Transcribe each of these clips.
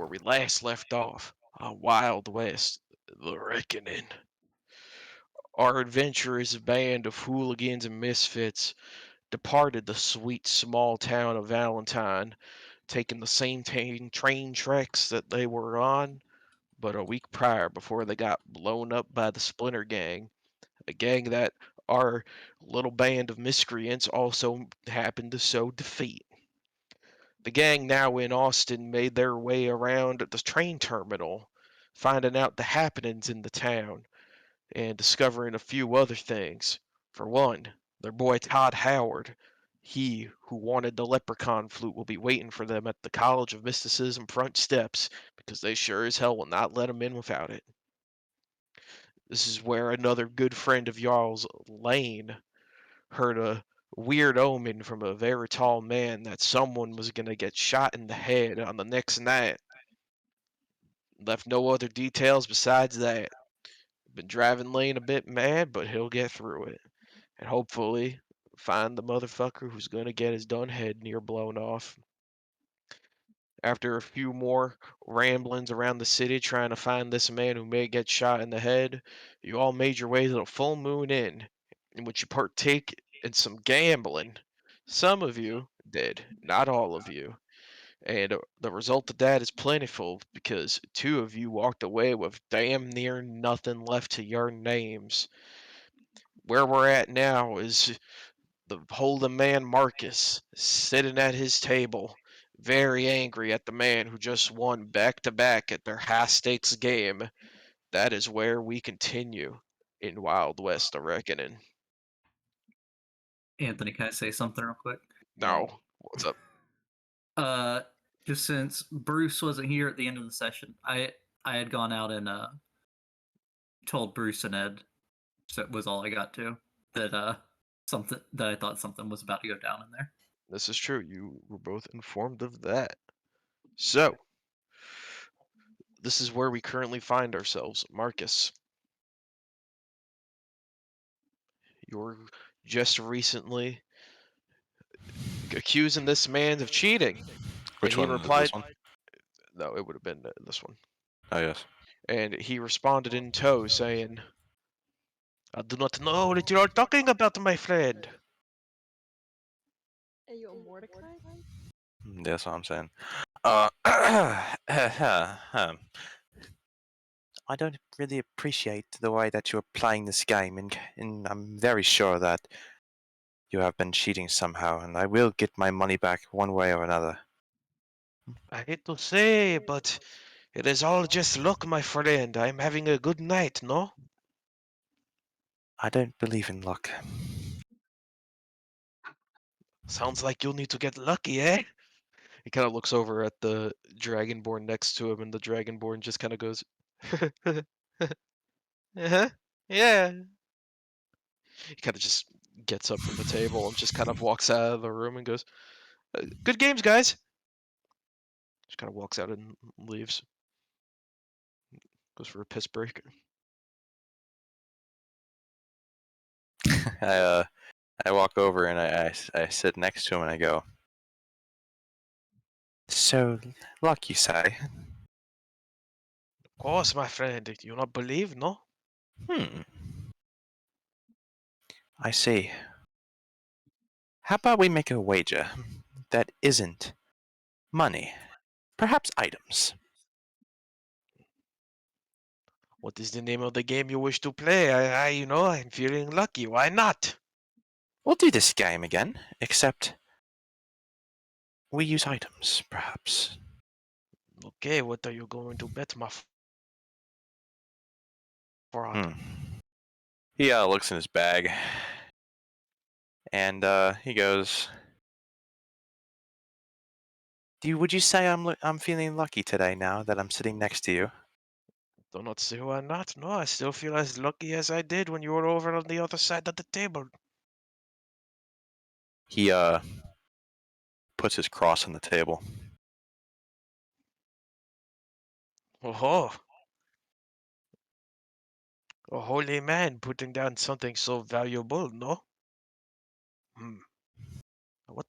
where we last left off on Wild West, The Reckoning. Our adventurous band of hooligans and misfits departed the sweet small town of Valentine, taking the same train tracks that they were on, but a week prior before they got blown up by the Splinter Gang, a gang that our little band of miscreants also happened to sow defeat. The gang now in Austin made their way around the train terminal, finding out the happenings in the town and discovering a few other things. For one, their boy Todd Howard, he who wanted the leprechaun flute, will be waiting for them at the College of Mysticism front steps because they sure as hell will not let him in without it. This is where another good friend of y'all's, Lane, heard a weird omen from a very tall man that someone was going to get shot in the head on the next night. Left no other details besides that. Been driving Lane a bit mad, but he'll get through it. And hopefully find the motherfucker who's going to get his done head near blown off. After a few more ramblings around the city trying to find this man who may get shot in the head, you all made your way to the Full Moon Inn, in which you partake in some gambling. Some of you did, not all of you. And the result of that is plentiful because two of you walked away with damn near nothing left to your names. Where we're at now is the holding man Marcus sitting at his table, very angry at the man who just won back to back at their high stakes game. That is where we continue in Wild West, a reckoning. Anthony, can I say something real quick? No, what's up? Uh, just since Bruce wasn't here at the end of the session, I had gone out and told Bruce and Ed, so it was all I got to, that something that I thought something was about to go down in there. This is true. You were both informed of that. So, this is where we currently find ourselves. Marcus, you were just recently accusing this man of cheating. And Which he one is this replied, one? no, it would have been this one. Oh, yes. And he responded in tow, saying, I do not know what you are talking about, my friend. Are you a Mordecai? That's what I'm saying. I don't really appreciate the way that you're playing this game, and I'm very sure that you have been cheating somehow, and I will get my money back one way or another. I hate to say, but it is all just luck, my friend. I'm having a good night, no? I don't believe in luck. Sounds like you'll need to get lucky, eh? He kind of looks over at the Dragonborn next to him, and the Dragonborn just kind of goes, uh-huh, yeah. He kind of just gets up from the table and just kind of walks out of the room and goes, good games, guys. Just kind of walks out and leaves. Goes for a piss break. I walk over and I sit next to him and I go, so, luck you say? Of course, my friend. Do you not believe, no? I see. How about we make a wager that isn't money, perhaps items? What is the name of the game you wish to play? I'm feeling lucky. Why not? We'll do this game again, except we use items, perhaps. Okay, what are you going to bet, my fraud? He looks in his bag, and he goes, would you say I'm feeling lucky today now that I'm sitting next to you? Do not say why not. No, I still feel as lucky as I did when you were over on the other side of the table. He puts his cross on the table. Oh, a holy man putting down something so valuable, no? What?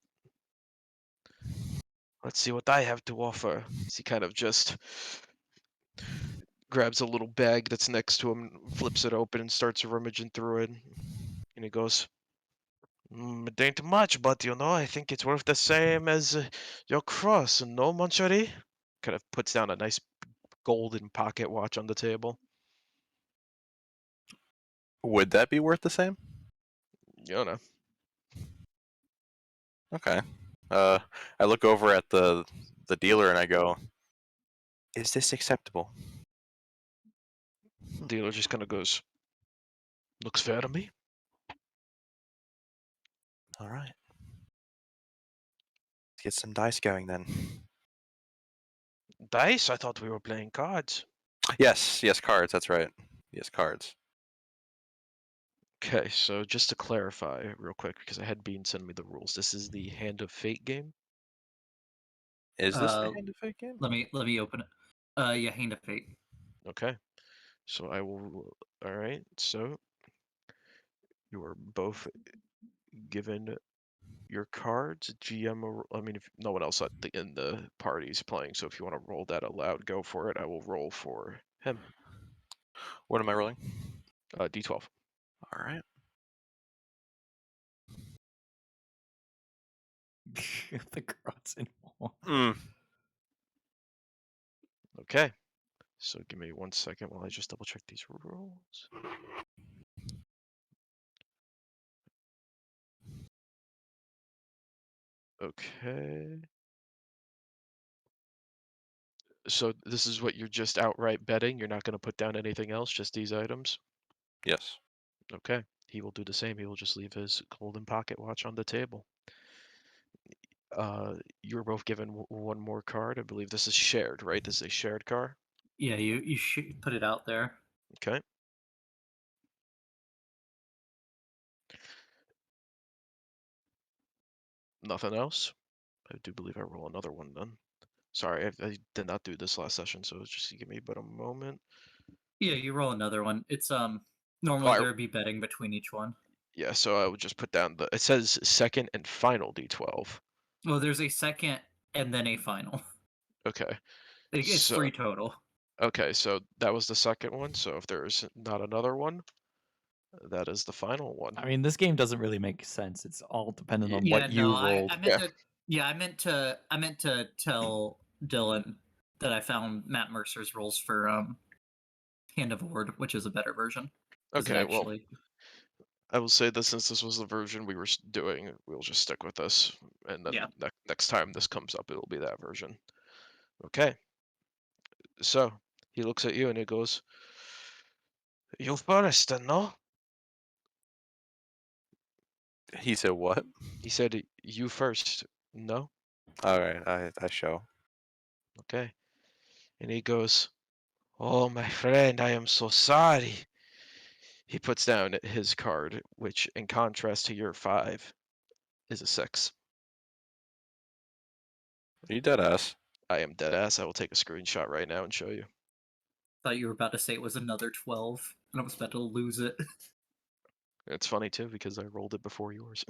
Let's see what I have to offer. He kind of just grabs a little bag that's next to him, flips it open, and starts rummaging through it. And he goes, it ain't much, but I think it's worth the same as your cross, no, mon chéri? Kind of puts down a nice golden pocket watch on the table. Would that be worth the same? You know. Okay. I look over at the dealer and I go, "Is this acceptable?" Dealer just kind of goes, looks fair to me. All right. Let's get some dice going then. Dice? I thought we were playing cards. Yes, cards. That's right. Yes, cards. Okay, so just to clarify real quick, because I had Bean send me the rules. This is the Hand of Fate game. Is this the Hand of Fate game? Let me open it. Yeah, Hand of Fate. Okay, so I will. All right, so you are both given your cards. GM, I mean, if no one else in the party is playing, so if you want to roll that aloud, go for it. I will roll for him. What am I rolling? D12. All right. The cross involved. Okay, so give me 1 second while I just double check these rules. Okay. So this is what you're just outright betting? You're not going to put down anything else, just these items? Yes. Okay. He will do the same. He will just leave his golden pocket watch on the table. You're both given one more card. I believe this is shared, right? This is a shared card. Yeah, you should put it out there. Okay. Nothing else? I do believe I roll another one then. Sorry, I did not do this last session, so just give me but a moment. Yeah, you roll another one. It's normally there would be betting between each one. Yeah, so I would just put down it says second and final D12. Well, there's a second and then a final. Okay. It's So, 3 total. okay, so that was the second one. So if there's not another one, that is the final one. I mean, this game doesn't really make sense. It's all dependent on Yeah, what you no, rolled. I meant to. Yeah, I meant to tell Dylan that I found Matt Mercer's rules for Hand of Ward, which is a better version. Okay, well, I will say that since this was the version we were doing, we'll just stick with this, and then next time this comes up, it will be that version. Okay. So he looks at you and he goes, "You first, no?" He said what? He said, "You first, no?" All right, I show. Okay. And he goes, "Oh, my friend, I am so sorry." He puts down his card, which, in contrast to your 5, is a 6. Are you dead ass? I am dead ass. I will take a screenshot right now and show you. Thought you were about to say it was another 12, and I was about to lose it. It's funny too because I rolled it before yours.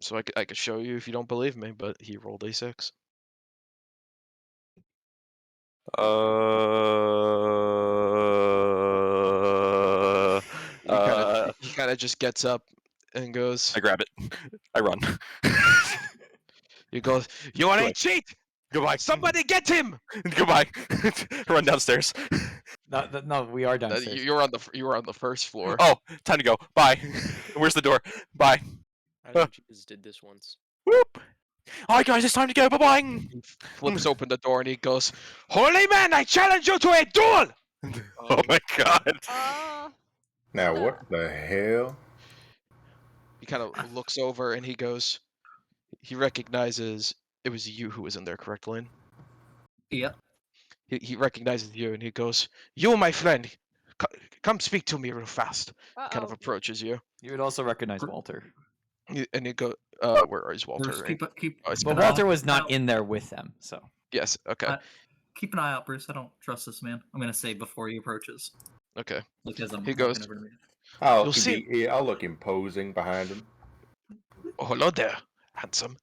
So I could show you if you don't believe me, but he rolled a 6. He kind of just gets up and goes. I grab it. I run. He goes, "You are a cheat! Goodbye. Somebody get him!" Goodbye. Run downstairs. No, we are downstairs. You were on the first floor. Oh, time to go. Bye. Where's the door? Bye. I know Jesus did this once. Whoop. Alright guys, it's time to go. Bye bye. He flips open the door and he goes, "Holy man, I challenge you to a duel!" Oh my god. Now what the hell? He kind of looks over and he goes, he recognizes it was you who was in there, correct, Lynn? Yeah. He recognizes you and he goes, "You, my friend, come speak to me real fast." He kind of approaches you. You would also recognize Walter. And he go, "Where is Walter?" Bruce, keep But Walter was not in there with them, so. Yes. Okay. Keep an eye out, Bruce. I don't trust this man. I'm gonna say before he approaches. Okay. Because I'm He goes, looking over to me. I'll look imposing behind him. "Oh, hello there. handsome.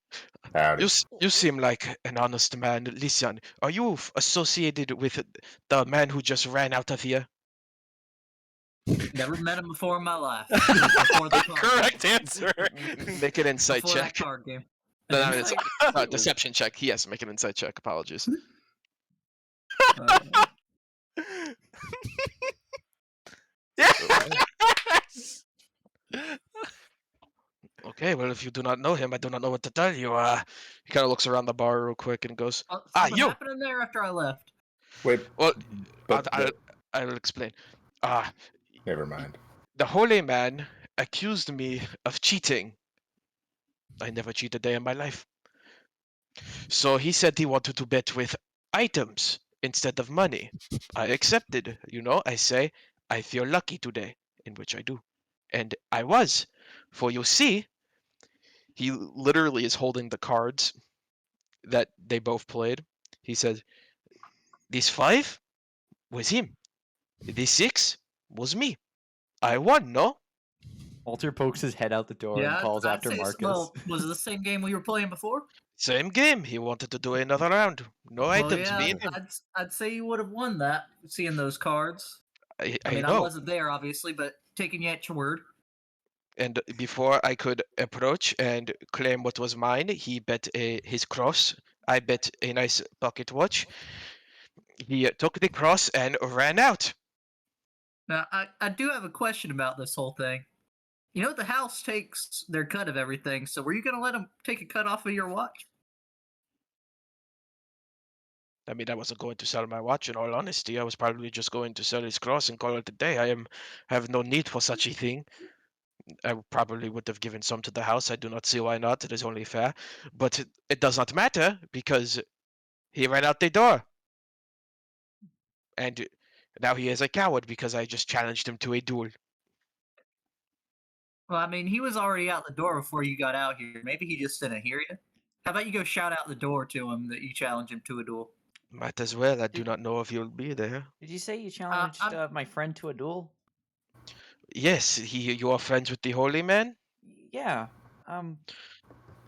Howdy. You seem like an honest man. Listen, are you associated with the man who just ran out of here? Never met him before in my life. Before the card Correct game. answer. Make an insight Before check. that card game. No, An no, it's insight? deception check. Yes, make an insight check. Apologies. Uh, Yes. Okay, well, if you do not know him, I do not know what to tell you. He kind of looks around the bar real quick and goes, something you! happened in there after I left. Wait, Well, but I will explain. never mind. The holy man accused me of cheating. I never cheated a day in my life. So he said he wanted to bet with items instead of money. I accepted. I say, I feel lucky today, in which I do. And I was. For you see, he literally is holding the cards that they both played. He said, this 5 was him. This 6 was me. I won, no? Walter pokes his head out the door and calls I'd after say Marcus. Well, was it the same game we were playing before? Same game. He wanted to do another round. No items, yeah, me and him. I'd say you would have won that, seeing those cards. I I know. wasn't there, obviously, but taking you at your word. And before I could approach and claim what was mine, he bet his cross. I bet a nice pocket watch. He took the cross and ran out. Now, I do have a question about this whole thing. You know, the house takes their cut of everything, so were you going to let them take a cut off of your watch? I mean, I wasn't going to sell my watch. In all honesty, I was probably just going to sell his cross and call it a day. I have no need for such a thing. I probably would have given some to the house. I do not see why not. It is only fair. But it does not matter because he ran out the door. And now he is a coward because I just challenged him to a duel. Well, I mean, he was already out the door before you got out here. Maybe he just didn't hear you. How about you go shout out the door to him that you challenge him to a duel? Might as well. I do not know if he'll be there. Did you say you challenged my friend to a duel? Yes, you are friends with the holy man? Yeah.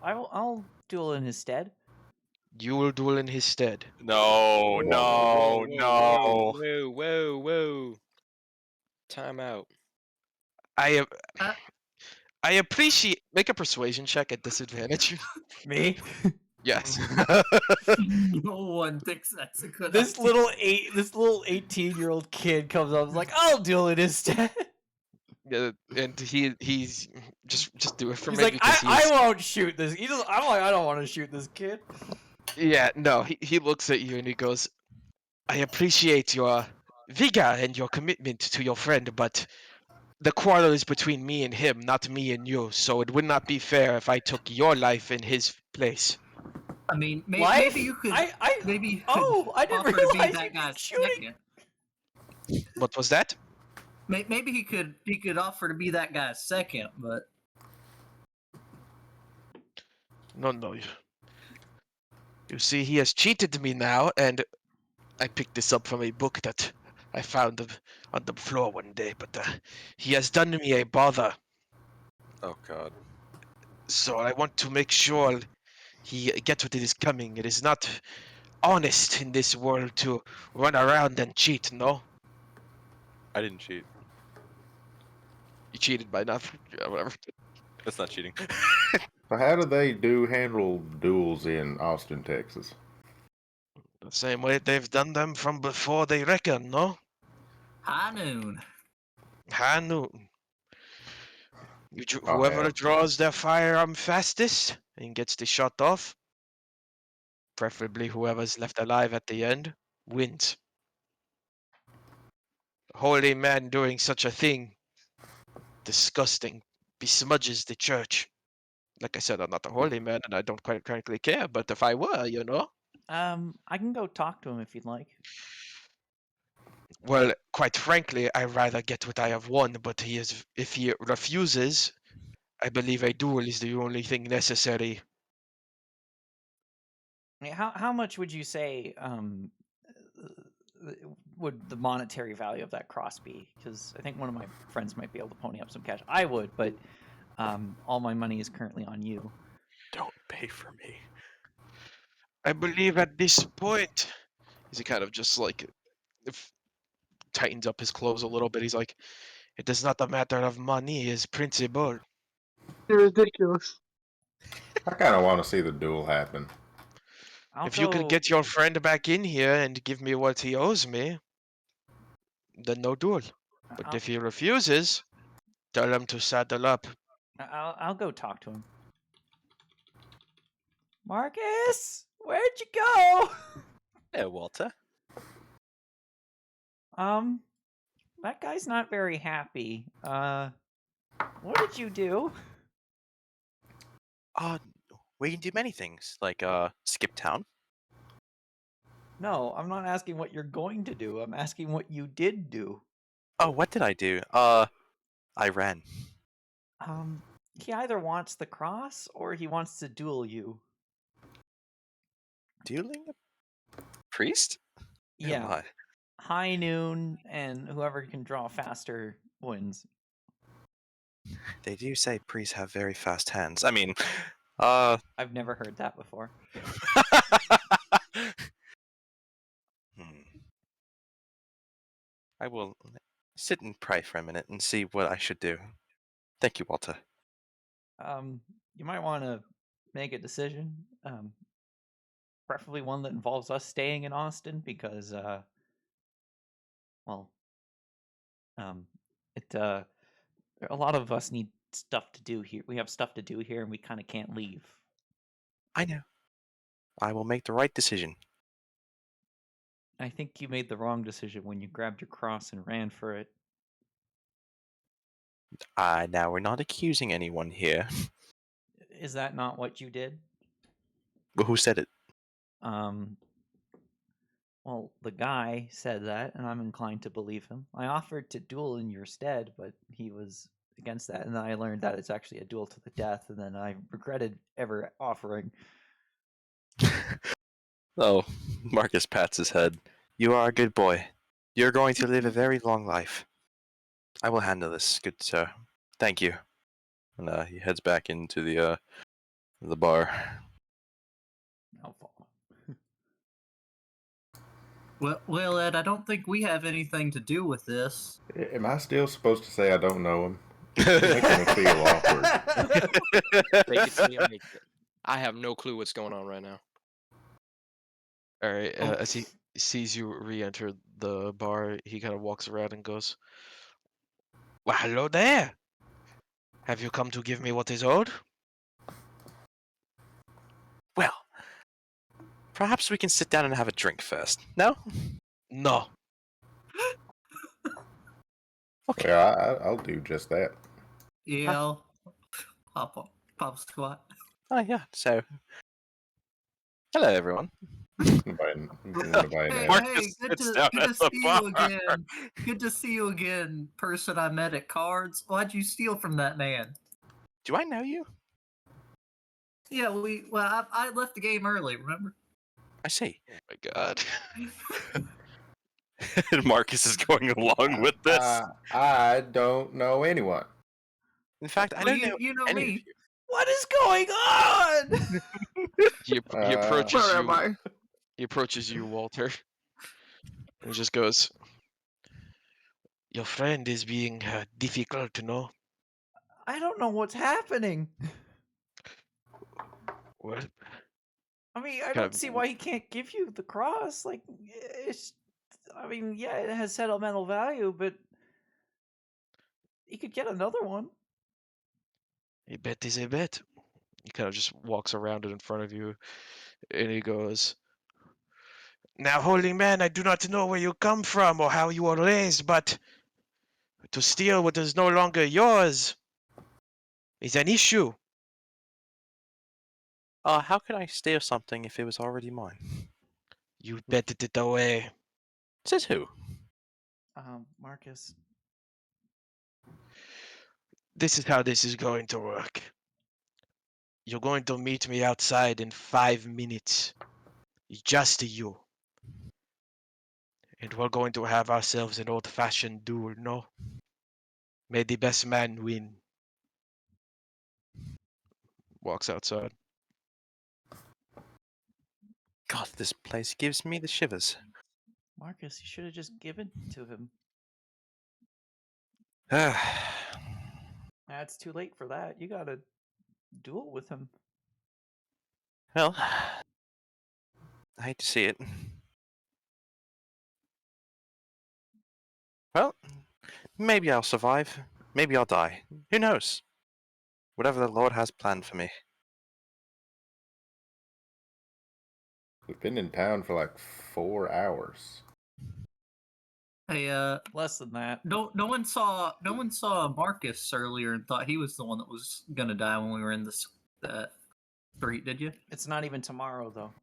I'll duel in his stead. You will duel in his stead. No, no, no. Whoa. Time out. I appreciate. Make a persuasion check at disadvantage. Me? Yes. No one thinks that's a good This idea. little 18-year-old kid comes up and is like, I'll duel in his stead. Yeah, and he's just do it for He's me like, because I won't shoot this. I'm like, I don't want to shoot this kid. Yeah, no, he looks at you and he goes, I appreciate your vigor and your commitment to your friend, but the quarrel is between me and him, not me and you, so it would not be fair if I took your life in his place. I mean, Life? maybe you could. Maybe you could I didn't offer to realize be you'd that be guy's shooting. second. What was that? Maybe he could offer to be that guy's second, but No. You see, he has cheated me now, and I picked this up from a book that I found on the floor one day, but he has done me a bother. Oh God. So I want to make sure he gets what it is coming. It is not honest in this world to run around and cheat, no? I didn't cheat. You cheated by nothing. Yeah, whatever. That's not cheating. So how do they handle duels in Austin, Texas? The same way they've done them from before they reckon, no? high noon. High noon. Oh, Whoever hell. draws their firearm fastest and gets the shot off, preferably whoever's left alive at the end, wins. Holy man doing such a thing, disgusting, besmudges the church. Like I said, I'm not a holy man and I don't quite frankly care, but if I were, I can go talk to him if you'd like. Well, quite frankly, I'd rather get what I have won, but if he refuses, I believe a duel is the only thing necessary. How much would you say would the monetary value of that cross be? Because I think one of my friends might be able to pony up some cash. I would, but all my money is currently on you. Don't pay for me. I believe at this point, he kind of just like tightens up his clothes a little bit. He's like, it is not a matter of money, it's principle. You're ridiculous. I kind of want to see the duel happen. If you could get your friend back in here and give me what he owes me, then no duel. But if he refuses, tell him to saddle up. I'll go talk to him. Marcus, where'd you go? Hey, Walter. That guy's not very happy. What did you do? We can do many things, like skip town. No, I'm not asking what you're going to do. I'm asking what you did do. Oh, what did I do? I ran. He either wants the cross or he wants to duel you. Dueling a priest? Yeah. Oh my. High noon, and whoever can draw faster wins. They do say priests have very fast hands. I mean, I've never heard that before. I will sit and pray for a minute and see what I should do. Thank you, Walter. You might want to make a decision. Preferably one that involves us staying in Austin because, a lot of us need stuff to do here. We have stuff to do here, and we kind of can't leave. I know. I will make the right decision. I think you made the wrong decision when you grabbed your cross and ran for it. Now we're not accusing anyone here. Is that not what you did? Well, who said it? Well, the guy said that, and I'm inclined to believe him. I offered to duel in your stead, but he was against that, and then I learned that it's actually a duel to the death, and then I regretted ever offering. Oh, Marcus pats his head. You are a good boy. You're going to live a very long life. I will handle this, good sir. Thank you. And he heads back into the bar. I'll follow. Well, Ed, I don't think we have anything to do with this. Am I still supposed to say I don't know him? You're making me feel awkward. Take it till you make it. I have no clue what's going on right now. All right. Oh. As he sees you re-enter the bar, he kind of walks around and goes, "Well, hello there. Have you come to give me what is owed?" Well, perhaps we can sit down and have a drink first. No? No. Okay. Yeah, I'll do just that. Yeah, pop squat. Oh yeah. So, hello everyone. Nobody Hey, knows. Marcus good sits to, down good at to the see bar. you again. Good to see you again, person I met at cards. Why'd you steal from that man? Do I know you? Yeah, I left the game early, remember? I see. Oh my God. And Marcus is going along with this. I don't know anyone. In fact, I Well, don't know you know any of me. you. What is going on? He approaches Where you. am I? He approaches you, Walter, and just goes, "Your friend is being difficult, no? I don't know what's happening. Well, I mean, I Kind don't of- see why he can't give you the cross. Like, it's. I mean, yeah, it has sentimental value, but he could get another one. a bet is a bet." He kind of just walks around it in front of you, and he goes, "Now, holy man, I do not know where you come from or how you were raised, but to steal what is no longer yours is an issue." How could I steal something if it was already mine? You betted it away. Says who? Marcus. This is how this is going to work. You're going to meet me outside in 5 minutes. Just you. And we're going to have ourselves an old-fashioned duel, no? May the best man win. Walks outside. God, this place gives me the shivers. Marcus, you should have just given to him. It's too late for that. You gotta duel with him. Well, I hate to see it. Well, maybe I'll survive. Maybe I'll die. Who knows? Whatever the Lord has planned for me. We've been in town for like 4 hours. Hey, Less than that. no one saw Marcus earlier and thought he was the one that was gonna die when we were in this street, did you? It's not even tomorrow, though.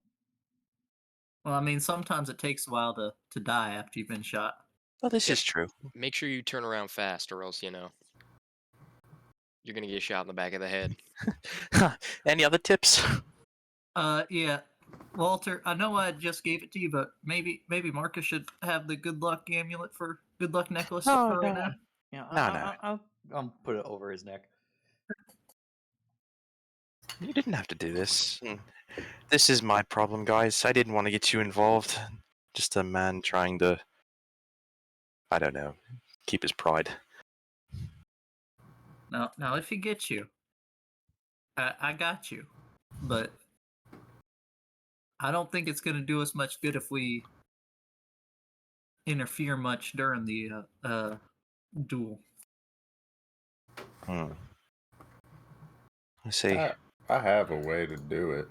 Well, I mean, sometimes it takes a while to die after you've been shot. Well, this is Just true. make sure you turn around fast, or else you're gonna get shot in the back of the head. Any other tips? Yeah, Walter, I know I just gave it to you, but maybe Marcus should have the good luck amulet for good luck necklace for right now. Yeah, No. I'll put it over his neck. You didn't have to do this. This is my problem, guys. I didn't want to get you involved. Just a man trying to, I don't know, keep his pride. Now, if he gets you, I got you, but I don't think it's gonna do us much good if we interfere much during the duel. I see. I have a way to do it.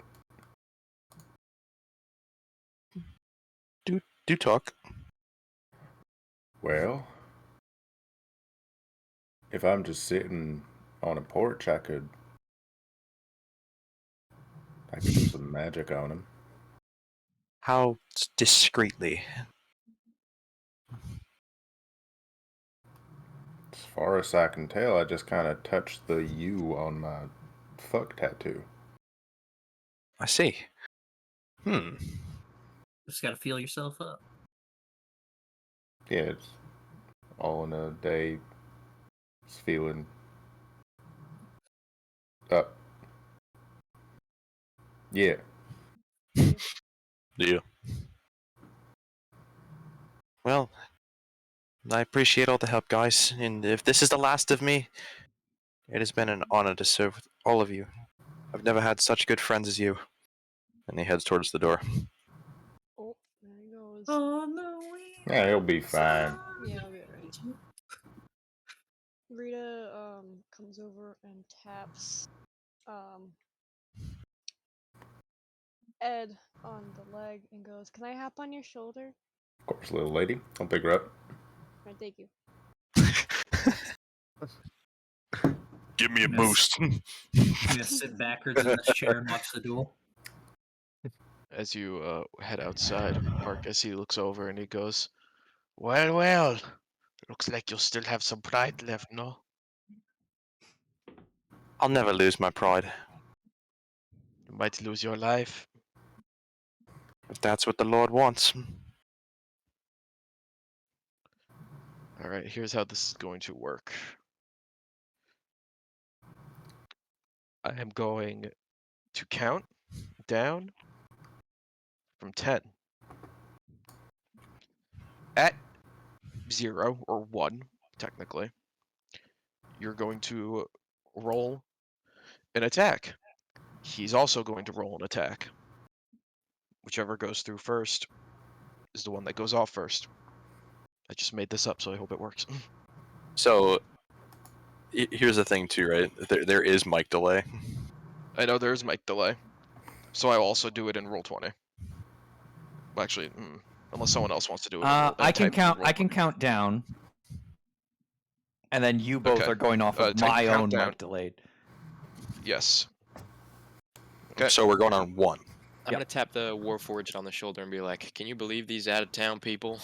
Do talk. Well, if I'm just sitting on a porch, I could do some magic on him. How discreetly? As far as I can tell, I just kind of touched the U on my fuck tattoo. I see. Just gotta feel yourself up. Yeah, it's all in a day. It's feeling up. Yeah. Yeah. Well, I appreciate all the help, guys. And if this is the last of me, it has been an honor to serve with all of you. I've never had such good friends as you. And he heads towards the door. Oh, there he goes. Oh no, Yeah, he'll be fine. Yeah, I'll be alright. Rita comes over and taps Ed on the leg and goes, "Can I hop on your shoulder?" Of course, little lady. I'll pick her up. Right, thank you. Give me a Yes. boost. I'm gonna sit backwards in this chair and watch the duel. As you head outside, Marcus, he looks over and he goes, well, looks like you'll still have some pride left, no? I'll never lose my pride. You might lose your life. If that's what the Lord wants. Alright, here's how this is going to work. I am going to count down from 10. At 0 or 1, technically, you're going to roll an attack. He's also going to roll an attack. Whichever goes through first is the one that goes off first. I just made this up, so I hope it works. So, here's the thing too, right? There is mic delay. I know there's mic delay, so I'll also do it in roll 20. Well, actually, unless someone else wants to do it. I can count down, and then you both Okay. are going off of my count own down. mic delayed. Yes. Okay. So we're going on 1. I'm gonna tap the Warforged on the shoulder and be like, "Can you believe these out-of-town people?"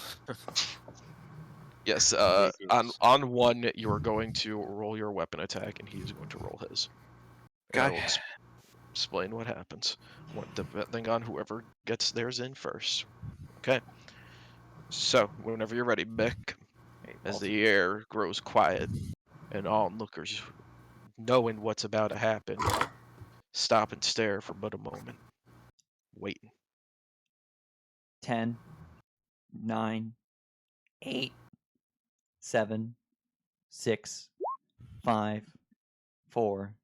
Yes. Ridiculous. On 1, you are going to roll your weapon attack, and he is going to roll his. And I will Okay. explain what happens, depending on whoever gets theirs in first. Okay. So, whenever you're ready, Mick, as the air grows quiet and onlookers, knowing what's about to happen, stop and stare for but a moment, waiting. 10, 9, 8, 7, 6, 5, 4,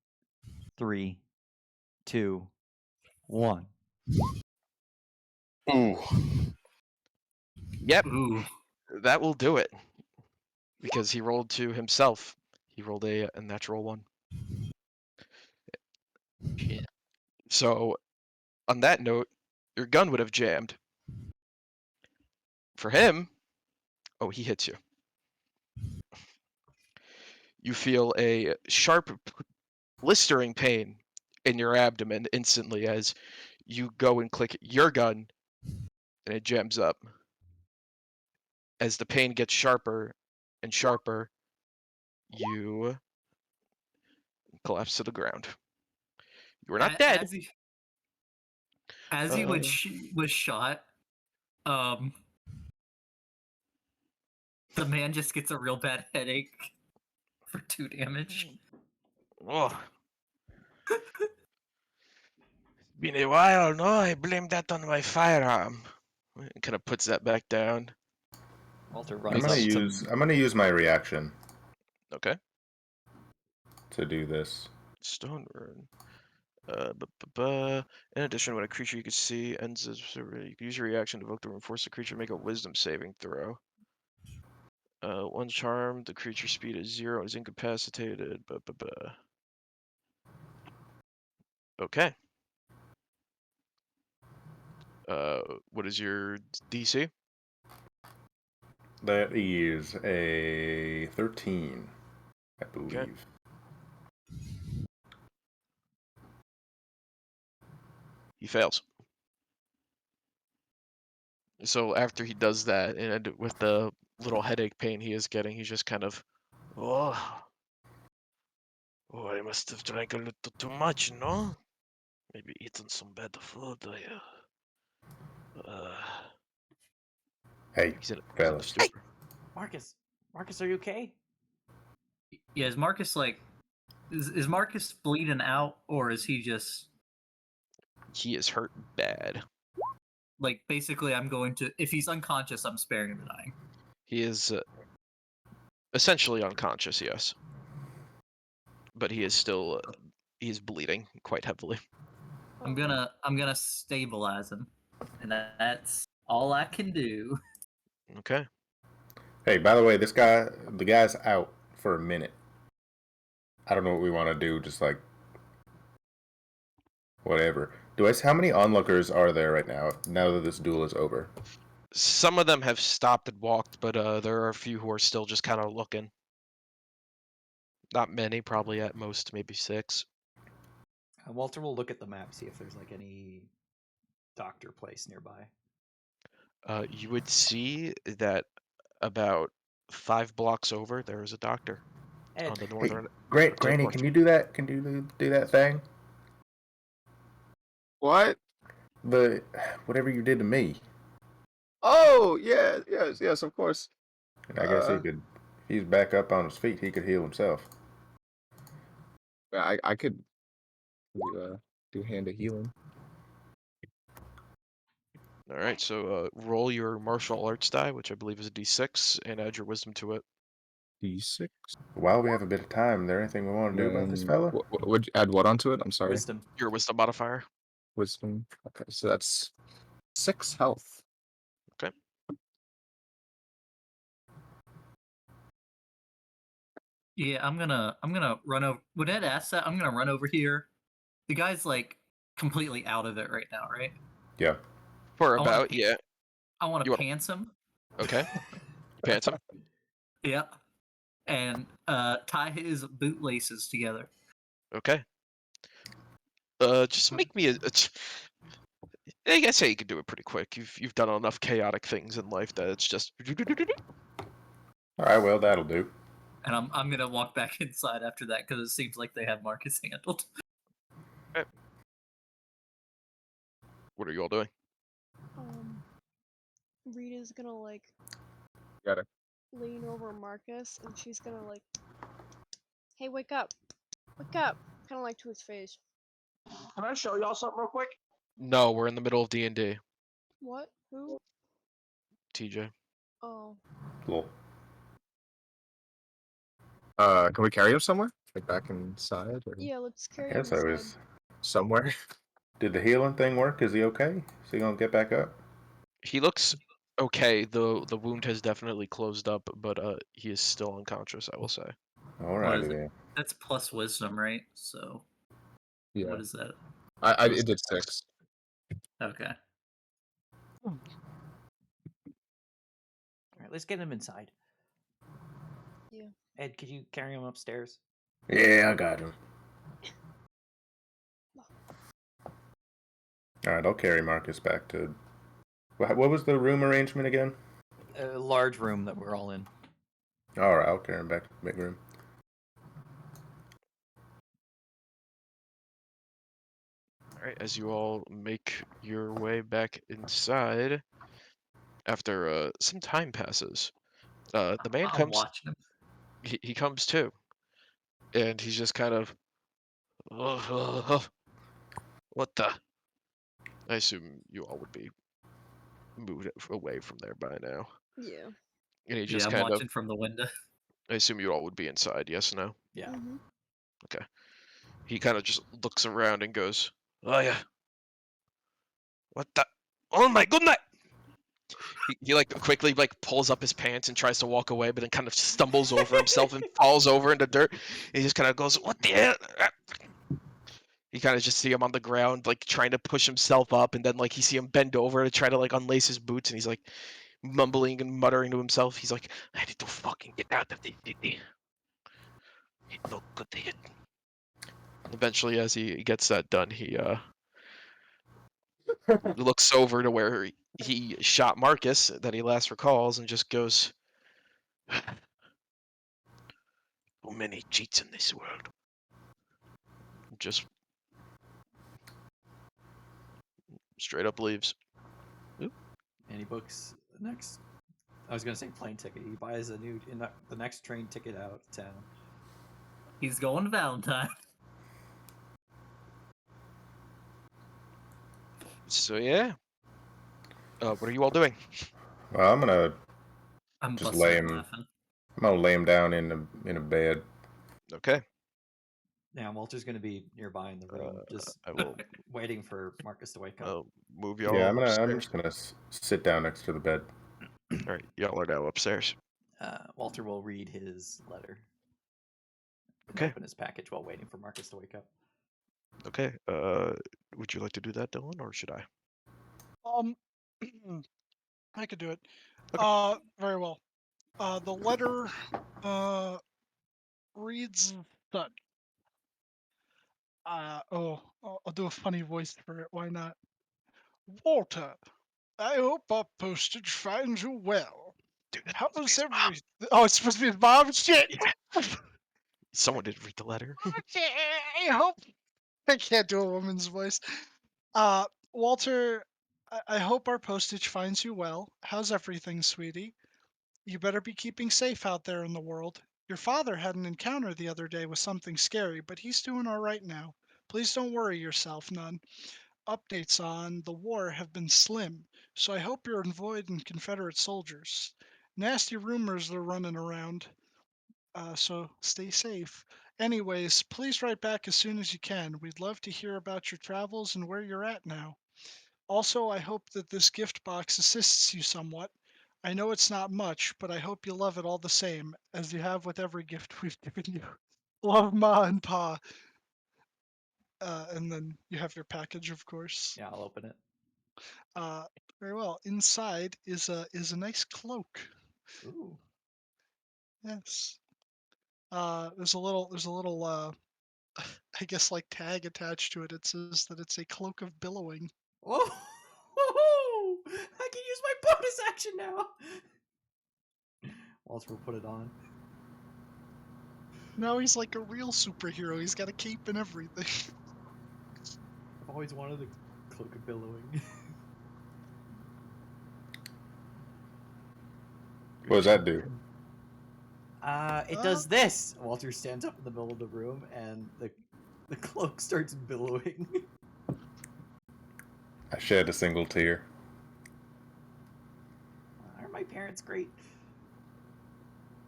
3, 2, 1. Ooh. Yep, Ooh. that will do it. Because he rolled to himself. He rolled a natural 1. Shit. So, on that note, your gun would have jammed. For him, oh, he hits you. You feel a sharp, blistering pain in your abdomen instantly as you go and click your gun and it jams up. As the pain gets sharper and sharper, you collapse to the ground. You are not dead. As he was shot, the man just gets a real bad headache for 2 damage. Oh. Been a while, no? I blame that on my firearm. Kind of puts that back down. Walter I'm runs gonna up use to. I'm gonna use my reaction Okay. to do this. Stone rune. In addition, when a creature you can see ends as you can use your reaction to evoke the rune, force the creature to make a wisdom saving throw. One charm, the creature's speed is 0 and is incapacitated. Okay. What is your DC? That is a 13, I believe. Okay. He fails. So after he does that, and with the little headache pain he is getting, he's just kind of, oh, I must have drank a little too much, no? Maybe eaten some bad food. Hey, He's in a fellas. stupor. Marcus, are you okay? Yeah, is Marcus is Marcus bleeding out, or is he just He is hurt bad. like basically I'm going to, if he's unconscious, I'm sparing him the dying. He is essentially unconscious, yes, but he is still he's bleeding quite heavily. I'm gonna stabilize him, and that's all I can do. Okay. Hey, by the way, the guy's out for a minute. I don't know what we want to do. Just like whatever. How many onlookers are there right now? Now that this duel is over. Some of them have stopped and walked, but there are a few who are still just kind of looking. Not many, probably at most maybe 6. Walter will look at the map, see if there's like any doctor place nearby. You would see that about 5 blocks over there is a doctor Ed, on the Hey, northern. Granny, north. can you do that? Can you do that thing? What? The whatever you did to me. Oh, yeah, yes, of course. And I guess he could. If he's back up on his feet, he could heal himself. I could do hand of healing. All right, so roll your martial arts die, which I believe is a d6, and add your wisdom to it. D6. While we have a bit of time, is there anything we want to do about this fella? Would you add what onto it? I'm sorry. wisdom. Your wisdom modifier. Wisdom. Okay, so that's 6 health. Okay. Yeah, I'm gonna run over. When Ed asks that, I'm gonna run over here. The guy's like completely out of it right now, right? Yeah. For I wanna about, pa- yeah. I want You to wanna- pants him. Okay. Pants him. Yeah, and tie his bootlaces together. Okay. Just make me I guess you can do it pretty quick. You've done enough chaotic things in life that it's just. All right. Well, that'll do. And I'm gonna walk back inside after that because it seems like they have Marcus handled. What are you all doing? Rita's gonna like Got it. lean over Marcus and she's gonna like, hey, wake up, kind of like to his face. Can I show y'all something real quick? No, we're in the middle of D&D. What? Who? TJ. Oh. Cool. Can we carry him somewhere? Like back inside or Yeah, let's I carry him guess I inside. was. somewhere? Did the healing thing work? Is he okay? Is he gonna get back up? He looks okay. The wound has definitely closed up, but he is still unconscious, I will say. What Alrighty is it? then. That's plus wisdom, right? So Yeah. what is that? I It was it did 6. Okay. All right, let's get him inside. Yeah. Ed, could you carry him upstairs? Yeah, I got him. Alright, I'll carry Marcus back to. What was the room arrangement again? A large room that we're all in. Alright, I'll carry him back to the big room. All right. As you all make your way back inside, after some time passes, the man I'm comes. watching him. He comes too, and he's just kind of. What the? I assume you all would be moved away from there by now. Yeah. And he Yeah, just I'm kind of. watching from the window. I assume you all would be inside. Yes, no. Yeah. Mm-hmm. He kind of just looks around and goes, "Oh yeah, what the? Oh my goodness!" He like quickly like pulls up his pants and tries to walk away, but then kind of stumbles over himself and falls over into dirt. He just kind of goes, "What the hell?" You kind of just see him on the ground, like trying to push himself up, and then like you see him bend over to try to like unlace his boots, and he's like mumbling and muttering to himself. He's like, "I need to fucking get out of this city. It look good here." Eventually, as he gets that done, he looks over to where he shot Marcus that he last recalls and just goes, "So many cheats in this world." Just straight up leaves. And he books the next. I was gonna say plane ticket. He buys the next train ticket out of town. He's going to Valentine. So yeah. What are you all doing? Well, I'm gonna I'm just busting lay up him. laughing. I'm gonna lay him down in a bed. Okay. Yeah, Walter's gonna be nearby in the room, just I will waiting for Marcus to wake up. move Yeah, y'all I'm upstairs. just gonna sit down next to the bed. All right, y'all are now upstairs. Walter will read his letter and Okay. open his package while waiting for Marcus to wake up. Okay. Would you like to do that, Dylan, or should I? I could do it. Okay. Very well. The letter reads such. I'll do a funny voice for it. Why not? Walter, I hope our postage finds you well. Dude, that's How's his mom. every? Oh, it's supposed to be his mom. Shit. Yeah. Someone did read the letter. Okay, I hope I can't do a woman's voice. Walter, I hope our postage finds you well. How's everything, sweetie? You better be keeping safe out there in the world. Your father had an encounter the other day with something scary, but he's doing all right now. Please don't worry yourself none. Updates on the war have been slim, so I hope you're avoiding Confederate soldiers. Nasty rumors are running around, so stay safe. Anyways, please write back as soon as you can. We'd love to hear about your travels and where you're at now. Also, I hope that this gift box assists you somewhat. I know it's not much, but I hope you love it all the same, as you have with every gift we've given you. Love, Ma and Pa. And then you have your package, of course. Yeah, I'll open it. Uh, Very well. Inside is a nice cloak. Ooh. Yes. There's a little I guess like tag attached to it. It says that it's a cloak of billowing. Oh, I can use my bonus action now. Walter will put it on. Now he's like a real superhero. He's got a cape and everything. I've always wanted a cloak of billowing. What does that do? It does this. Walter stands up in the middle of the room, and the cloak starts billowing. I shed a single tear. parents great.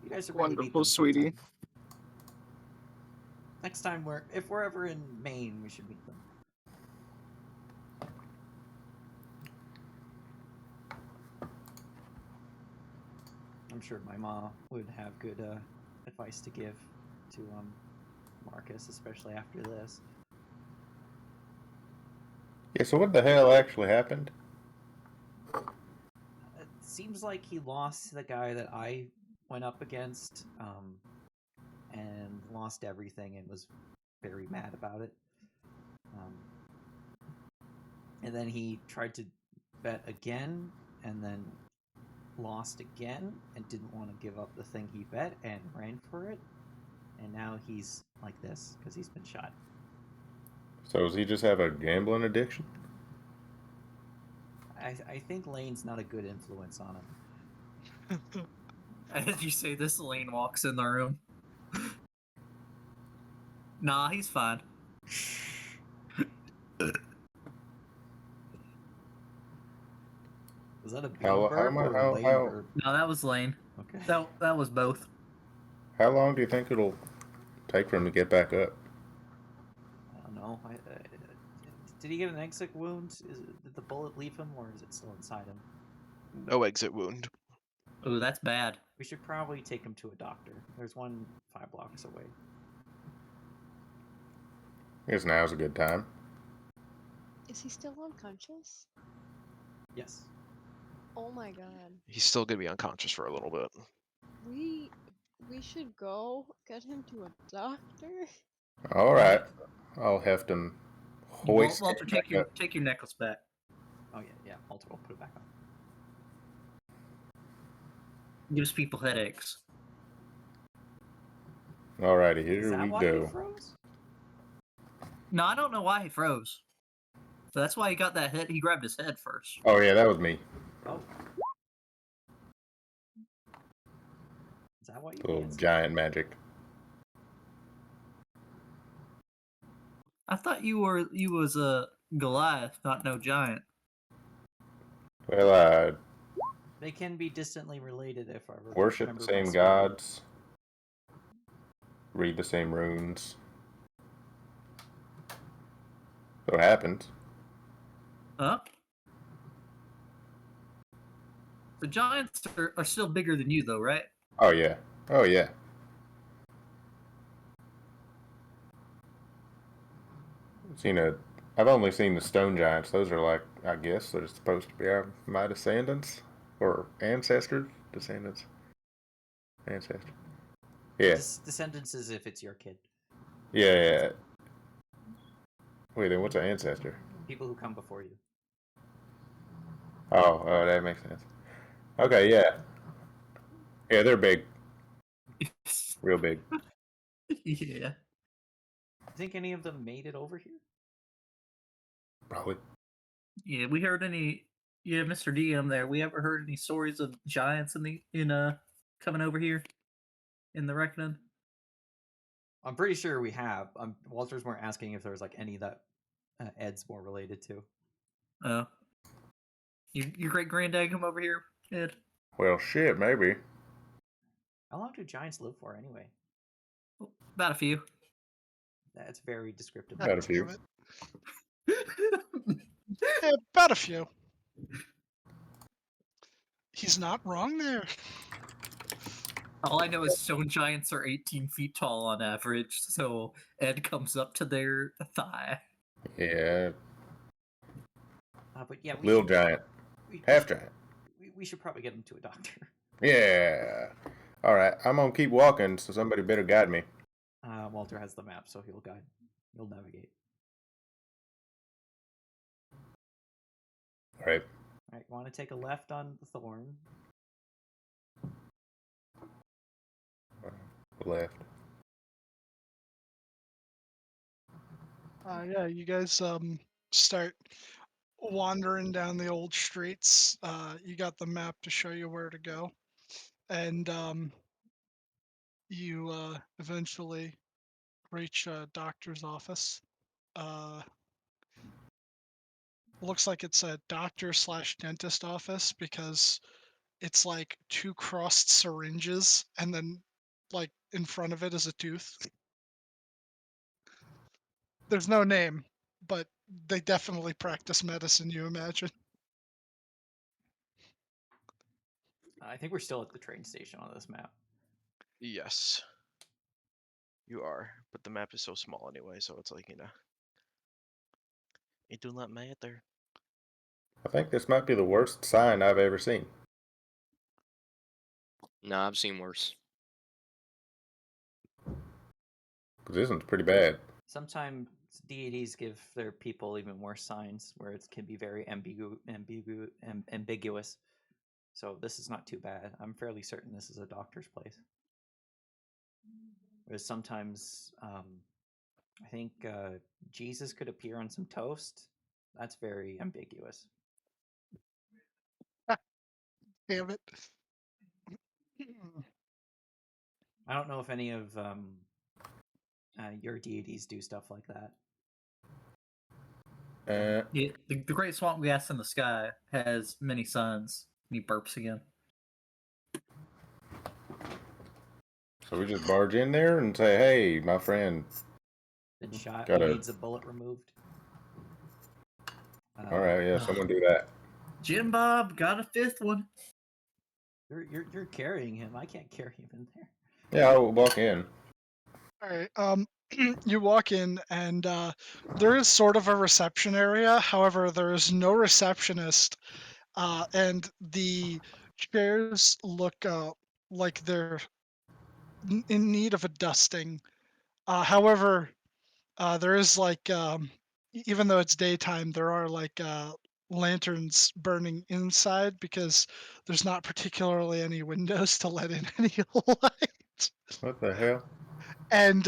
You guys are going to meet Wonderful, them sometime. sweetie. Next time if we're ever in Maine, we should meet them. I'm sure my mom would have good advice to give to Marcus, especially after this. Yeah, so what the hell actually happened? It seems like he lost the guy that I went up against, and lost everything and was very mad about it. And then he tried to bet again, and then lost again, and didn't want to give up the thing he bet and ran for it. And now he's like this because he's been shot. So does he just have a gambling addiction? I think Lane's not a good influence on him. As you say this, Lane walks in the room. Nah, he's fine. Was that a big How burp mu- or a how- Lane how- burp? No, that was Lane. Okay. That was both. How long do you think it'll take for him to get back up? I don't know. Did he get an exit wound? Did the bullet leave him, or is it still inside him? No exit wound. Ooh, that's bad. We should probably take him to a doctor. There's one 5 blocks away. I guess now's a good time. Is he still unconscious? Yes. Oh my god. He's still gonna be unconscious for a little bit. We should go get him to a doctor. All right, I'll have him hoist Walter, him take back your up. take your necklace back. Oh yeah. Walter will put it back on. Gives people headaches. Alrighty, Is here that we why he go. froze? No, I don't know why he froze. So that's why he got that hit. He grabbed his head first. Oh yeah, that was me. Oh. Is that why you Little danced? giant magic. I thought you was a Goliath, not no giant. Well, They can be distantly related if I worship remember the my same story. gods. Read the same runes. So it happens. Huh? The giants are still bigger than you, though, right? Oh yeah. Oh yeah. I've only seen the stone giants. Those are like, I guess they're supposed to be my descendants or ancestors. Descendants. Ancestors. Yeah. Descendants is if it's your kid. Yeah. Wait, then what's an ancestor? People who come before you. Oh, that makes sense. Okay, yeah. Yeah, they're big. Real big. Yeah. Think any of them made it over here? Probably. Yeah, we heard any. Yeah, Mr. DM there. We ever heard any stories of giants in coming over here in the Reckoning? I'm pretty sure we have. Walter's more asking if there's like any that Ed's more related to. Oh. Your great granddad come over here, Ed? Well, shit, maybe. How long do giants live for anyway? About a few. That's very descriptive. About a few. Damn it. Yeah, about a few. He's not wrong there. All I know is stone giants are 18 feet tall on average, so Ed comes up to their thigh. Yeah. But yeah, Little giant. Half giant. We should probably get him to a doctor. Yeah. All right, I'm gonna keep walking, so somebody better guide me. Walter has the map, so he'll guide. He'll navigate. All right. All right, want to take a left on the thorn? Left. Yeah, you guys start wandering down the old streets. You got the map to show you where to go, and you eventually reach a doctor's office. Looks like it's a doctor/dentist office because it's like 2 crossed syringes, and then like in front of it is a tooth. There's no name, but they definitely practice medicine, you imagine. I think we're still at the train station on this map. Yes. You are, but the map is so small anyway, so it's like, it do not matter. I think this might be the worst sign I've ever seen. Nah, I've seen worse. 'Cause this one's pretty bad. Sometimes deities give their people even worse signs where it can be very ambiguous. So this is not too bad. I'm fairly certain this is a doctor's place. Whereas sometimes, I think Jesus could appear on some toast. That's very ambiguous. Damn it. I don't know if any of your deities do stuff like that. Yeah, the great swamp gas in the sky has many suns. And he burps again. So we just barge in there and say, "Hey, my friend." Been shot. Got He it. needs a bullet removed. All right, yeah, someone do that. Jim Bob got a 5th one. You're carrying him. I can't carry him in there. Yeah, I'll walk in. All right. You walk in, and there is sort of a reception area. However, there is no receptionist, and the chairs look like they're in need of a dusting. However, there is like, even though it's daytime, there are like lanterns burning inside because there's not particularly any windows to let in any light. What the hell? And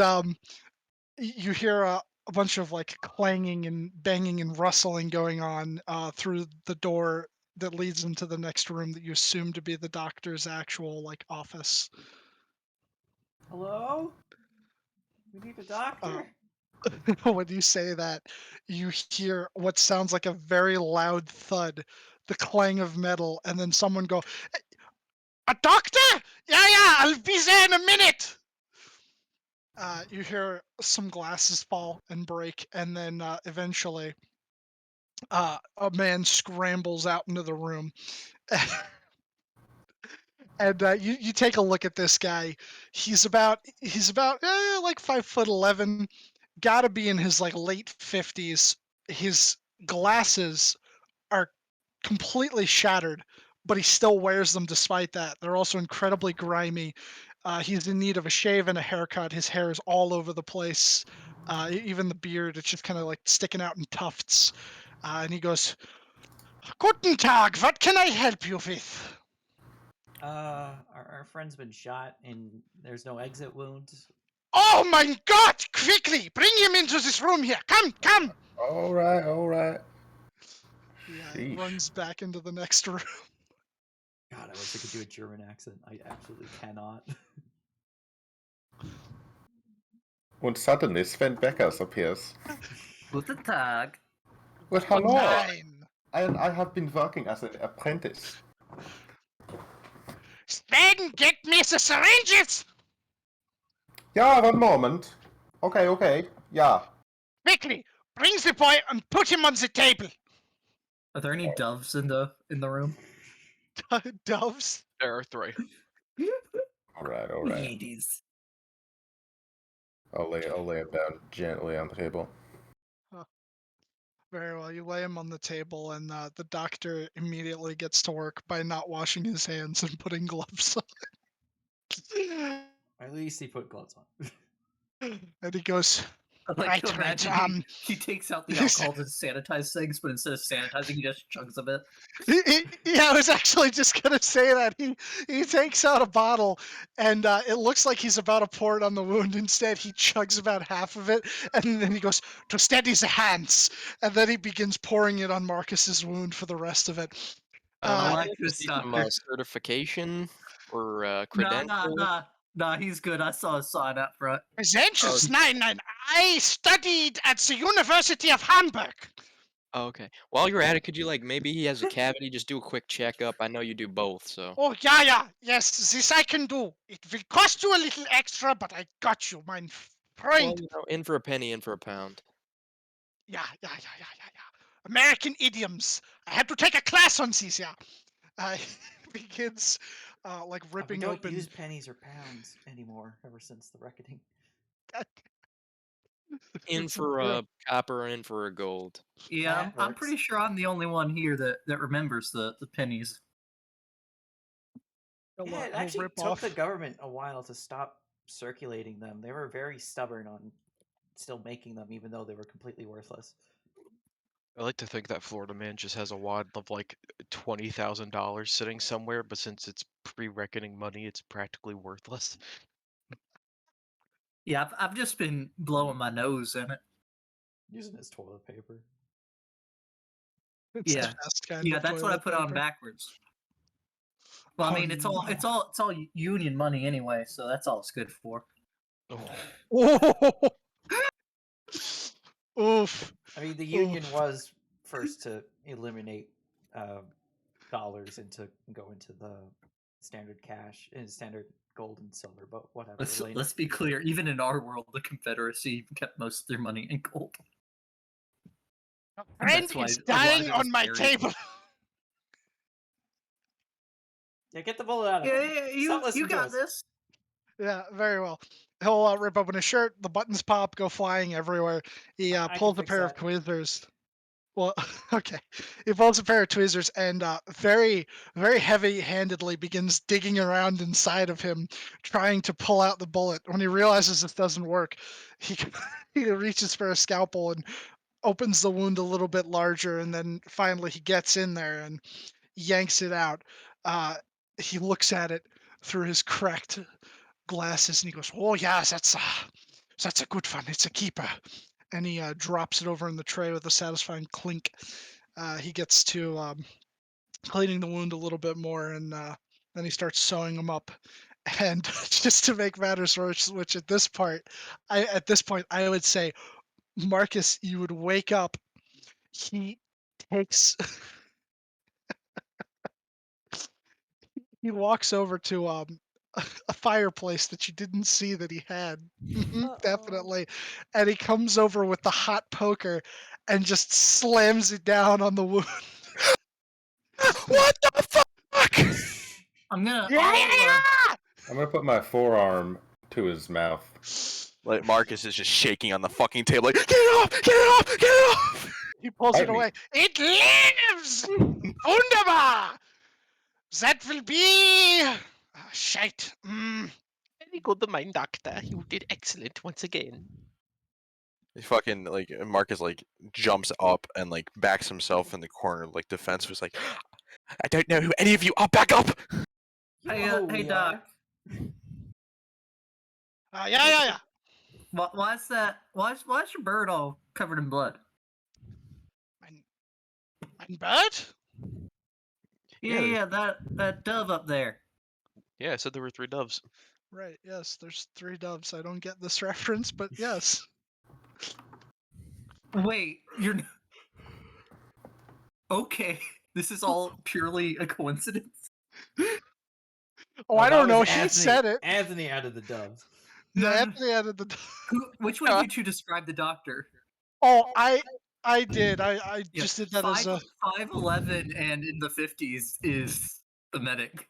you hear a bunch of like clanging and banging and rustling going on through the door that leads into the next room that you assume to be the doctor's actual like office. Hello? We need a doctor. When you say that, you hear what sounds like a very loud thud, the clang of metal, and then someone go, "A doctor? Yeah, I'll be there in a minute." You hear some glasses fall and break, and then eventually a man scrambles out into the room. And you take a look at this guy. He's about like 5'11", gotta be in his like late 50s. His glasses are completely shattered, but he still wears them despite that. They're also incredibly grimy. He's in need of a shave and a haircut. His hair is all over the place. Even the beard, it's just kind of like sticking out in tufts. And he goes, "Guten Tag, what can I help you with?" Our friend's been shot and there's no exit wounds. "Oh my God! Quickly, bring him into this room here. Come!" All right. Yeah, Sheesh. he runs back into the next room. God, I wish I could do a German accent. I absolutely cannot. Und suddenly Sven Beckers appears. Guten Tag. Well, Oh, hello. nine. I have been working as an apprentice. Sven, get me the syringes! Yeah, 1 moment. Okay. Yeah. Quickly, bring the boy and put him on the table. Are there any doves in the room? Doves? There are 3. All right. Ladies. I'll lay him down gently on the table. Very well, you lay him on the table, and the doctor immediately gets to work by not washing his hands and putting gloves on. At least he put gloves on. And he goes, I like to Right, imagine he takes out the alcohol to sanitize things, but instead of sanitizing, he just chugs a bit. Yeah, I was actually just gonna say that he takes out a bottle, and it looks like he's about to pour it on the wound. Instead, he chugs about half of it, and then he goes to steady the hands, and then he begins pouring it on Marcus's wound for the rest of it. I like Does this he some doctor. certification or Nah, credential? nah, he's good. I saw a sign up front. Credentials, nine. I studied at the University of Hamburg. Oh, okay. While you're at it, could you maybe he has a cavity, just do a quick checkup. I know you do both, so. Oh, yeah. Yes, this I can do. It will cost you a little extra, but I got you, mein Well, friend. in for a penny, in for a pound. Yeah. American idioms. I had to take a class on these, yeah. Begins, We ripping don't open. use pennies or pounds anymore ever since the reckoning. In for a copper, in for a gold. Yeah, That I'm pretty works. sure I'm the only one here that remembers the pennies. Yeah, it He'll actually rip took the off. government a while to stop circulating them. They were very stubborn on still making them, even though they were completely worthless. I like to think that Florida man just has a wad of like $20,000 sitting somewhere, but since it's pre-reckoning money, it's practically worthless. Yeah, I've just been blowing my nose in it. Using his toilet paper. It's the Yeah. best kind Yeah, of that's what I toilet put on paper. backwards. Well, I Oh, mean, it's all union money anyway, so that's all it's good for. Oh. Oof. I mean, the union was first to eliminate dollars and to go into the standard cash and standard gold and silver, but whatever. later. Let's be clear. Even in our world, the Confederacy kept most of their money in gold. Friend That's why is a lot of dying it was on my buried. table. Yeah, get the bullet out of him. Yeah, Stop you listening to got us. this. Yeah, very well. He'll rip open his shirt. The buttons pop, go flying everywhere. He I can pulls a fix pair of that. tweezers. Well, okay. He pulls a pair of tweezers and very, very heavy-handedly begins digging around inside of him, trying to pull out the bullet. When he realizes this doesn't work, he he reaches for a scalpel and opens the wound a little bit larger, and then finally he gets in there and yanks it out. He looks at it through his cracked glasses and he goes, "Oh yes, that's a good one. It's a keeper." And he drops it over in the tray with a satisfying clink. He gets to cleaning the wound a little bit more, and then he starts sewing them up. And just to make matters worse, which at this point I would say, Marcus, you would wake up. He takes he walks over to a fireplace that you didn't see that he had. Uh-oh. Definitely. And he comes over with the hot poker and just slams it down on the wound. What the fuck? I'm gonna. I'm gonna put my forearm to his mouth. Like Marcus is just shaking on the fucking table, like, get it off, get it off, get it off. He pulls Bite it me. away. It lives! Wunderbar! That will be... shite. Very good, mind doctor. You did excellent once again. He fucking Marcus jumps up and backs himself in the corner, defense was like, I don't know who any of you are. Back up. Hey, Oh, hey, we Doc. Yeah. Why's that? Why's your bird all covered in blood? Mein bird? Yeah, that dove up there. Yeah, I said there were 3 doves. Right, yes, there's 3 doves. I don't get this reference, but yes. Wait, you're okay. This is all purely a coincidence. Oh, I don't know. He Anthony, said it. Anthony added the doves. Yeah, No. Anthony added the... Which one of you two described the doctor? Oh, I did. I Yeah, just did that as a... 5'11" and in the 50s is the medic.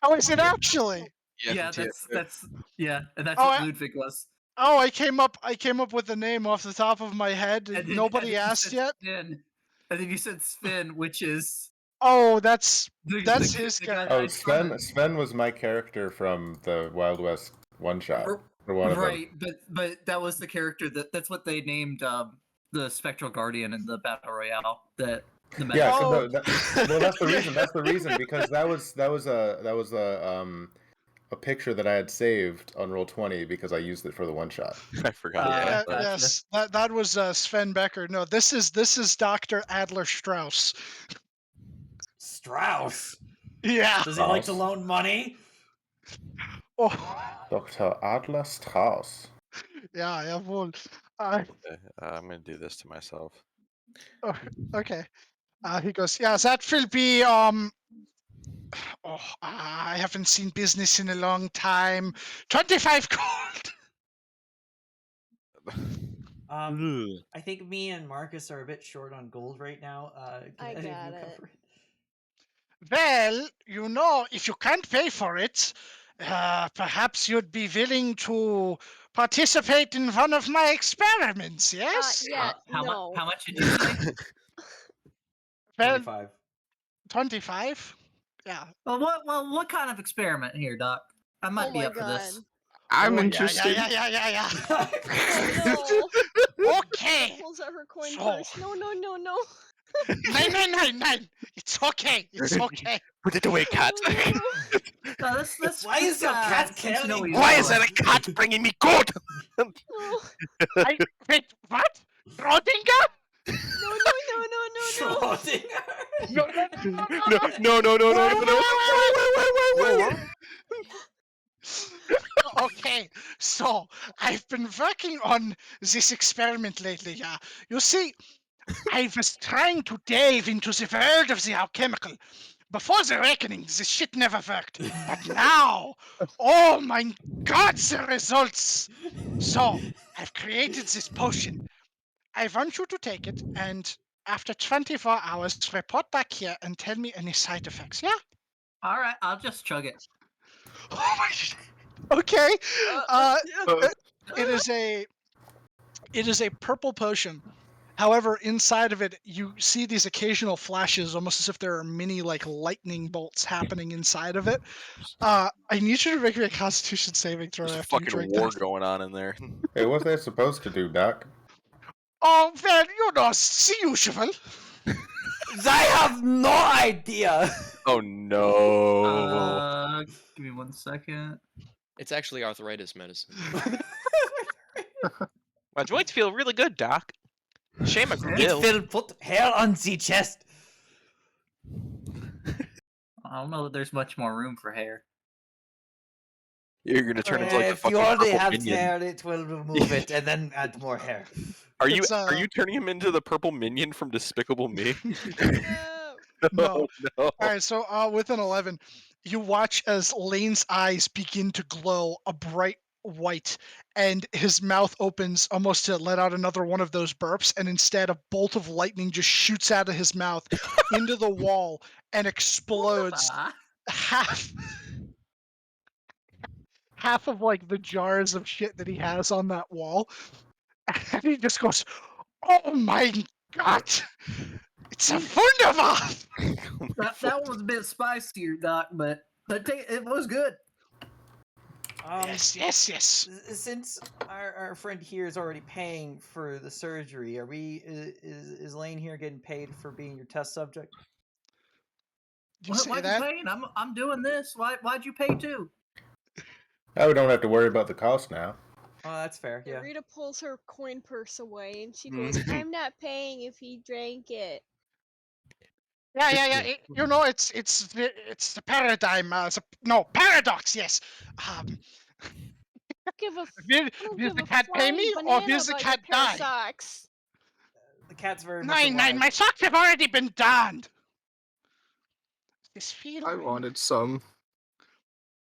Oh, is it actually? Yeah, that's yeah, and that's Oh, what Ludwig was. Oh, I came up with the name off the top of my head. And then, Nobody and then you asked said yet. Sven, and then you said Sven, which is Oh, that's the his guy guy. that Oh, I summoned. Sven was my character from the Wild West one shot. Or one of them. Right, but that was the character that's what they named the Spectral Guardian in the Battle Royale. That the medic. Yeah, so Oh. well, that's the reason. That's the reason because that was a picture that I had saved on Roll20 because I used it for the one shot. I forgot. Yeah. that. Yes, that was Sven Becker. No, this is Dr. Adler Strauss. Strauss. Yeah. Does he like to loan money? Oh. Dr. Adler Strauss. Yeah, jawohl. I'm gonna do this to myself. Oh, okay. He goes, yeah, that will be I haven't seen business in a long time. 25 gold. I think me and Marcus are a bit short on gold right now. Can I any of got you it. cover it? Well, you know, if you can't pay for it, perhaps you'd be willing to participate in one of my experiments, yes? Yeah, How no. much did you say? Well, 25. 25? Yeah. What kind of experiment here, Doc? I might Oh be my up for god. this. I'm Oh, interested. yeah. Oh no. Okay. Pulls out her coin So- purse. No. 9. It's okay. It's okay. Put it away, cat. No. No, let's Why is your cat seem to know counting? what he's Why is doing. there a cat bringing me gold? No. Wait, what? Schrodinger? No. Schrodinger? No. Okay, so I've been working on this experiment lately, yeah. You see, I was trying to dive into the world of the alchemical. Before the reckoning, this shit never worked. But now, oh my god, the results! So, I've created this potion. I want you to take it and after 24 hours, report back here and tell me any side effects, yeah? All right, I'll just chug it. Oh my Okay. It is a purple potion. However, inside of it, you see these occasional flashes, almost as if there are many like lightning bolts happening inside of it. I need you to make me a Constitution saving throw There's a after you fucking drink war that. going on in there. Hey, what's that supposed to do, Doc? Oh, well, you know, the usual. I have no idea. Oh no. Give me 1 second. It's actually arthritis medicine. My joints feel really good, Doc. Shame I grew It ill. will put hair on the chest. I don't know that there's much more room for hair. You're gonna turn into like the If you fucking already purple have minion. hair, it will remove it and then add more hair. Are you It's, turning him into the purple minion from Despicable Me? No. Oh, no. All right, so with an 11, you watch as Lane's eyes begin to glow a bright white, and his mouth opens almost to let out another one of those burps, and instead a bolt of lightning just shoots out of his mouth into the wall and explodes half of like the jars of shit that he has on that wall. And he just goes, "Oh my god! It's a wunderbar!" That one was a bit spicier, Doc, but it was good. Yes. Since our friend here is already paying for the surgery, are we? Is Lane here getting paid for being your test subject? Did you say Why'd that? you pay? I'm doing this. Why'd you pay too? Now we don't have to worry about the cost now. Oh, that's fair. Yeah. Rita pulls her coin purse away and she goes, I'm not paying if he drank it. Yeah. You know, it's the paradigm. Paradox. Yes. Give a Will give the a cat pay flying me or banana will the about cat your pair of die? socks. The cat's very much 9. alive. My socks have already been donned. This feel. I wanted some.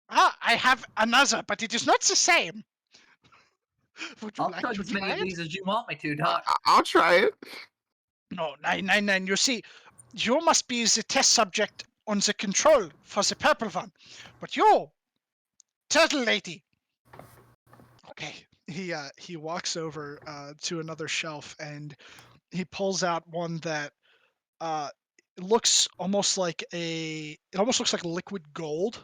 I have another, but it is not the same. Would you I'll like chug to as many try of it? these as you want me to, Doc. I'll try it. No, 9. You see, you must be the test subject on the control for the purple one, but you, turtle lady. Okay. He walks over to another shelf and he pulls out one that looks almost like liquid gold.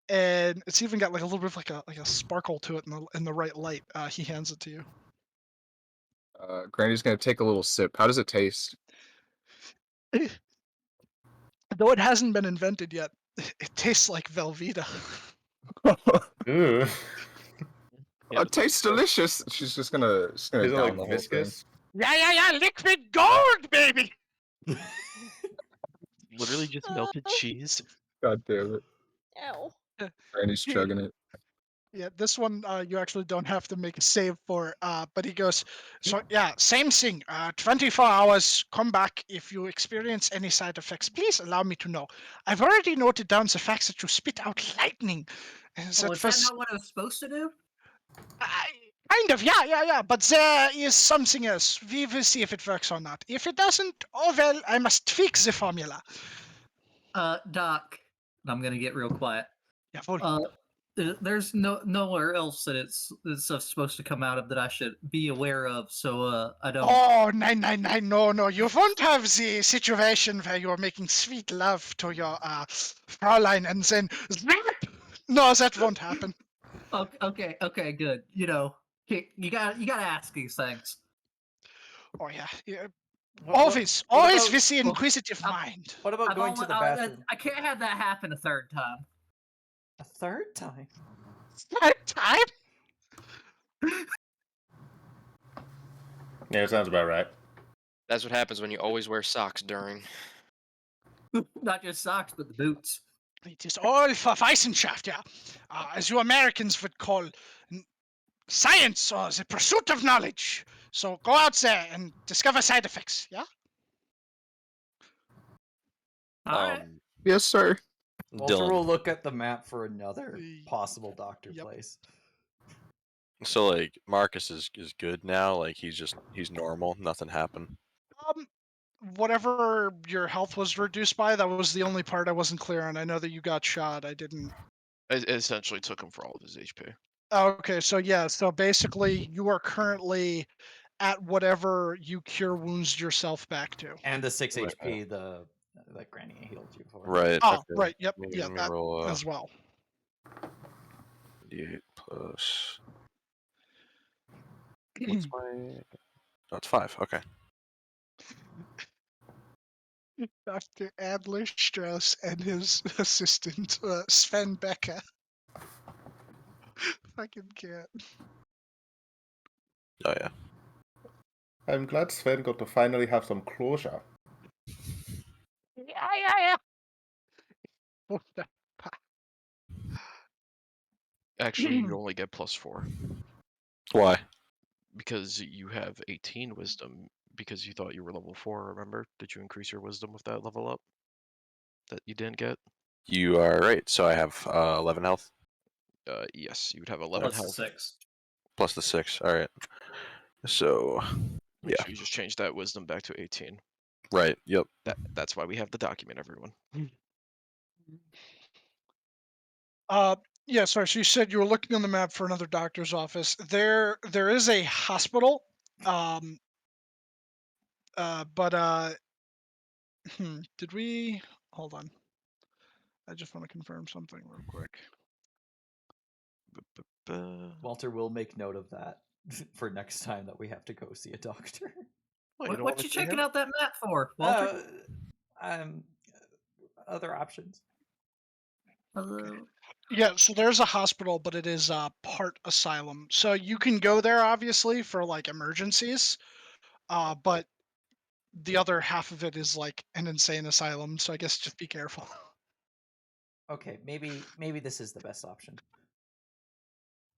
And it's even got like a little bit of like a sparkle to it in the right light. He hands it to you. Granny's gonna take a little sip. How does it taste? Though it hasn't been invented yet, it tastes like Velveeta. Ew. It tastes delicious. She's just gonna Is down it the like whole viscous? Yeah, liquid gold, baby. Literally just melted cheese. thing. God damn it. Ow. Granny's chugging it. Yeah, this one you actually don't have to make a save for. But he goes, so yeah, same thing. 24 hours. Come back if you experience any side effects. Please allow me to know. I've already noted down the fact that you spit out lightning. Oh, is that not what I was supposed to do? Kind of, yeah. But there is something else. We will see if it works or not. If it doesn't, oh well, I must tweak the formula. Doc, I'm gonna get real quiet. Yeah, voll. There's nowhere else that it's stuff's supposed to come out of that I should be aware of, so I don't. Oh, nine, no. You won't have the situation where you're making sweet love to your Fraulein and then zap! No, that won't happen. Okay, good. You know, you gotta ask these things. Oh yeah. What Always about- with the inquisitive I'm- mind. What about going to the bathroom? I can't have that happen a third time. A third time? Third time? Yeah, sounds about right. That's what happens when you always wear socks during. Not just socks, but the boots. It is all for Wissenschaft, yeah. As you Americans would call science or the pursuit of knowledge. So go out there and discover side effects, yeah? All right. Yes, sir. Walter Dylan. will look at the map for another Y- possible doctor yep. place. So like Marcus is good now. Like he's normal. Nothing happened. Whatever your health was reduced by, that was the only part I wasn't clear on. I know that you got shot. I didn't. It essentially took him for all of his HP. Okay, so yeah, so basically you are currently at whatever you cure wounds yourself back to. And the 6 Right. HP that Granny healed you for. Right. Oh, okay. right, yep, Let me- yeah, let me that roll as well. D8 plus. What's my? Oh, it's 5. Okay. Dr. Adler Strauss and his assistant, Sven Becker. Fucking cat. Oh yeah. I'm glad Sven got to finally have some closure. Yeah. What the- Actually, you only get +4 Why? because you have 18 wisdom because you thought you were level 4. Remember? Did you increase your wisdom with that level up that you didn't get? You are right. So I have 11 health Yes, you would have 11 Plus the health. 6. plus the 6. All right. So Make yeah. sure you just change that wisdom back to 18. Right. Yep. That's why we have the document, everyone. Yeah, sorry. So you said you were looking on the map for another doctor's office. There is a hospital. But did we hold on? I just want to confirm something real quick. Walter will make note of that for next time that we have to go see a doctor. What you checking out that map for, Walter? Um, other options. Yeah, so there's a hospital, but it is part asylum. So you can go there obviously for like emergencies, but the other half of it is like an insane asylum. So I guess just be careful. Okay, maybe this is the best option.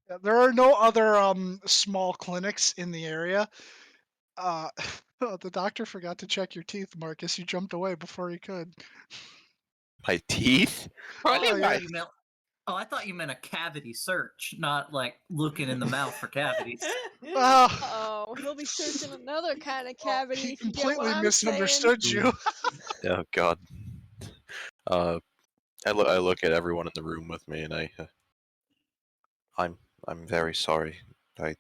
Yeah, there are no other small clinics in the area. Oh, the doctor forgot to check your teeth, Marcus. You jumped away before he could. My teeth? Oh, yeah. I thought you meant a cavity search, not like looking in the mouth for cavities. Oh, he'll be searching another kind of cavity. He if you get what completely I'm misunderstood you. Oh God. I look at everyone in the room with me, and I'm very sorry. I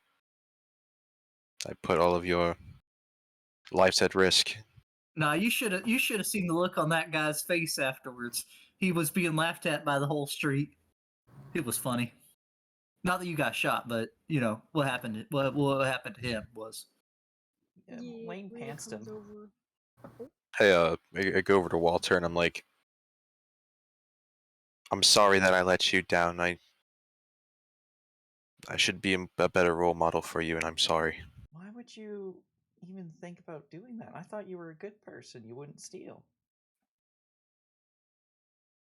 put all of your lives at risk. Nah, you should have seen the look on that guy's face afterwards. He was being laughed at by the whole street. It was funny. Not that you got shot, but you know what happened. What happened to him was. Yeah, Yeah, Wayne when he pantsed him. comes over. Hey, I go over to Walter, and I'm like, I'm sorry that I let you down. I should be a better role model for you, and I'm sorry. Why would you even think about doing that? I thought you were a good person. You wouldn't steal.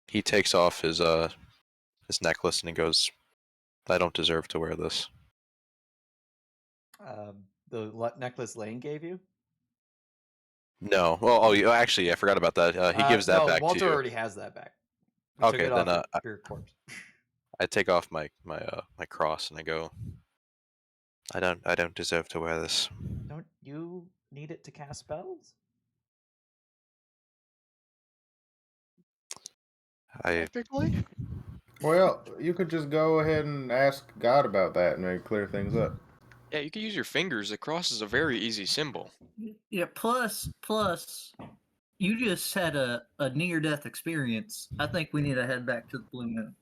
He takes off his necklace and he goes, I don't deserve to wear this. The necklace Lane gave you? No. Well, actually, I forgot about that. He gives that no, back Walter to you. already has that back. He took Okay, it then off your corpse. I take off my cross and I go. I don't deserve to wear this. Don't you need it to cast spells? Technically, Well, you could just go ahead and ask God about that and maybe clear things up. Yeah, you can use your fingers. The cross is a very easy symbol. Yeah. Plus, you just had a near-death experience. I think we need to head back to the Blue Moon.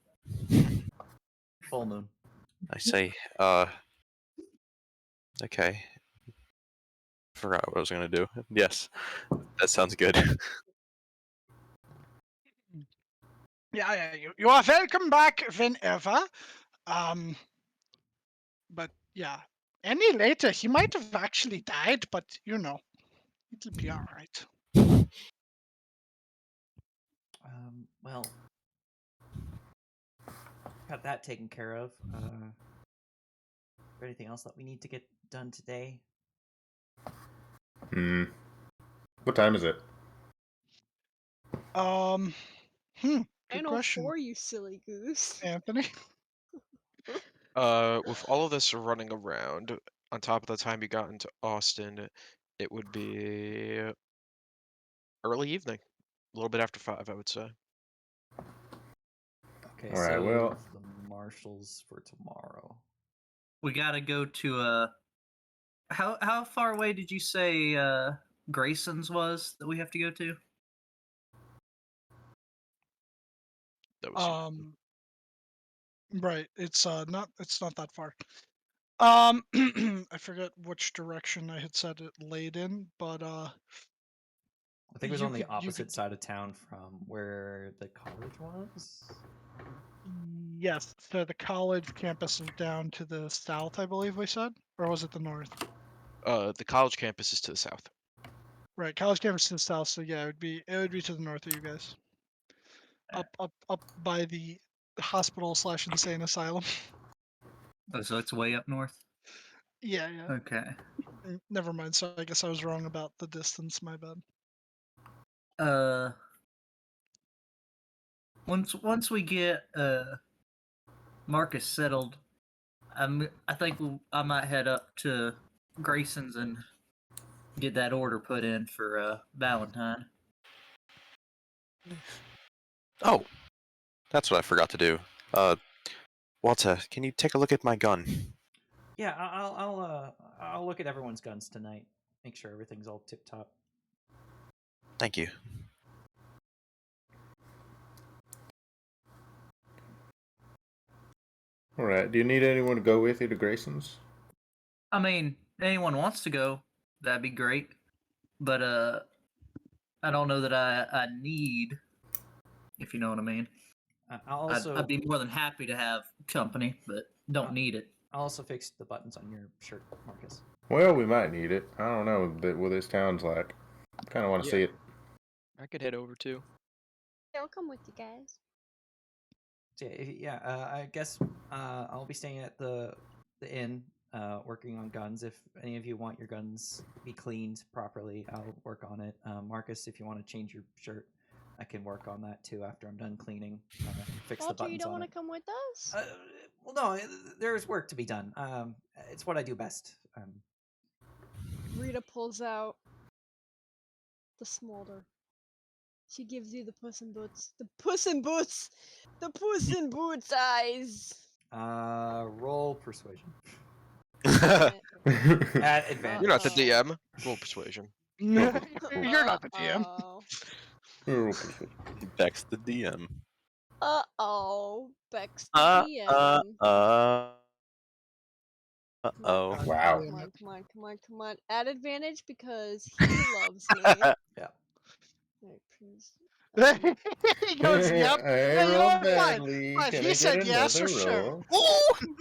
Full moon. I say, okay. Forgot what I was gonna do. Yes, that sounds good. yeah, you are welcome back whenever. But yeah, any later he might have actually died, but it'll be all right. Well, got that taken care of. Is there anything else that we need to get done today? What time is it? Good I know question, for you, silly goose. Anthony. With all of this running around, on top of the time you got into Austin, it would be early evening, a little bit after 5, I would say. Okay, All right, so well- the marshals for tomorrow. We gotta go to How far away did you say Grayson's was that we have to go to? That was Right. It's not that far. I forget which direction I had said it laid in, but I think it was you on the could- you opposite could- side of town from where the college was. yes. So the college campus is down to the south, I believe we said, or was it the north? the college campus is to the south. Right, college campus to the south. So yeah, it would be to the north of you guys. Up by the hospital / insane asylum. Oh, so it's way up north. Yeah, yeah. Okay. Never mind. So I guess I was wrong about the distance. My bad. Once we get Marcus settled, I think I might head up to Grayson's and get that order put in for Valentine. Oh, that's what I forgot to do. Walter, can you take a look at my gun? Yeah, I'll look at everyone's guns tonight. Make sure everything's all tip top. Thank you. All right. Do you need anyone to go with you to Grayson's? I mean, anyone wants to go, that'd be great. But I don't know that I need, if you know what I mean. I'll also I'd be more than happy to have company, but don't need it. I'll also fix the buttons on your shirt, Marcus. Well, we might need it. I don't know what this town's like. Kind of want to Yeah. see it. I could head over too. Yeah, I'll come with you guys. So I guess I'll be staying at the inn, working on guns. If any of you want your guns be cleaned properly, I'll work on it. Marcus, if you want to change your shirt, I can work on that too after I'm done cleaning. Fix the Walter, buttons you don't on want it. to come with us? Well, no, there's work to be done. It's what I do best. Rita pulls out the smolder. She gives you the Puss in Boots. The Puss in Boots! The Puss in Boots eyes! Roll persuasion Damn it. at advantage. You're not the Uh-oh. DM. Roll persuasion. You're not the DM. Uh-oh. Bex the DM. Uh-oh. Bex the DM. Uh-oh. Wow. Come on. At advantage because he loves me. Yeah. Alright, please. He goes, yep. I Yeah, you know rolled what? Fine. badly. Fine. Can He I said get yes for another sure. roll?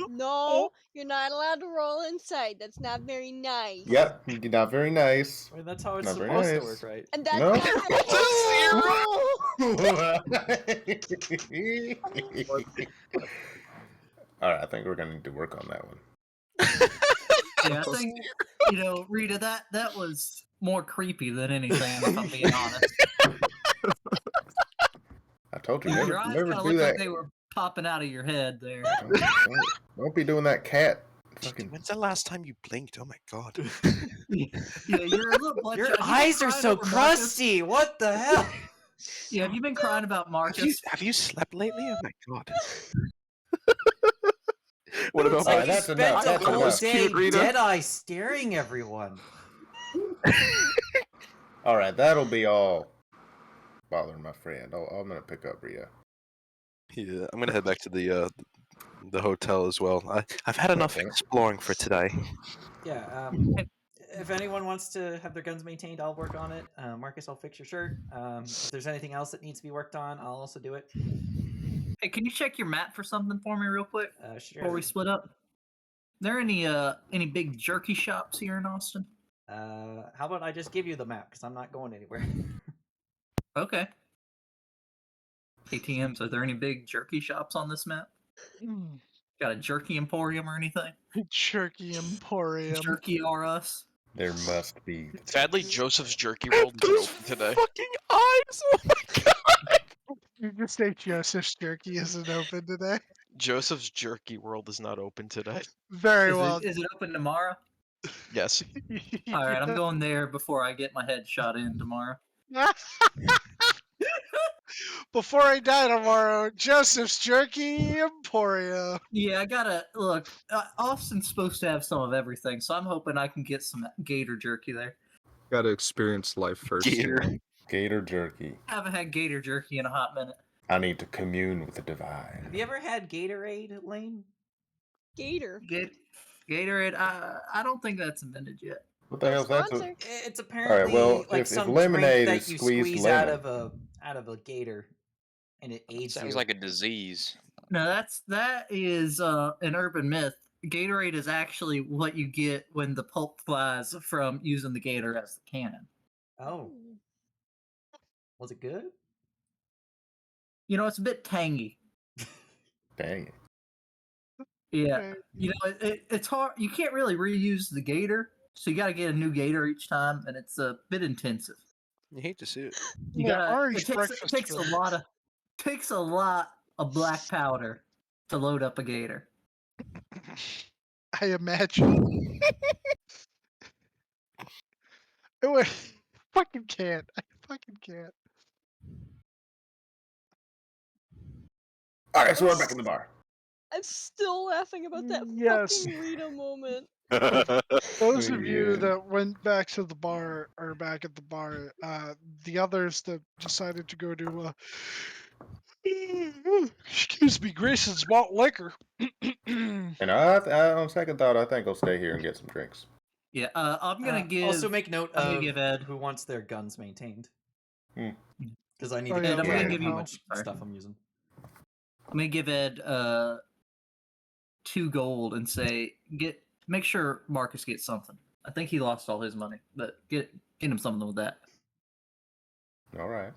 No, you're not allowed to roll inside. That's not very nice. Yep. Not very nice. I mean, that's how it's Not very supposed to nice. work, right? And that's No. not very It's a zero. All right, I think we're gonna need to work on that one. Yeah, I think Rita, that was more creepy than anything. If I'm being honest, I told you your never, eyes never kind of do looked like that. they were popping out of your head there. Don't be doing that cat. Fucking. When's the last time you blinked? Oh my god. Yeah, you're a little bloodshot. Your Have you been eyes are crying so over Marcus? crusty. What the hell? Yeah, have you been crying about Have Marcus? you slept lately? Oh my god. What It's about like Alright, you that's spent enough, a that's whole enough. day Cute, Rita. dead eye staring everyone. All right, that'll be all. Bothering my friend. I'm gonna pick up Rhea. Yeah, I'm gonna head back to the hotel as well. I've had enough Okay. exploring for today. Yeah. If anyone wants to have their guns maintained, I'll work on it. Marcus, I'll fix your shirt. If there's anything else that needs to be worked on, I'll also do it. Hey, can you check your map for something for me real quick Sure. before we split up? There any big jerky shops here in Austin? How about I just give you the map because I'm not going anywhere. Okay. ATMs, are there any big jerky shops on this map? Got a jerky emporium or anything? Jerky Emporium. Jerky R Us? There must be. Sadly, Joseph's Jerky World isn't Those open today. fucking eyes! Oh my god! You just say Joseph's Jerky isn't open today. Joseph's Jerky World is not open today. Very well. Is it open tomorrow? Yes. All right, I'm going there before I get my head shot in tomorrow. Before I die tomorrow, Joseph's Jerky Emporium. Yeah, I gotta look. Austin's supposed to have some of everything, so I'm hoping I can get some gator jerky there. Gotta experience life first. Gator. Gator jerky. Haven't had gator jerky in a hot minute. I need to commune with the divine. Have you ever had Gatorade, Lane? Gator. Gatorade. I don't think that's invented yet. What the hell's that? Sponsor. It's apparently well, like if some lemonade drink is that you squeezed squeeze out lemon. of a gator, and it aids Sounds you. like a disease. No, that is an urban myth. Gatorade is actually what you get when the pulp flies from using the gator as the cannon. Oh, was it good? It's a bit tangy. Dang it. Yeah. Okay. It's hard. You can't really reuse the gator, so you got to get a new gator each time, and it's a bit intensive. You hate to see it. You Yeah, gotta. orange It takes breakfast a food. lot of black powder to load up a gator. I imagine. I fucking can't. I fucking can't. All right, so we're back in the bar. I'm still laughing about that Yes. fucking Rita moment. Those of you Yeah. that went back to the bar are back at the bar. The others that decided to go to excuse me, Grayson's malt liquor. And on second thought, I think I'll stay here and get some drinks. Yeah. I'm gonna give. Also, make note I'm gonna of give Ed. who wants their guns maintained. Hmm. Because I need Oh, to yeah, keep I'm gonna track give of how you- much sorry. stuff I'm using. I'm gonna give Ed 2 gold and say make sure Marcus gets something. I think he lost all his money, but get him something with that. All right.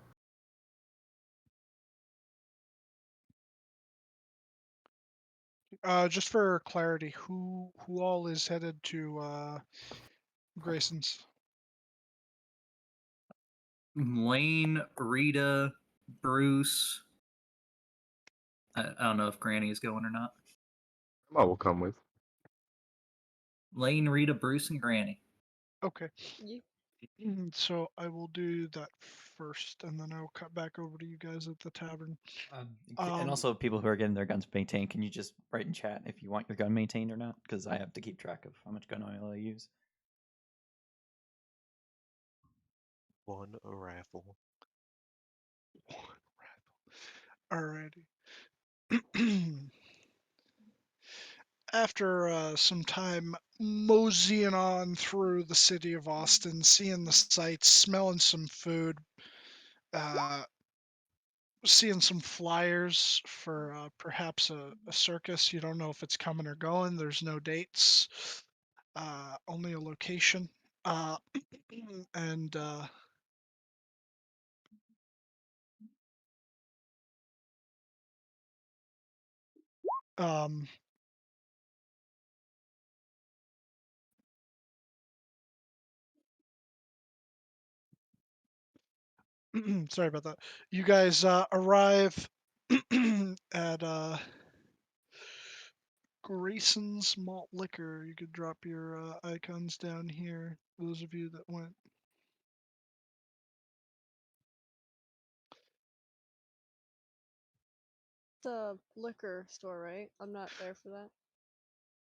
Just for clarity, who all is headed to Grayson's? Lane, Rita, Bruce. I don't know if Granny is going or not. I will come with. Lane, Rita, Bruce, and Granny. Okay. You- So I will do that first, and then I'll cut back over to you guys at the tavern. And also, people who are getting their guns maintained, can you just write in chat if you want your gun maintained or not? Because I have to keep track of how much gun oil I use. One raffle. Alrighty. After some time moseying on through the city of Austin, seeing the sights, smelling some food, seeing some flyers for perhaps a circus. You don't know if it's coming or going. There's no dates, only a location. And Sorry about that. You guys arrive at Grayson's Malt Liquor. You could drop your icons down here. Those of you that went. The liquor store, right? I'm not there for that.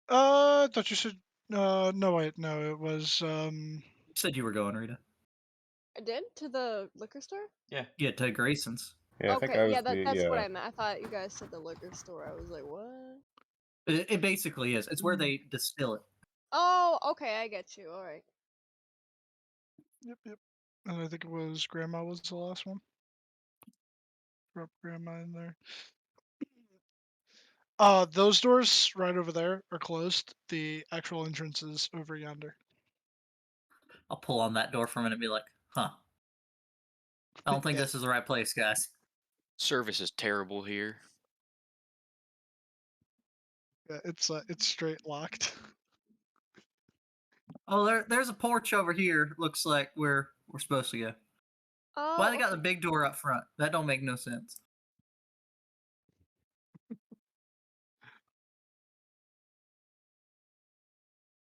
I thought you said. No, wait, no, it was. You said you were going, Rita. I did to the liquor store. Yeah, to Grayson's. Yeah, I think Okay, I was yeah, the that's what I meant. I thought you guys said the liquor store. I was like, what? It basically is. It's where they distill it. Oh, okay, I get you. All right. Yep. And I think it was Grandma was the last one. Drop Grandma in there. Those doors right over there are closed. The actual entrance is over yonder. I'll pull on that door for a minute and be like, huh. I don't think Yeah. this is the right place, guys. Service is terrible here. Yeah, it's straight locked. Oh, there's a porch over here. Looks like we're supposed to go. Oh, Why they got the okay. big door up front? That don't make no sense.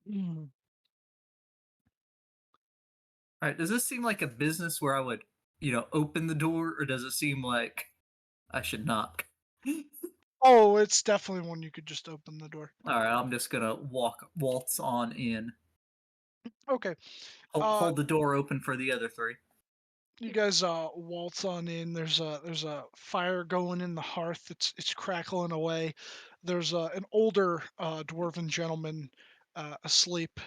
All right, does this seem like a business where I would, open the door, or does it seem like I should knock? Oh, it's definitely one you could just open the door. All right, I'm just gonna waltz on in. Okay. Hold the door open for the other three. You guys waltz on in. There's a fire going in the hearth. It's crackling away. There's an older dwarven gentleman asleep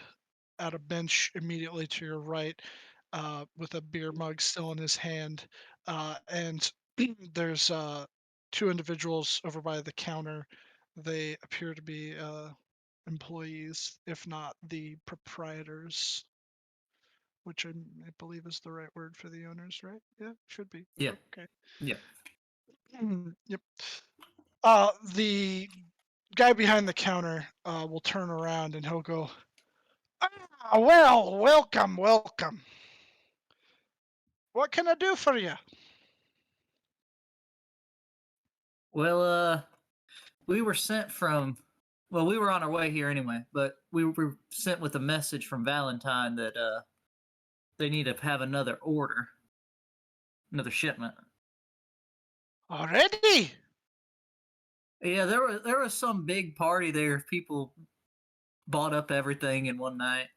at a bench immediately to your right, with a beer mug still in his hand. And there's two individuals over by the counter. They appear to be employees, if not the proprietors, which I believe is the right word for the owners, right? Yeah, should be. Yeah. Okay. Yeah. Yep. The guy behind the counter will turn around and he'll go, "Ah, well, welcome. What can I do for you?" Well, we were sent from. Well, we were on our way here anyway, but we were sent with a message from Valentine that they need to have another order, another shipment. Already? Yeah, there was some big party there. People bought up everything in one night,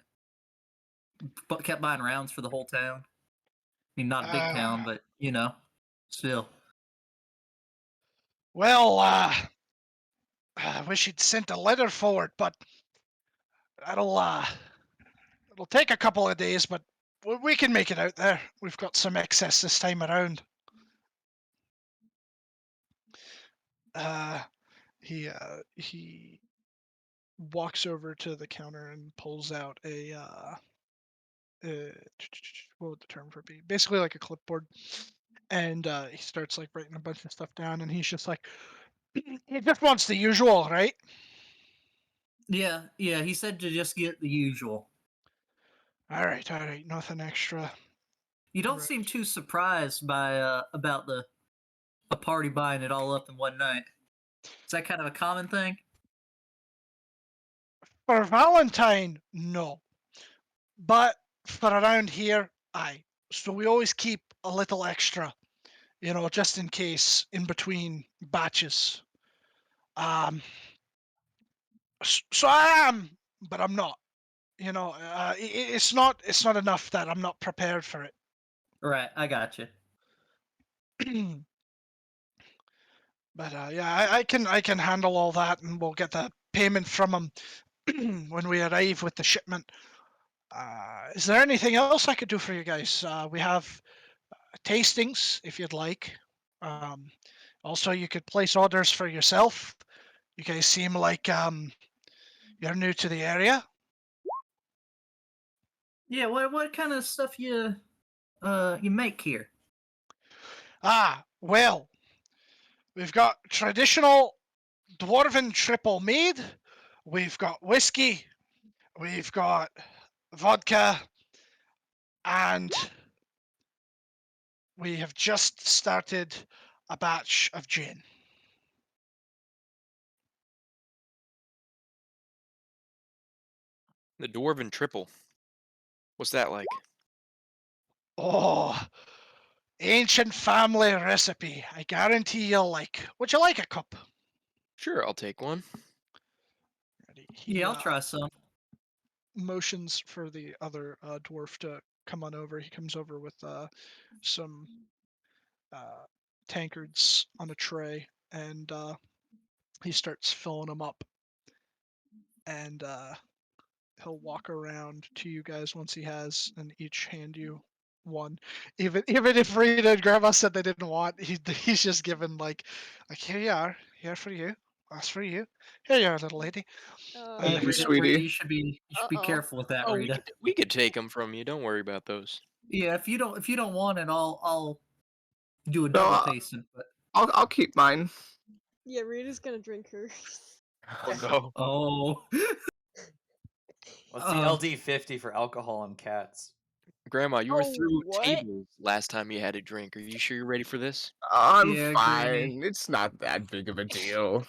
but kept buying rounds for the whole town. I mean, not a big town, but still. Well, I wish he'd sent a letter forward, but that'll it'll take a couple of days, but we can make it out there. We've got some excess this time around. He walks over to the counter and pulls out a what would the term for it be? Basically like a clipboard, and he starts like writing a bunch of stuff down, and he's just like, he just wants the usual, right? Yeah. He said to just get the usual. All right, nothing extra. You don't Right. seem too surprised by about a party buying it all up in one night. Is that kind of a common thing? For Valentine, no. But for around here, aye. So we always keep a little extra, just in case in between batches. So I am, but I'm not. It's not enough that I'm not prepared for it. Right, I got you. But yeah, I can handle all that, and we'll get the payment from him when we arrive with the shipment. Is there anything else I could do for you guys? We have tastings if you'd like. Also, you could place orders for yourself. You guys seem like you're new to the area. Yeah, what kind of stuff you make here? Well, we've got traditional dwarven triple mead. We've got whiskey. We've got vodka, and we have just started a batch of gin. The dwarven triple. What's that like? Oh, ancient family recipe. I guarantee you'll like. Would you like a cup? Sure, I'll take one. Ready? He, Yeah, I'll try some. motions for the other dwarf to come on over. He comes over with some tankards on a tray, and he starts filling them up. And he'll walk around to you guys once he has, and each hand you one. Even if Rita and Grandma said they didn't want, he's just given like here you are, here for you, that's for you. Here you are, little lady. Hey, Thank you, Rita, sweetie. you should be Uh-oh. careful with that, Oh, Rita. we could take them from you. Don't worry about those. Yeah, if you don't want it, I'll do a No, double I'll, tasting. But I'll keep mine. Yeah, Rita's gonna drink hers. Oh no. oh, What's the Um, LD50 for alcohol and cats? Grandma, you were Oh, through what? tables last time you had a drink. Are you sure you're ready for this? I'm Yeah, fine. Granny. It's not that big of a deal.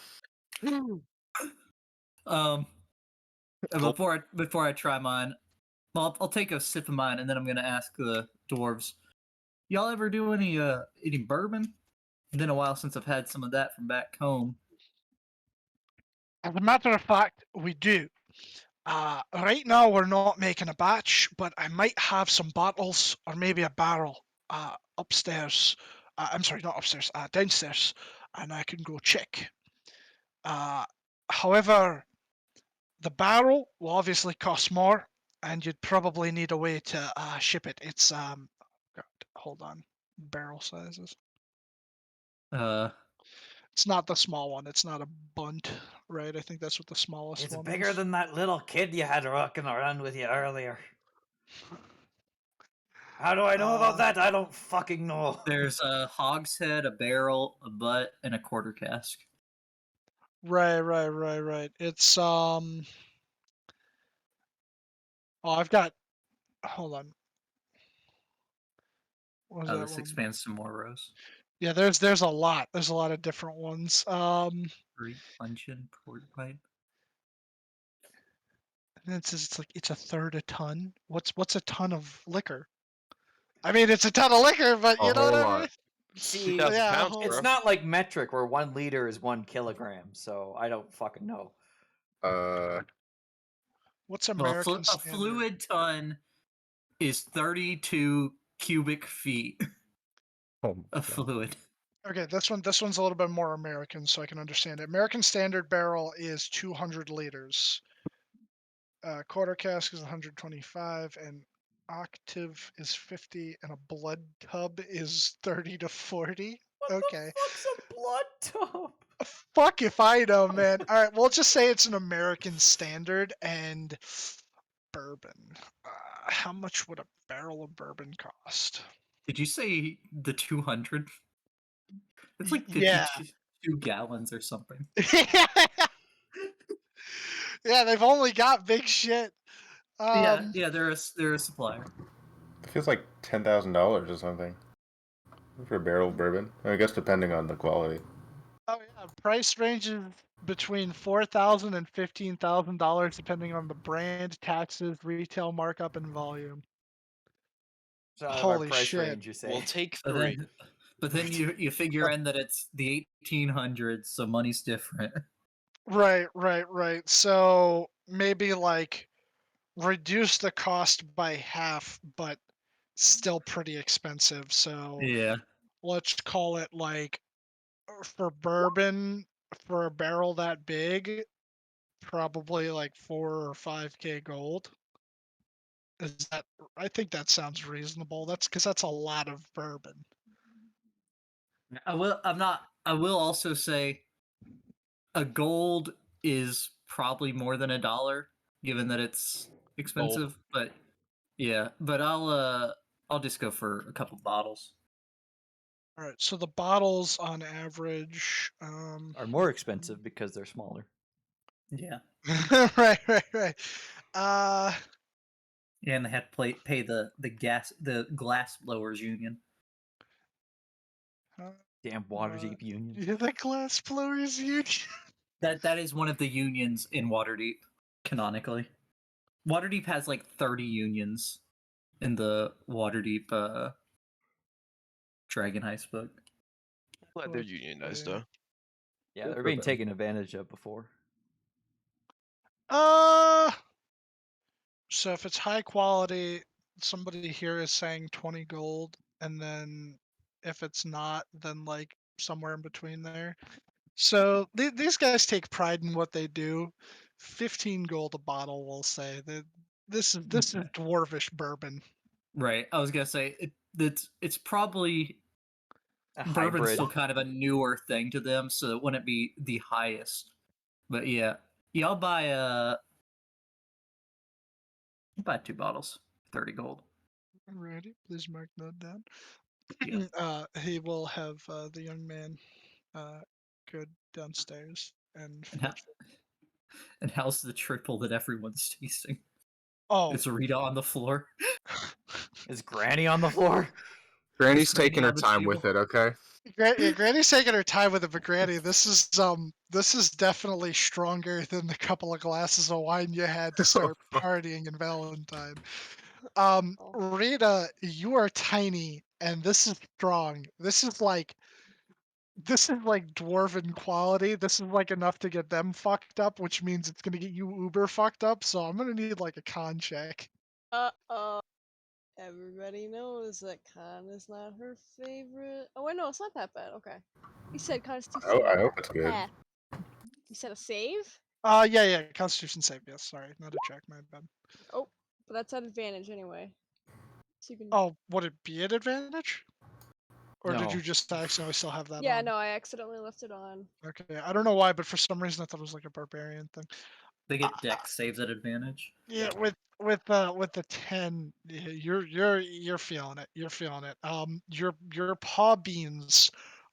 um, Cool. before I try mine, I'll take a sip of mine, and then I'm gonna ask the dwarves. Y'all ever do any bourbon? It's been a while since I've had some of that from back home. As a matter of fact, we do. Right now we're not making a batch, but I might have some bottles or maybe a barrel upstairs. I'm sorry, not upstairs, downstairs, and I can go check. However, the barrel will obviously cost more, and you'd probably need a way to ship it. It's God, hold on, barrel sizes. Uh, It's not the small one. It's not a bunt, right? I think that's what the smallest It's one bigger is. than that little kid you had walking around with you earlier. How do I know about that? I don't fucking know. there's a hogshead, a barrel, a butt, and a quarter cask. Right. It's Oh, I've got. Hold on. What was Oh, that this one? expands some more rows. Yeah, there's a lot. There's a lot of different ones. Great puncheon, quarter pipe. And it says it's a third a ton. What's a ton of liquor? I mean, it's a ton of liquor, but A you know whole what I lot. mean. See, 2,000 Yeah, pounds, hold it's bro. on. not like metric where 1 liter is 1 kilogram, so I don't fucking know. What's Well, American a standard? fluid ton is 32 cubic feet Oh my of God. fluid. Okay, this one's a little bit more American, so I can understand it. American standard barrel is 200 liters. Quarter cask is 125, and octave is 50, and a blood tub is 30 to 40. What Okay. the fuck's a blood tub? Fuck if I know, man. All right, we'll just say it's an American standard and bourbon. How much would a barrel of bourbon cost? Did you say the 200? It's like Yeah. 52 gallons or something. Yeah, they've only got big shit. Yeah, they're a supplier. It feels like $10,000 or something for a barrel of bourbon. I guess depending on the quality. Oh yeah, price ranges between $4,000 and $15,000 depending on the brand, taxes, retail markup, and volume. So out of our Holy price shit! range, you say? We'll take But 3. then you figure in that it's the 1800s, so money's different. Right. So maybe like reduce the cost by half, but still pretty expensive. So Yeah. let's call it like for bourbon for a barrel that big, probably like 4 or 5K gold. Is that? I think that sounds reasonable. That's because that's a lot of bourbon. I will also say a gold is probably more than $1, given that it's expensive. But yeah, but I'll just go for a couple bottles. All right, so the bottles on average, Are more expensive because they're smaller. Yeah. right. And they have to pay the glass blowers union. Damn Waterdeep Union. Yeah, the glass blowers union. That is one of the unions in Waterdeep, canonically. Waterdeep has like 30 unions in the Waterdeep Dragon Heist book. Glad they're unionized though. Yeah, Good they're for being them. taken advantage of before. So if it's high quality, somebody here is saying 20 gold, and then if it's not, then like somewhere in between there. So these guys take pride in what they do. 15 gold a bottle, we'll say. This is dwarvish bourbon. Right. I was gonna say it's probably A bourbon's hybrid. still kind of a newer thing to them, so it wouldn't be the highest. But yeah, I'll buy 2 bottles, 30 gold. Alrighty, please mark that down. Yeah. He will have the young man go downstairs and And, how, fetch. and how's the triple that everyone's tasting? Oh, Is Rita on the floor? Is Granny on the floor? Granny's Granny taking on her the time table. with it, okay? Yeah, Granny's taking her time with it, but Granny, this is definitely stronger than the couple of glasses of wine you had to start partying in Valentine. Rita, you are tiny, and this is strong. This is like dwarven quality. This is like enough to get them fucked up, which means it's gonna get you uber fucked up. So I'm gonna need like a con check. Uh-oh. Everybody knows that con is not her favorite. Oh wait, no, it's not that bad. Okay. You said Constitution. I hope it's good. Ah. You said a save? Yeah, Constitution save. Yes, sorry, not a check. My bad. Oh, but that's at advantage anyway. So you can. Oh, would it be an advantage? Or did No. you just accidentally still have that Yeah, on? no, I accidentally left it on. Okay, I don't know why, but for some reason I thought it was like a barbarian thing. They get dex saves at advantage. Yeah, with the 10, you're feeling it. You're feeling it. Your paw beans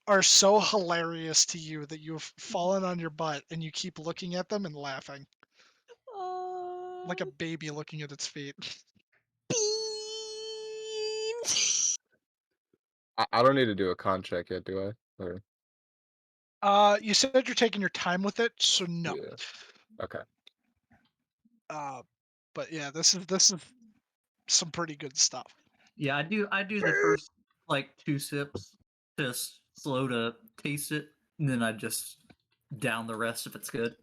are so hilarious to you that you've fallen on your butt and you keep looking at them and laughing like a baby looking at its feet. Beans. I don't need to do a con check yet, do I? Or, You said you're taking your time with it, so no. yeah. Okay. But yeah, this is some pretty good stuff. Yeah, I do the first like 2 sips to slow to taste it, and then I just down the rest if it's good.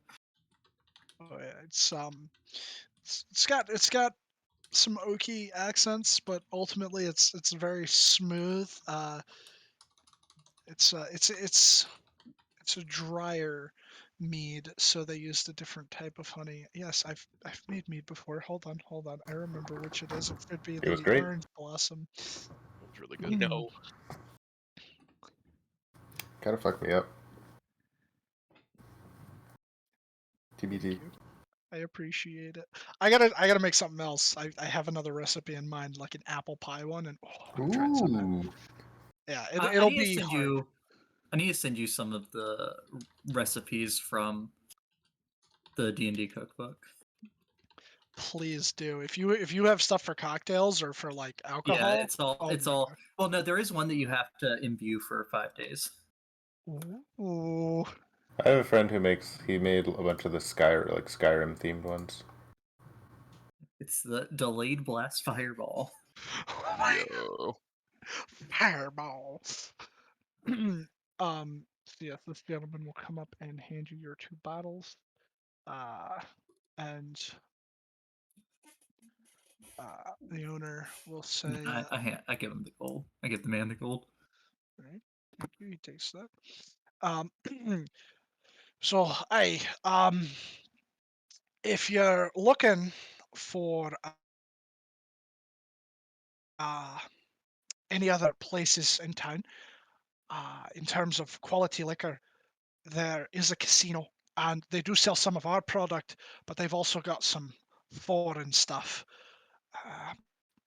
Oh yeah, it's got some oaky accents, but ultimately it's very smooth. It's a drier mead, so they used a different type of honey. Yes, I've made mead before. Hold on. I remember which it is. It should be It was the great. orange blossom. It's really good. You know, Kind of fucked me up. Thank TBT. you. I appreciate it. I gotta make something else. I have another recipe in mind, like an apple pie one, and I'm trying something. Ooh. Yeah, I it'll need to be send hard. you. I need to send you some of the recipes from the D&D cookbook. Please do. If you have stuff for cocktails or for like alcohol, Yeah, it's all. oh It's my all. Well, no, there is one that you have to imbue for 5 days. gosh. Ooh. I have a friend who made a bunch of the Skyrim themed ones. It's the delayed blast fireball. Yo. Fireball. So yes, this gentleman will come up and hand you your 2 bottles. And the owner will say, I give him the gold. I give the man the gold. right, thank you, he takes that. So if you're looking for uh, any other places in town, in terms of quality liquor, there is a casino, and they do sell some of our product, but they've also got some foreign stuff, uh,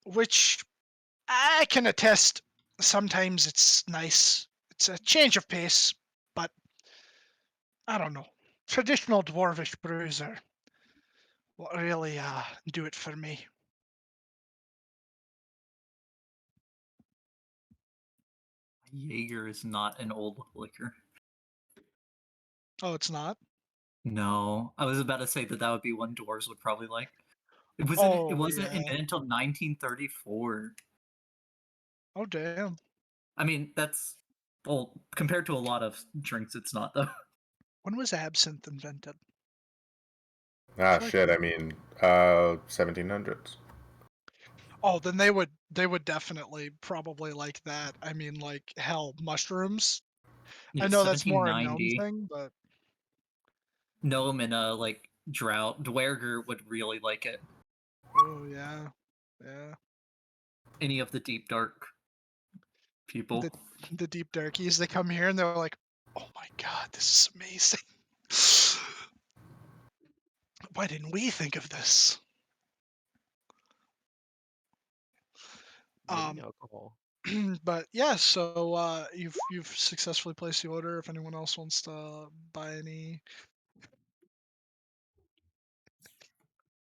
which I can attest. Sometimes it's nice. It's a change of pace, but I don't know. Traditional dwarvish brews are what really do it for me. Jaeger is not an old liquor. Oh, it's not? No, I was about to say that would be one dwarves would probably like. It Oh, wasn't yeah. invented until 1934. Oh, damn. I mean, that's well compared to a lot of drinks. It's not though. When was absinthe invented? Ah, feel like shit. I mean, 1700s. Oh, then they would definitely probably like that. I mean, like, hell, mushrooms? Yeah, I know that's more a gnome 1790. thing, but Gnome in a like drought. Dwerger would really like it. oh, yeah. Yeah. Any of the deep dark people. The deep darkies, they come here and they're like, "Oh my god, this is amazing. Why didn't we think of this?" Mini Um, alcohol. but yeah, so you've successfully placed the order. If anyone else wants to buy any,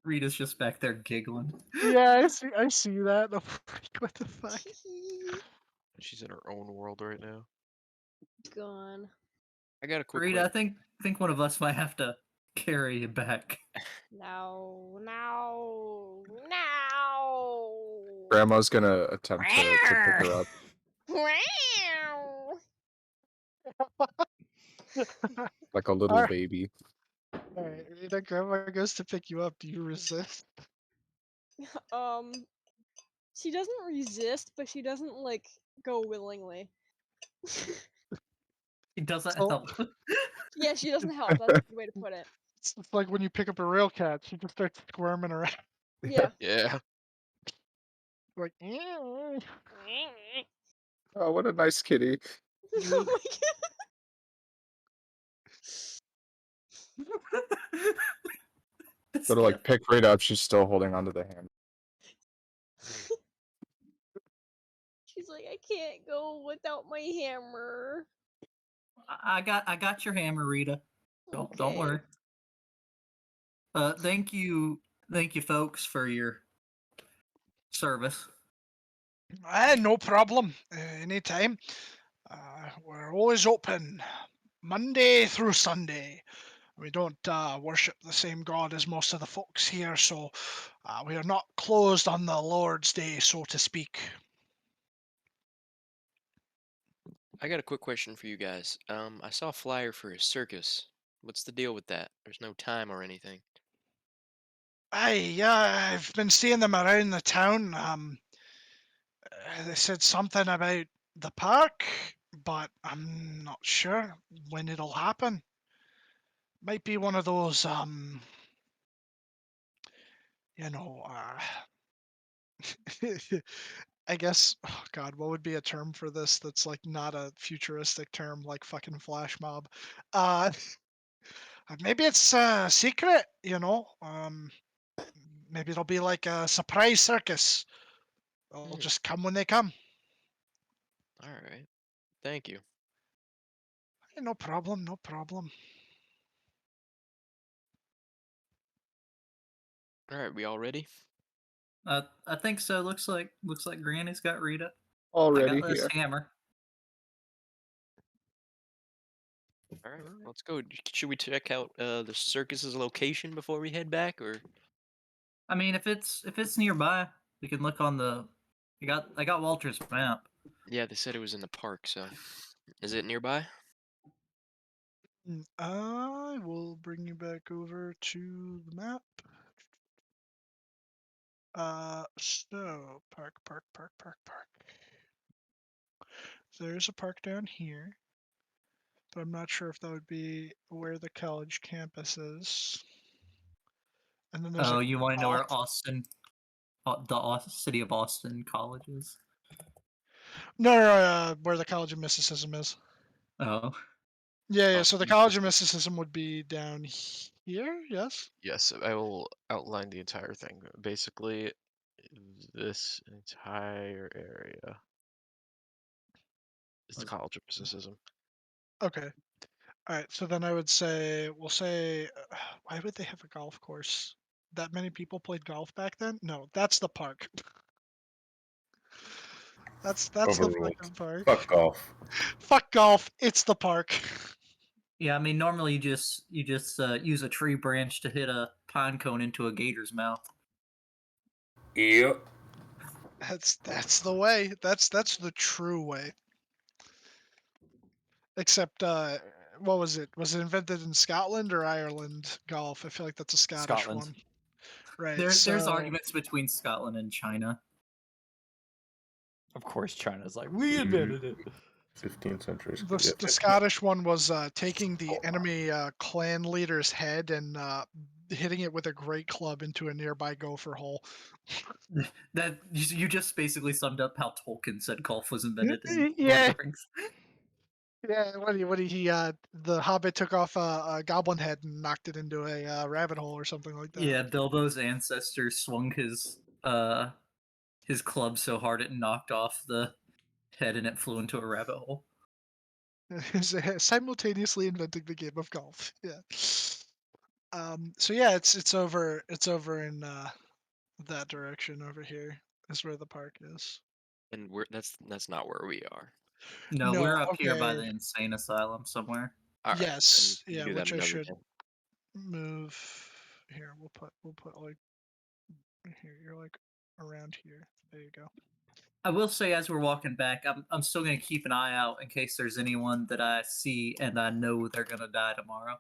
Rita's just back there giggling. yeah, I see that. I'm like, what the fuck? She's in her own world right now. Gone. I got a quick Rita, I question. think one of us might have to carry you back. No, no, no. Grandma's gonna attempt to pick her up. Wow. Like a little Alright, baby. that grandma goes to pick you up. Do you resist? Um, she doesn't resist, but she doesn't like go willingly. It doesn't So help. Yeah, she doesn't help. That's a good way to put it. it's like when you pick up a real cat, she just starts squirming around, Yeah. Yeah. like, "Ew." Oh, what a nice kitty. Oh my This Go to guy. like pick right up, she's still holding onto the hand. god. She's like, I can't go without my hammer. I got your hammer, Rita. Don't Okay. worry. Thank you, folks, for your service. No problem. Anytime. We're always open, Monday through Sunday. We don't worship the same God as most of the folks here, so we are not closed on the Lord's Day, so to speak. I got a quick question for you guys. I saw a flyer for a circus. What's the deal with that? There's no time or anything. Aye, yeah, I've been seeing them around the town. They said something about the park, but I'm not sure when it'll happen. Might be one of those, you know, I guess, oh God, what would be a term for this that's like not a futuristic term like fucking flash mob? Uh, maybe it's a secret, you know? Maybe it'll be like a surprise circus. They'll just come when they come. All right. Thank you. Hey, no problem, no problem. All right, we all ready? I think so. Looks like Granny's got Rita. I Already got this here. hammer. All right, let's go. Should we check out the circus's location before we head back, or? I mean, if it's nearby, we can look on the. I got Walter's map. Yeah, they said it was in the park, so is it nearby? I will bring you back over to the map. So park. There's a park down here, but I'm not sure if that would be where the college campus is. And then there's Oh, a you want to know golf. where Austin, city of Austin College is? No, where the College of Mysticism is. Oh, Yeah, Oh, so the College of Mysticism would be down here, yes? Yes, I will outline the entire thing. Basically, this entire area is the College of Mysticism. Okay. All right, so then I would say, we'll say, why would they have a golf course? That many people played golf back then? No, that's the park. That's the Overruled. fucking park. Fuck golf. Fuck golf. It's the park. Yeah, I mean, normally you just use a tree branch to hit a pine cone into a gator's mouth. Yep. That's the way. That's the true way. Except, what was it? Was it invented in Scotland or Ireland? Golf. I feel like that's a Scottish Scotland. one. Right. There's so arguments between Scotland and China. Of course, China's like, we Mhm. invented it. 15th century. the Scottish one was taking the enemy clan leader's head and hitting it with a great club into a nearby gopher hole. That you just basically summed up how Tolkien said golf was invented in Lord Yeah. of the Rings. Yeah, the Hobbit took off a goblin head and knocked it into a rabbit hole or something like that. Yeah, Bilbo's ancestor swung his club so hard it knocked off the head and it flew into a rabbit hole. Simultaneously inventing the game of golf. Yeah. So yeah, it's over in that direction over here is where the park is. And that's not where we are. No, No, we're up here by okay. the insane asylum somewhere. All right, then Yes, we can yeah, do that which I another should day. move here. We'll put like here. You're like around here. There you go. I will say, as we're walking back, I'm still gonna keep an eye out in case there's anyone that I see and I know they're gonna die tomorrow.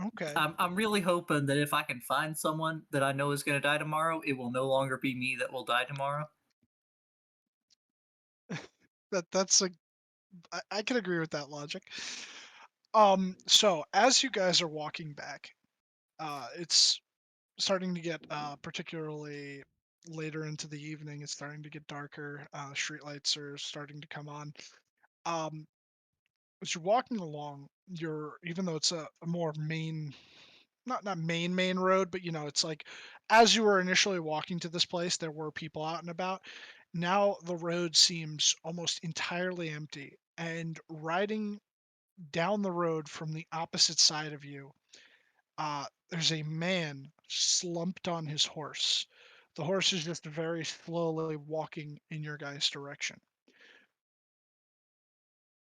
Okay. I'm really hoping that if I can find someone that I know is gonna die tomorrow, it will no longer be me that will die tomorrow. That's a I can agree with that logic. So as you guys are walking back, it's starting to get particularly later into the evening. It's starting to get darker. Streetlights are starting to come on. As you're walking along, even though it's a more main, not main road, but it's like as you were initially walking to this place, there were people out and about. Now the road seems almost entirely empty, and riding down the road from the opposite side of you, there's a man slumped on his horse. The horse is just very slowly walking in your guys' direction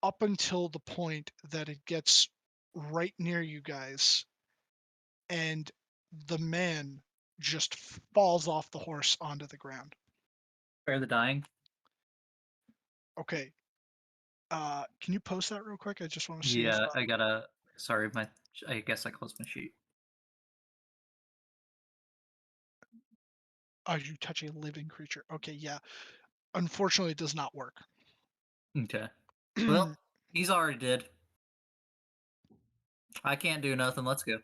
up until the point that it gets right near you guys, and the man just falls off the horse onto the ground. Spare the dying. Okay. Can you post that real quick? I just want to see if Yeah, I gotta. Sorry, I guess I closed my sheet. you touch a living creature. Okay, yeah. Unfortunately, it does not work. Okay. Well, he's already dead. I can't do nothing. Let's go.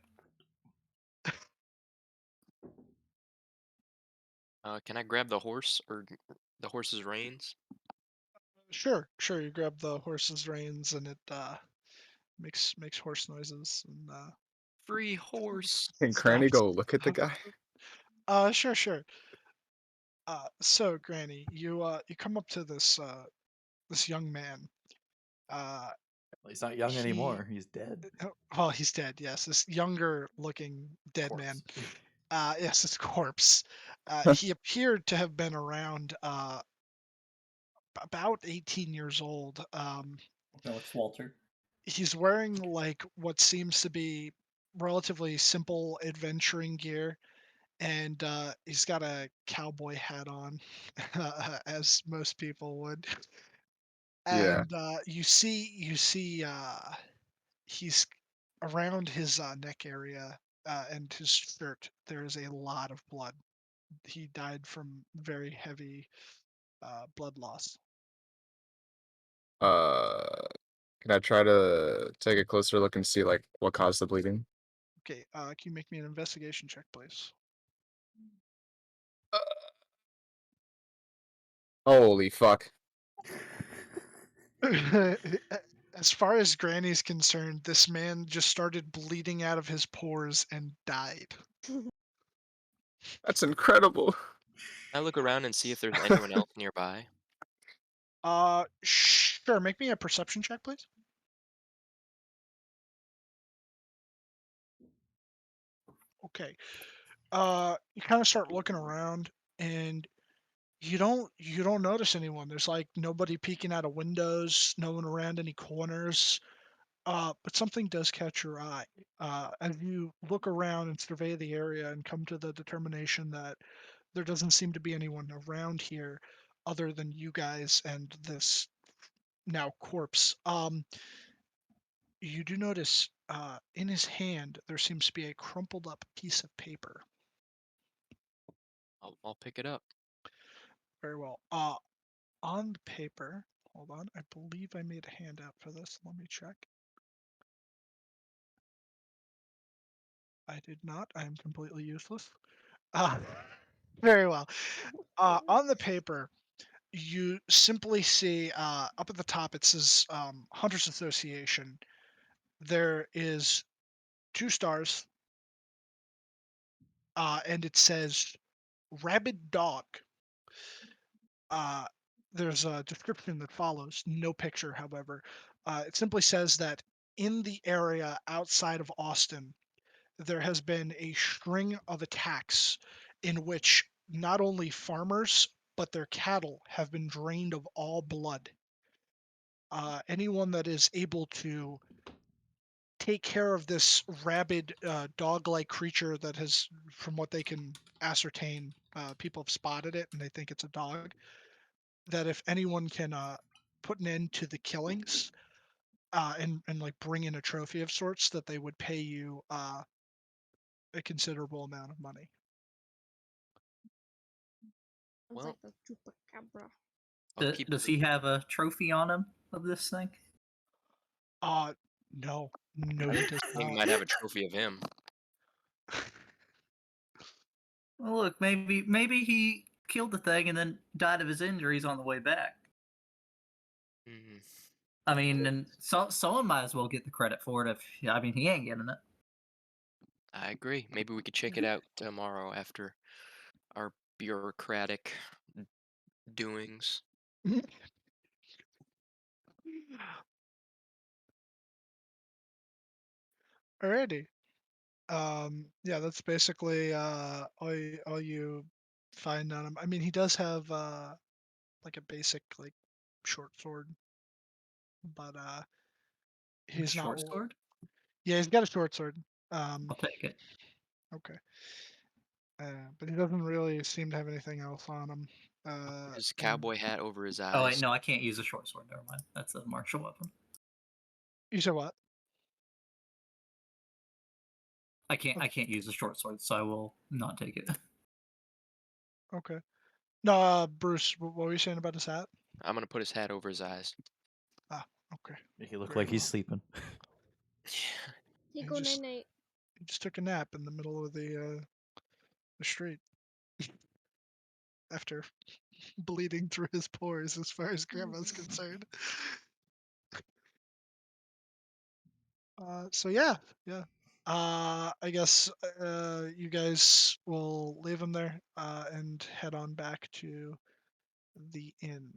Can I grab the horse or the horse's reins? Sure. You grab the horse's reins, and it makes horse noises, and Free horse. Can Cranny stops. go look at the guy? Sure. So Granny, you come up to this young man. Well, he's not young He anymore. He's dead. well, he's dead. Yes, this younger looking dead man. Corpse. Yes, it's corpse. He appeared to have been around about 18 years old. No, it's Walter. He's wearing like what seems to be relatively simple adventuring gear, and he's got a cowboy hat on, as most people would. Yeah. And you see he's around his neck area and his shirt. There is a lot of blood. He died from very heavy blood loss. Uh, can I try to take a closer look and see like what caused the bleeding? Okay, can you make me an investigation check, please? Holy fuck! As far as Granny's concerned, this man just started bleeding out of his pores and died. That's incredible. I look around and see if there's anyone else nearby. Sure. Make me a perception check, please. Okay. You kind of start looking around, and You don't notice anyone. There's like nobody peeking out of windows, no one around any corners. But something does catch your eye. As you look around and survey the area and come to the determination that there doesn't seem to be anyone around here other than you guys and this now corpse. You do notice in his hand there seems to be a crumpled up piece of paper. I'll pick it up. Very well. On the paper, hold on. I believe I made a handout for this. Let me check. I did not. I am completely useless. Uh, very well. On the paper, you simply see up at the top it says Hunters Association. There is 2 stars, and it says rabid dog. Uh, there's a description that follows, no picture, however. It simply says that in the area outside of Austin, there has been a string of attacks in which not only farmers but their cattle have been drained of all blood. Anyone that is able to take care of this rabid dog-like creature that has, from what they can ascertain, people have spotted it and they think it's a dog. That if anyone can put an end to the killings and like bring in a trophy of sorts, that they would pay you a considerable amount of money. Sounds Well, like the chupacabra. I'll keep Does the- he have a trophy on him of this thing? No, he does I think he not. might have a trophy of him. Well, look, maybe he killed the thing and then died of his injuries on the way back. Mhm. I mean, and someone might as well get the credit for it. I mean, he ain't getting it. I agree. Maybe we could check it out tomorrow after our bureaucratic doings. Alrighty. Yeah, that's basically all you find on him. I mean, he does have like a basic like short sword, but he's not. Short sword. Yeah, he's got a short sword. Um, I'll take it. okay. But he doesn't really seem to have anything else on him. His And cowboy hat over his eyes. Oh wait, no, I can't use a short sword. Never mind. That's a martial weapon. you said what? I can't use a short sword, so I will not take it. Okay. No, Bruce, what were you saying about his hat? I'm gonna put his hat over his eyes. Ah, okay. Make it look Very like he's well. sleeping. He He go just- night night. He just took a nap in the middle of the street after bleeding through his pores, as far as Grandma's concerned. So yeah. I guess you guys will leave him there and head on back to the inn.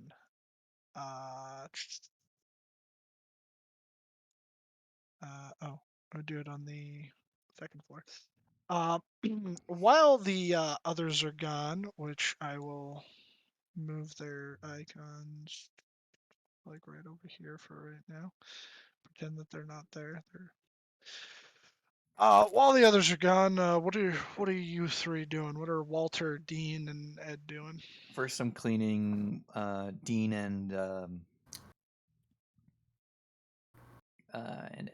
I'll do it on the second floor. Uh, while the others are gone, which I will move their icons like right over here for right now. Pretend that they're not there. While the others are gone, what are you 3 doing? What are Walter, Dean, and Ed doing? First, I'm cleaning Dean and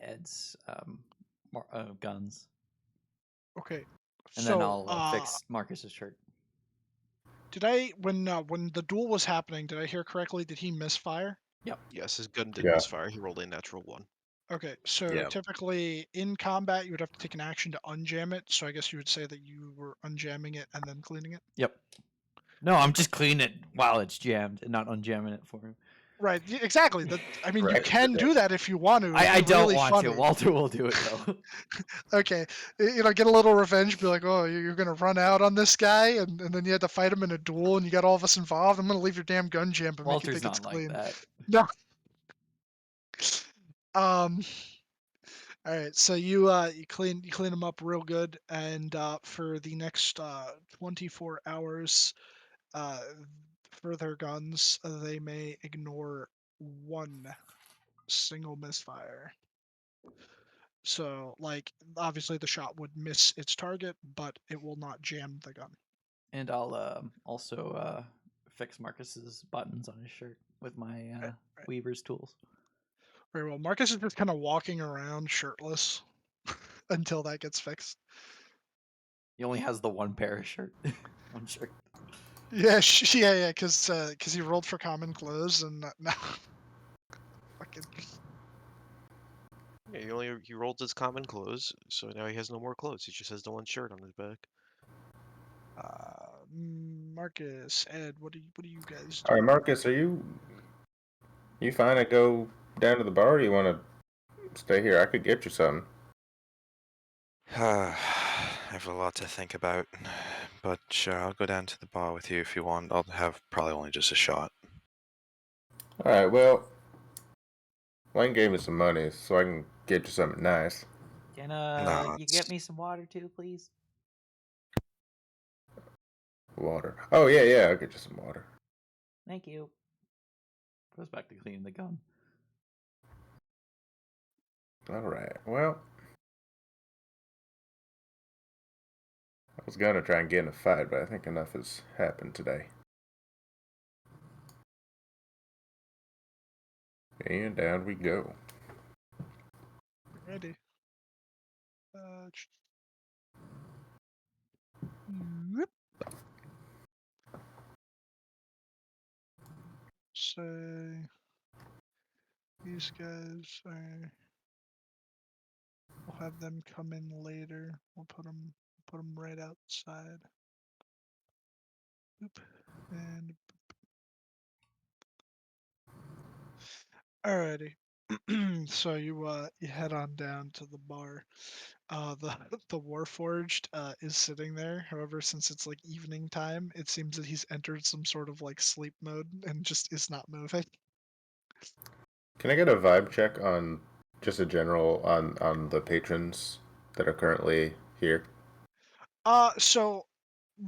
Ed's guns, Okay. and then So, I'll fix Marcus's shirt. did I when the duel was happening? Did I hear correctly? Did he misfire? Yes, his gun did Yeah. misfire. He rolled a natural 1. Okay, so Yeah. typically in combat you would have to take an action to unjam it. So I guess you would say that you were unjamming it and then cleaning it. Yep. No, I'm just cleaning it while it's jammed and not unjamming it for him. Right, exactly. I mean, you Right, can do that if you want to. I It'd be don't really want to. funny. Walter will do it though. Okay, get a little revenge. Be like, oh, you're gonna run out on this guy, and then you had to fight him in a duel, and you got all of us involved. I'm gonna leave your damn gun jammed and make you Walter's think it's not like clean. that. No. Um. All right, so you clean them up real good, and for the next 24 hours, uh, for their guns, they may ignore one single misfire. So, like, obviously the shot would miss its target, but it will not jam the gun. And I'll also fix Marcus's buttons on his shirt with my Right. Weaver's tools. Very well. Marcus is just kind of walking around shirtless until that gets fixed. He only has the one pair of shirt, one shirt. Yeah, yeah, because he rolled for common clothes and now fucking. Yeah, he rolled his common clothes, so now he has no more clothes. He just has the one shirt on his back. Marcus, Ed, what do you guys All do? right, Marcus, are you fine to go down to the bar? Or do you want to stay here? I could get you something. I have a lot to think about, but sure, I'll go down to the bar with you if you want. I'll have probably only just a shot. All right, well, Wayne gave me some money, so I can get you something nice. Can Nah, you get me some water too, please? Water. Oh, yeah, I'll get you some water. Thank you. Goes back to cleaning the gun. All right, well, I was gonna try and get in a fight, but I think enough has happened today. And down we go. Ready. Whoop. Say these guys are. We'll have them come in later. We'll put them right outside. Oop. And alrighty. So you head on down to the bar. The the Warforged is sitting there. However, since it's like evening time, it seems that he's entered some sort of like sleep mode and just is not moving. Can I get a vibe check on just a general on the patrons that are currently here? So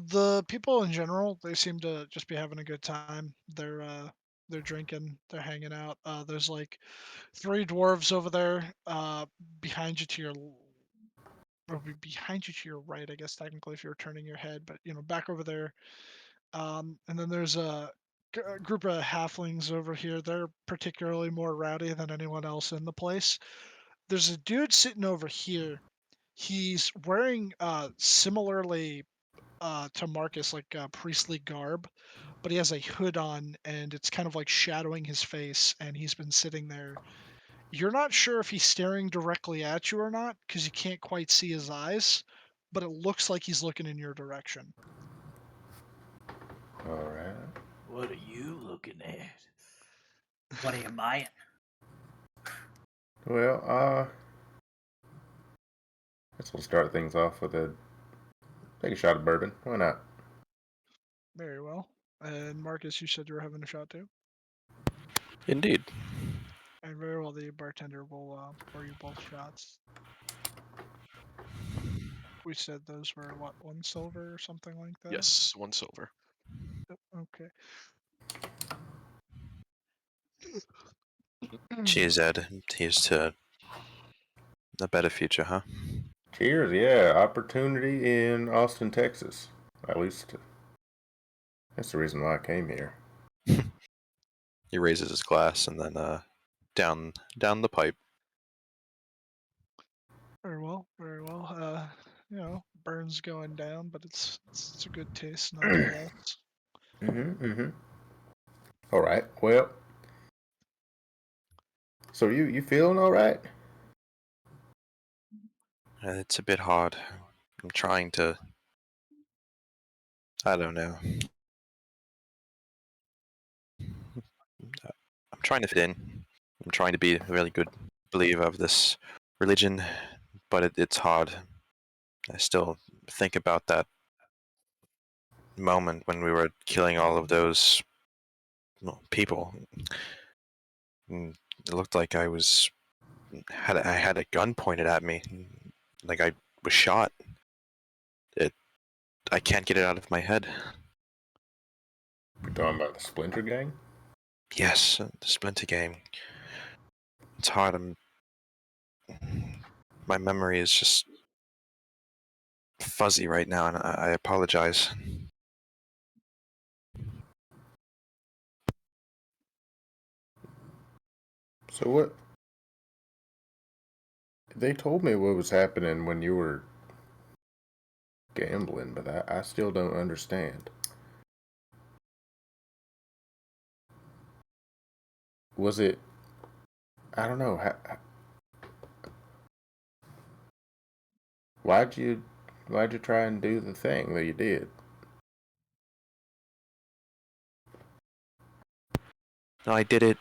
the people in general, they seem to just be having a good time. They're drinking, they're hanging out. There's like 3 dwarves over there, behind you to your behind you to your right, I guess technically if you're turning your head, but back over there. And then there's a group of halflings over here. They're particularly more rowdy than anyone else in the place. There's a dude sitting over here. He's wearing similarly to Marcus, like priestly garb, but he has a hood on and it's kind of like shadowing his face, and he's been sitting there. You're not sure if he's staring directly at you or not because you can't quite see his eyes, but it looks like he's looking in your direction. All right. What are you looking at? What are you buying? Well, I guess we'll start things off with take a shot of bourbon. Why not? Very well. And Marcus, you said you were having a shot too? indeed. And very well, the bartender will pour you both shots. We said those were what, 1 silver or something like that? Yes, 1 silver. Yep, okay. Cheers, Ed. Here's to a better future, huh? Cheers, yeah. Opportunity in Austin, Texas. At least that's the reason why I came here. He raises his glass and then down the pipe. Very well, very well. Burns going down, but it's a good taste nonetheless. Mm-hmm. All right. Well, so you feeling all right? It's a bit hard. I'm trying to. I don't know. I'm trying to fit in. I'm trying to be a really good believer of this religion, but it's hard. I still think about that moment when we were killing all of those people. And it looked like I had a gun pointed at me, like I was shot. I can't get it out of my head. You're talking about the Splinter Gang? Yes, the Splinter Game. It's hard. My memory is just fuzzy right now, and I apologize. So what? They told me what was happening when you were gambling, but I still don't understand. Was it? I don't know. Why'd you try and do the thing that you did? No, I did it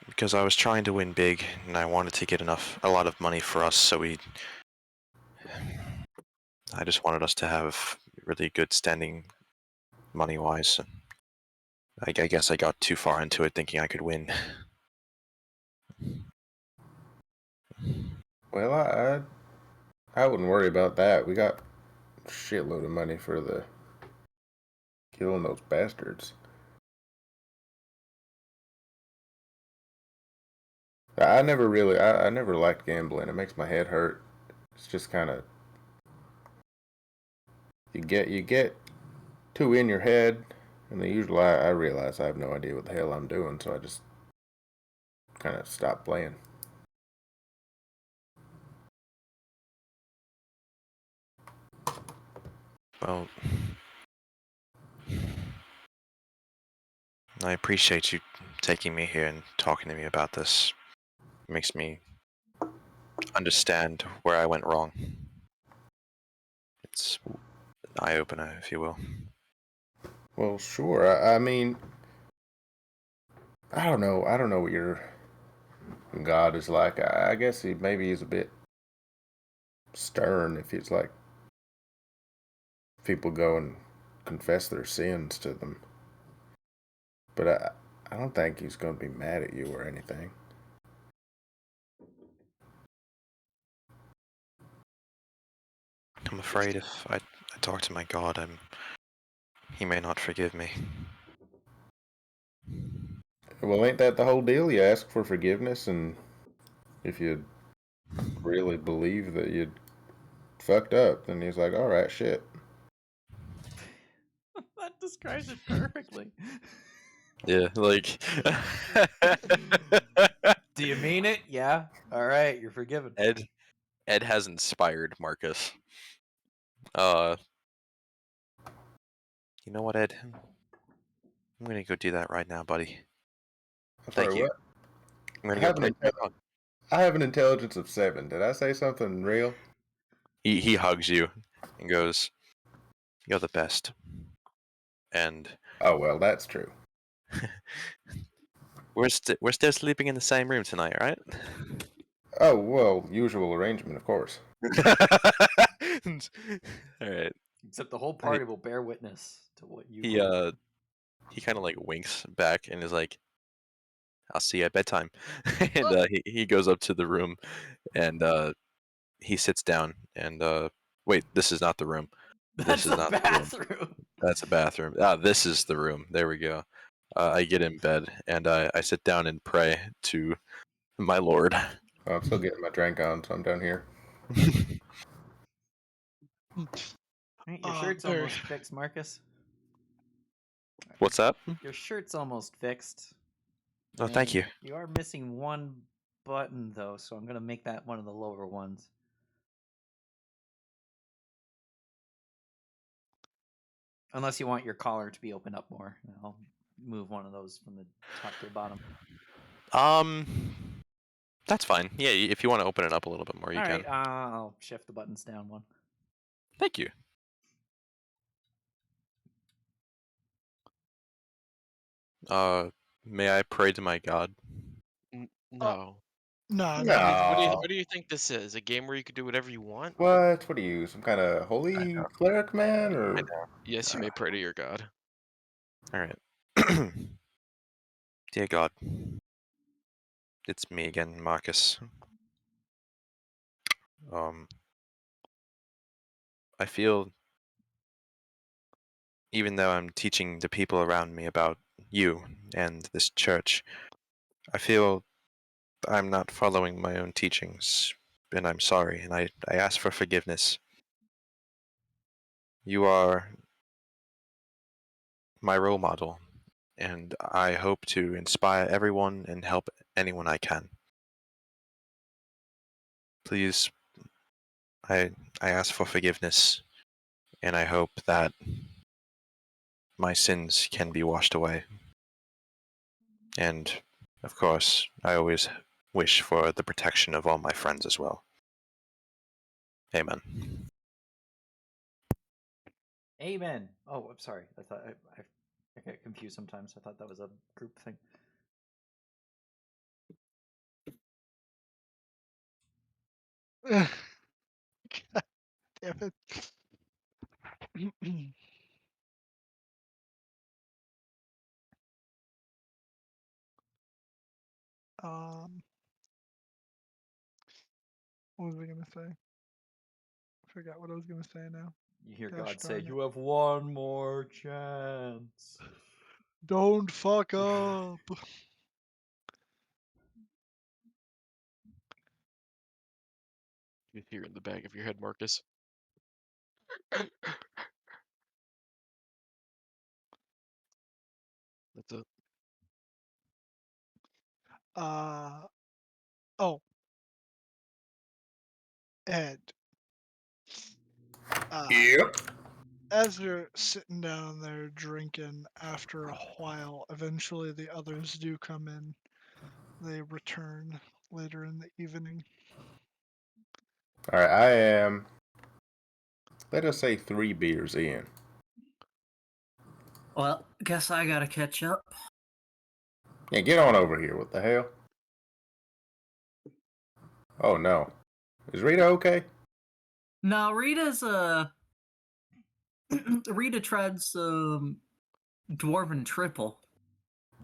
because I was trying to win big, and I wanted to get a lot of money for us, so I just wanted us to have really good standing money-wise. I guess I got too far into it thinking I could win. Well, I wouldn't worry about that. We got a shitload of money for the killing those bastards. I never liked gambling. It makes my head hurt. It's just kind of you get too in your head, and then usually I realize I have no idea what the hell I'm doing, so I just kind of stop playing. Well, I appreciate you taking me here and talking to me about this. It makes me understand where I went wrong. It's an eye-opener, if you will. Well, sure. I mean, I don't know. I don't know what your God is like. I guess maybe he's a bit stern if he's like people go and confess their sins to them. But I don't think he's going to be mad at you or anything. I'm afraid if I talk to my God, he may not forgive me. Well, ain't that the whole deal? You ask for forgiveness, and if you really believe that you fucked up, then he's like, all right, shit. That describes it perfectly. Yeah, like Do you mean it? Yeah. All right, you're forgiven. Ed has inspired Marcus. You know what, Ed? I'm gonna go do that right now, buddy. I'm Thank sorry, you. what? I'm I gonna go have an pray to my God. I have an intelligence of 7. Did I say something real? He hugs you and goes, "You're the best." And Oh well, that's true. we're still sleeping in the same room tonight, right? Oh well, usual arrangement, of course. All right. Except the whole party will bear witness to what you. He kind of like winks back and is like, "I'll see you at bedtime." And he goes up to the room and he sits down and wait, this is not the room. That's This is the not the room. bathroom. That's a bathroom. Ah, this is the room. There we go. I get in bed and I sit down and pray to my Lord. Oh, I'm still getting my drink on, so I'm down here. Right, your shirt's Very. almost fixed, Marcus. What's that? Your shirt's almost fixed. Oh, thank you. You are missing one button though, so I'm gonna make that one of the lower ones. Unless you want your collar to be opened up more, I'll move one of those from the top to the bottom. That's fine. Yeah, if you want to open it up a little bit more, you All can. right, I'll shift the buttons down one. Thank you. May I pray to my God? No. No, No. What do you think this is? A game where you can do whatever you want? What? What are you? Some kind of holy know. cleric man, I or? know. Yes, you may pray to your god. All right. Dear God, it's me again, Marcus. I feel even though I'm teaching the people around me about you and this church, I feel I'm not following my own teachings, and I'm sorry, and I ask for forgiveness. You are my role model, and I hope to inspire everyone and help anyone I can. Please, I ask for forgiveness, and I hope that my sins can be washed away. And, of course, I always wish for the protection of all my friends as well. Amen. Amen. Oh, I'm sorry. I thought I get confused sometimes. I thought that was a group thing. God damn it. um, what was I gonna say? I forgot what I was gonna say now. You hear Gosh God say, darn it. "You have one more chance." Don't fuck up. You hear in the back of your head, Marcus. That's a Oh, Ed. Yep. As you're sitting down there drinking, after a while, eventually the others do come in. They return later in the evening. All right, I am. Let us say 3 beers in. Well, guess I gotta catch up. Yeah, get on over here. What the hell? Oh no, is Rita okay? No, Rita's Rita tried some dwarven triple.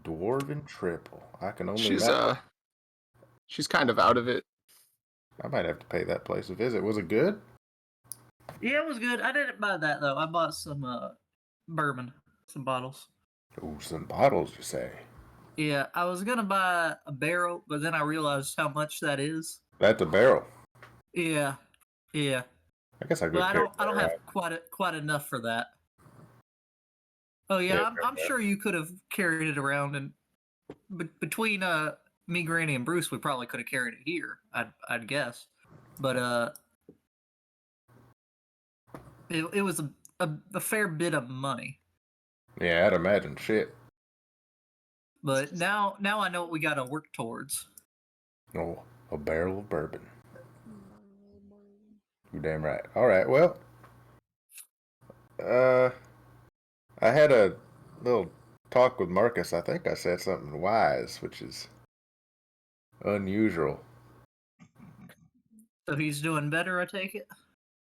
Dwarven triple. I can only She's imagine. she's kind of out of it. I might have to pay that place a visit. Was it good? Yeah, it was good. I didn't buy that though. I bought some bourbon, some bottles. Ooh, some bottles, you say? Yeah, I was gonna buy a barrel, but then I realized how much that is. That's a barrel. Yeah, yeah. I guess I But could carry I that don't have around. quite enough for that. Oh Yeah, yeah, I'm fair sure you could have carried it around, and between me, Granny, and Bruce, we probably could have carried it here. I'd guess, but it was a fair bit of money. enough. Yeah, I'd imagine. Shit. But now I know what we got to work towards. Oh, a barrel of bourbon. You're damn right. All right. Well, uh, I had a little talk with Marcus. I think I said something wise, which is unusual. So he's doing better, I take it.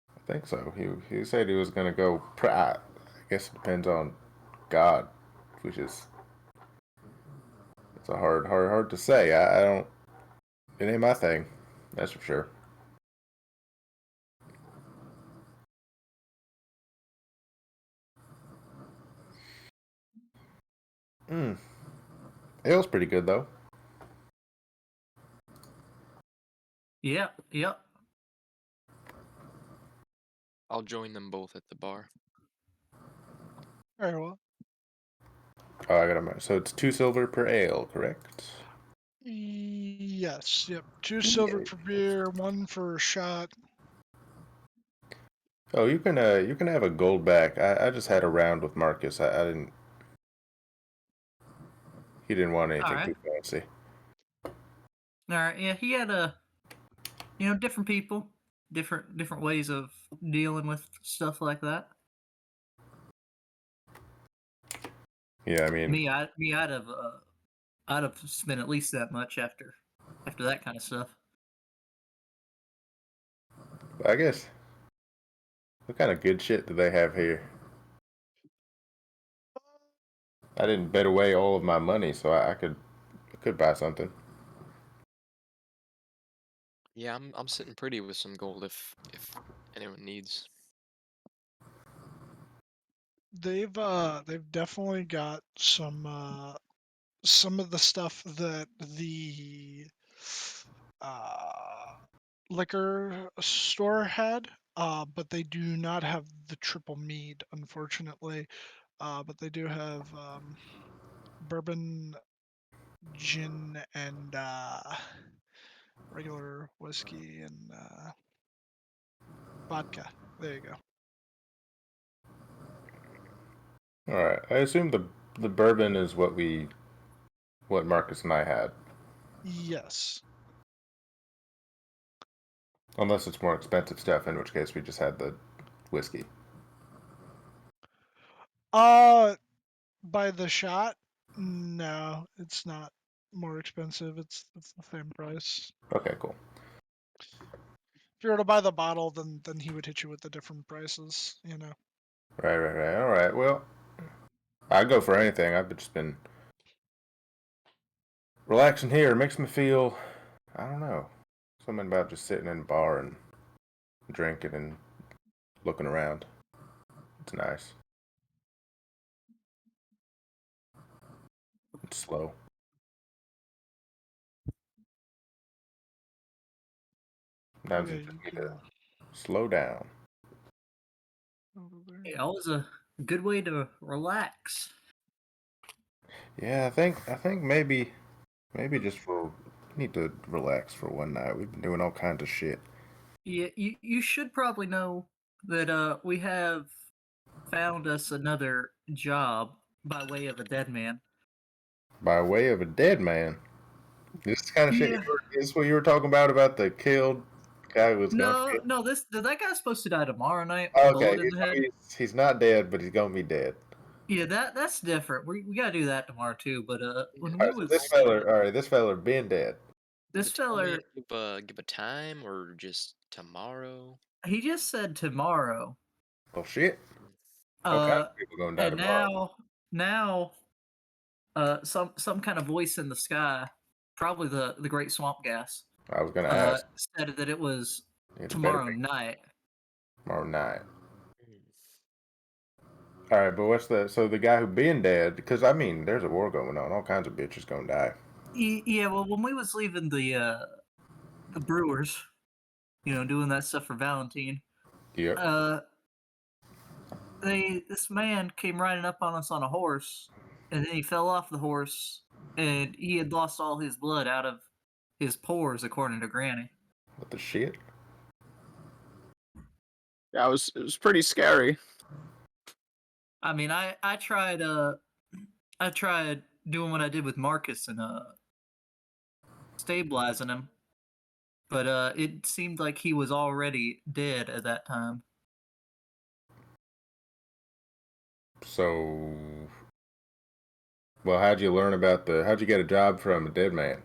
I think so. He said he was gonna go. I guess it depends on God, which is it's a hard to say. I don't. It ain't my thing. That's for sure. Hmm. Ale's pretty good though. Yep, yep. I'll join them both at the bar. Very well. Oh, I got a. So it's 2 silver per ale, correct? Yes, yep. 2 silver per beer, 1 for a shot. Oh, you can have a gold back. I just had a round with Marcus. I didn't. He didn't want All anything right, too fancy. all right. Yeah, he had different people, different ways of dealing with stuff like that. Yeah, I mean, I'd have spent at least that much after that kind of stuff. I guess. What kind of good shit do they have here? I didn't bet away all of my money, so I could buy something. Yeah, I'm sitting pretty with some gold if anyone needs. They've definitely got some of the stuff that the uh, liquor store had, but they do not have the triple mead, unfortunately. But they do have bourbon, gin, and regular whiskey and vodka. There you go. All right. I assume the bourbon is what Marcus and I had, Yes. unless it's more expensive stuff, in which case we just had the whiskey. By the shot, no, it's not more expensive. It's the same price. Okay, cool. If you were to buy the bottle, then he would hit you with the different prices. Right. All right. Well, I'd go for anything. I've just been relaxing here. It makes me feel, I don't know, something about just sitting in a bar and drinking and looking around. It's nice. It's slow. Sometimes Yeah, you you just need to can slow down. over there. It was a good way to relax. Yeah, I think maybe just for need to relax for one night. We've been doing all kinds of shit. Yeah, you should probably know that we have found us another job by way of a dead man. By way of a dead man. This is kind of shit. Yeah. This is what you were talking about the killed guy who was gonna be. No, that guy's supposed to die tomorrow night. Okay, Bullet in the head. he's not dead, but he's gonna be dead. Yeah, that's different. We gotta do that tomorrow too. But when All we right, so was this feller been dead. this Did you tell me feller, give a time or just tomorrow? he just said tomorrow. Oh shit! All kinds Uh, of people gonna die and tomorrow. now, some kind of voice in the sky, probably the Great Swamp Gas, I was gonna ask. said that it was It better tomorrow be night. tomorrow night. Hmm. All right, but what's so the guy who been dead? Because I mean, there's a war going on. All kinds of bitches gonna die. Yeah, well, when we was leaving the Brewers, doing that stuff for Valentine, Yep. uh, this man came riding up on us on a horse, and then he fell off the horse, and he had lost all his blood out of his pores, according to Granny. What the shit? Yeah, it was pretty scary. I mean, I tried doing what I did with Marcus and stabilizing him, but it seemed like he was already dead at that time. So, well, how'd you learn about how'd you get a job from a dead man?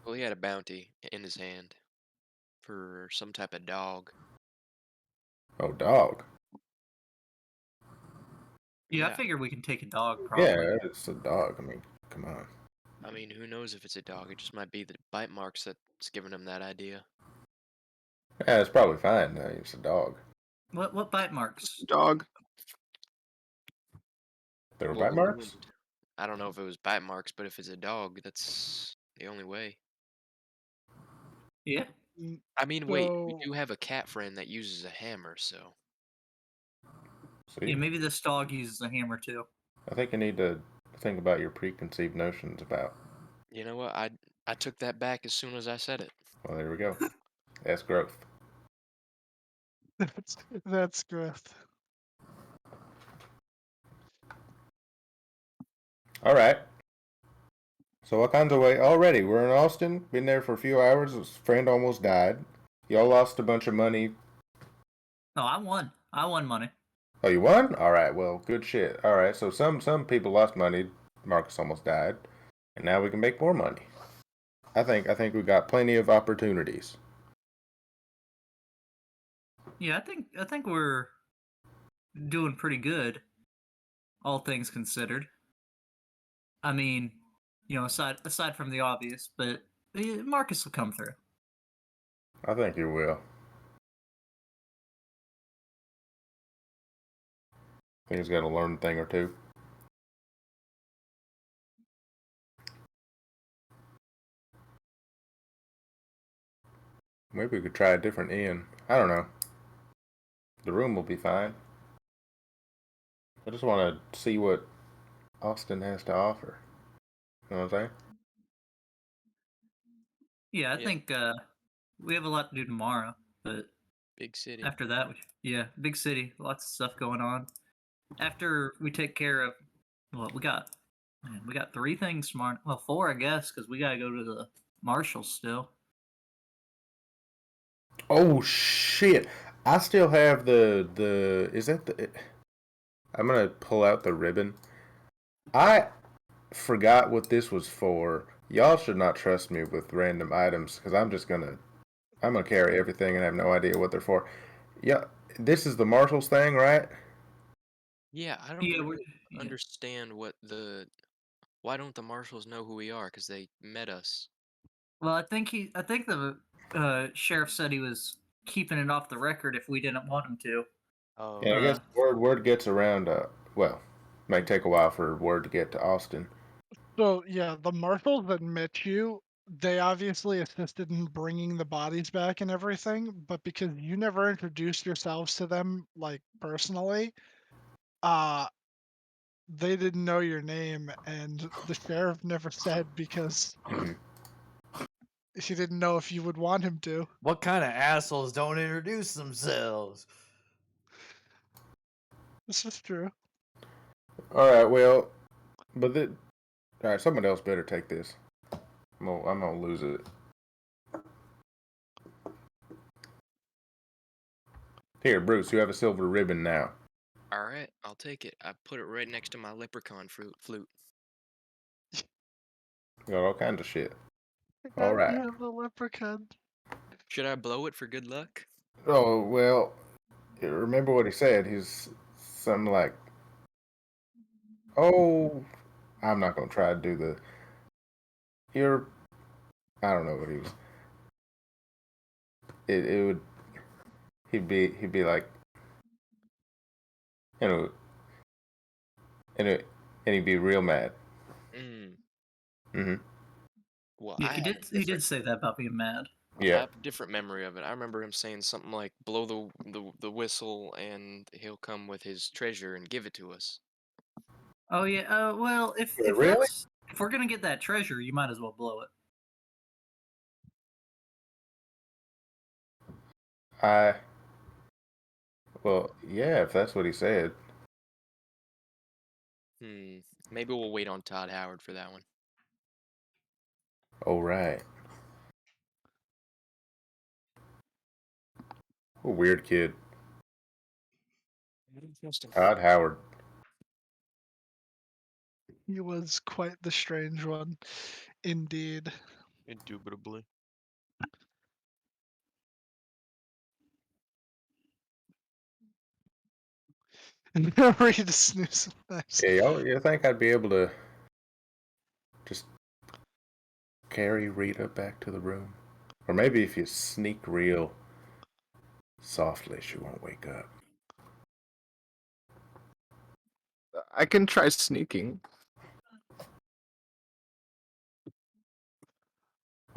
Well, he had a bounty in his hand for some type of dog. Oh, dog. Yeah, I Yeah, figure we can take a dog probably. Yeah, it's a dog. I mean, come on. I mean, who knows if it's a dog? It just might be the bite marks that's giving him that idea. Yeah, it's probably fine. It's a dog. What bite marks? Dog. There were Well, bite the marks? wound. I don't know if it was bite marks, but if it's a dog, that's the only way. Yeah. I mean, wait, we So do have a cat friend that uses a hammer, so See, Yeah, maybe this dog uses a hammer too. I think you need to think about your preconceived notions about. you know what? I took that back as soon as I said it. Well, there we go. That's growth. that's growth. All right. So what kinds of way? Already, we're in Austin. Been there for a few hours. His friend almost died. Y'all lost a bunch of money. No, I won. I won money. Oh, you won? All right. Well, good shit. All right. So some people lost money. Marcus almost died, and now we can make more money. I think we got plenty of opportunities. Yeah, I think we're doing pretty good, all things considered. I mean, aside from the obvious, but Marcus will come through. I think you will. think he's got to learn a thing or two. Maybe we could try a different inn. I don't know. The room will be fine. I just want to see what Austin has to offer. You know what I'm saying? Yeah, I Yeah. think we have a lot to do tomorrow, but Big city. after that, yeah, big city, lots of stuff going on. After we take care of, well, we got 3 things tomorrow. Well, 4, I guess, because we gotta go to the Marshals still. Oh shit! I still have the. Is that the? I'm gonna pull out the ribbon. I forgot what this was for. Y'all should not trust me with random items because I'm gonna carry everything and have no idea what they're for. Yeah, this is the Marshals thing, right? Yeah, I don't Yeah, really yeah. understand why don't the marshals know who we are? Because they met us. Well, I think the sheriff said he was keeping it off the record if we didn't want him to. Oh, Yeah, I guess Uh, word gets around. Well, may take a while for word to get to Austin. So yeah, the marshals that met you, they obviously assisted in bringing the bodies back and everything, but because you never introduced yourselves to them like personally, uh they didn't know your name, and the sheriff never said because Mhm. he didn't know if you would want him to. What kind of assholes don't introduce themselves? This is true. All right, well, all right, someone else better take this. I'm gonna lose it. Here, Bruce, you have a silver ribbon now. all right, I'll take it. I put it right next to my leprechaun flute. You got all kinds of shit. All God, right. you have a leprechaun. Should I blow it for good luck? Oh well, remember what he said. He's something like, "Oh, I'm not gonna try to do the. You're. I don't know what he was. It would. He'd be like, you know, and he'd be real mad. Mm. Mm-hmm. Well, yeah, I he have a did different. say that about being mad. I Yeah. have a different memory of it. I remember him saying something like, "Blow the whistle, and he'll come with his treasure and give it to us." Oh yeah. Well, if Really? if we're gonna get that treasure, you might as well blow it. I. Well, yeah. If that's what he said. Maybe we'll wait on Todd Howard for that one. Oh right. A weird kid. I don't trust him. Todd Howard. He was quite the strange one, indeed. Indubitably. Read a snooze. Nice. Yeah, you think I'd be able to just carry Rita back to the room? Or maybe if you sneak real softly, she won't wake up. I can try sneaking.